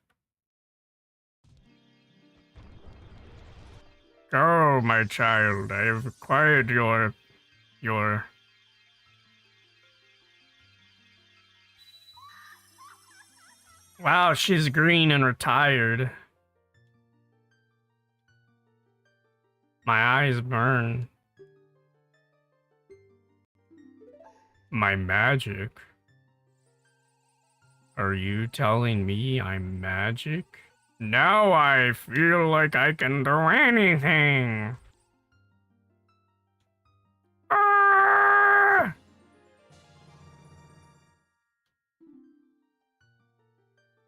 Go, my child, I have acquired your... Wow, she's green and retired. My eyes burn. My magic? Are you telling me I'm magic? Now I feel like I can do anything. Ah!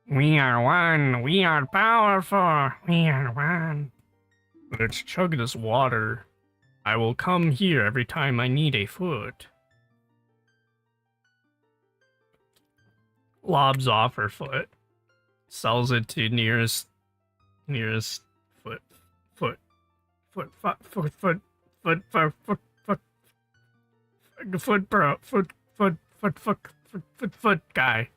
We are one. We are powerful. We are one. Let's chug this water. I will come here every time I need a foot. Lobs off her foot. Sells it to nearest foot foot foot foot foot foot foot foot foot foot foot bro foot foot foot foot foot guy.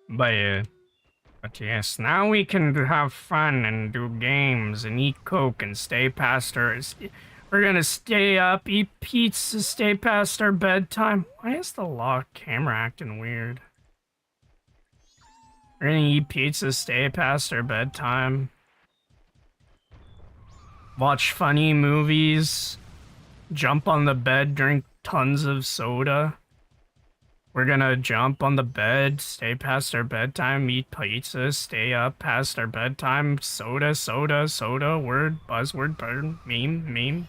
But yes, now we can have fun and do games and eat Coke and stay past our... We're gonna stay up, eat pizza, stay past our bedtime. Why is the lock camera acting weird? We're gonna eat pizza, stay past our bedtime. Watch funny movies. Jump on the bed, drink tons of soda. We're gonna jump on the bed, stay past our bedtime, eat pizza, stay up past our bedtime, soda, word, buzzword, burn, meme.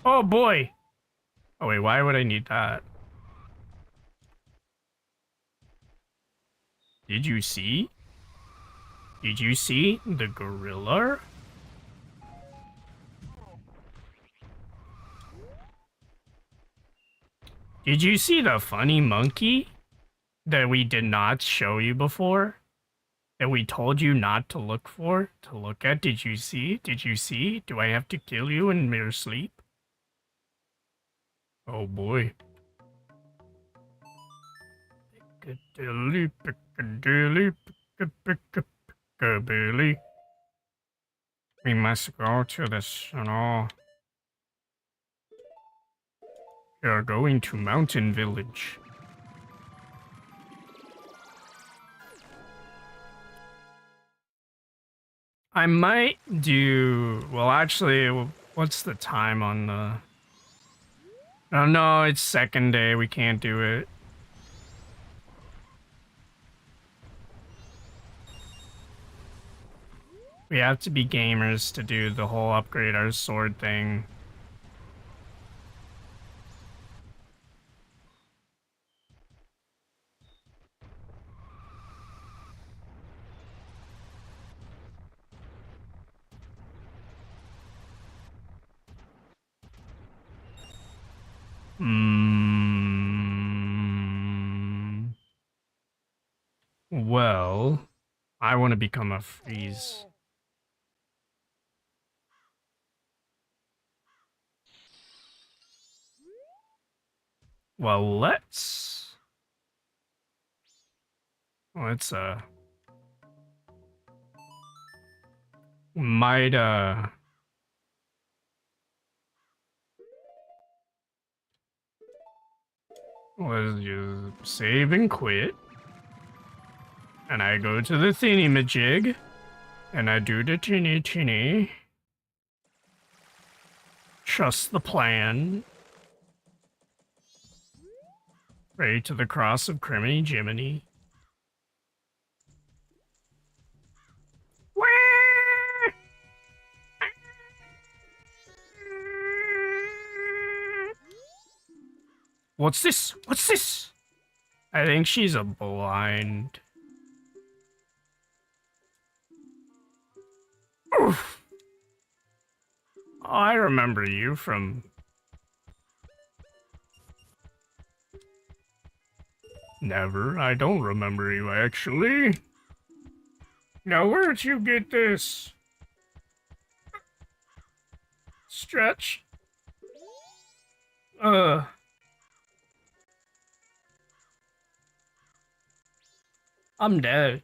Oh boy! Oh wait, why would I need that? Did you see? Did you see the gorilla? Did you see the funny monkey that we did not show you before? That we told you not to look for, to look at? Did you see? Did you see? Do I have to kill you in your sleep? Oh boy. Piccadilly, Piccadilly, Piccadilly. We must go to the snow. We are going to Mountain Village. I might do... Well, actually, what's the time on the... Oh, no, it's second day. We can't do it. We have to be gamers to do the whole upgrade our sword thing. Well, I want to become a freeze. Well, let's might let's just save and quit. And I go to the thingy-majig. And I do the chinny. Trust the plan. Pray to the cross of Criminy Jiminy. What's this? What's this? I think she's a blind. Oof. I remember you from... Never. I don't remember you, actually. Now, where'd you get this? Stretch? I'm dead.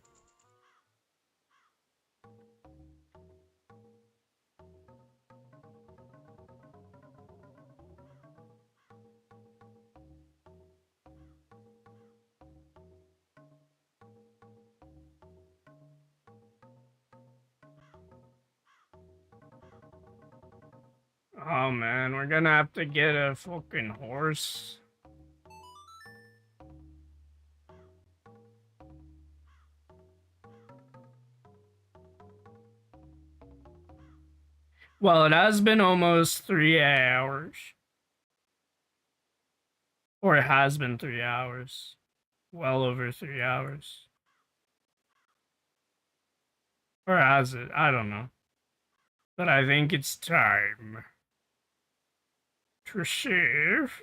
Oh man, we're gonna have to get a fucking horse. Well, it has been almost 3 hours. Or it has been 3 hours. Well over 3 hours. Or has it? I don't know. But I think it's time to save.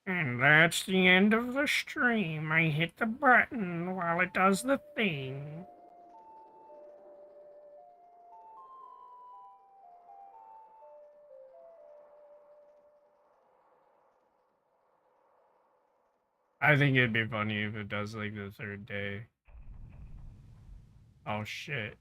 And that's the end of the stream. I hit the button while it does the thing. I think it'd be funny if it does like the 3rd day. Oh shit.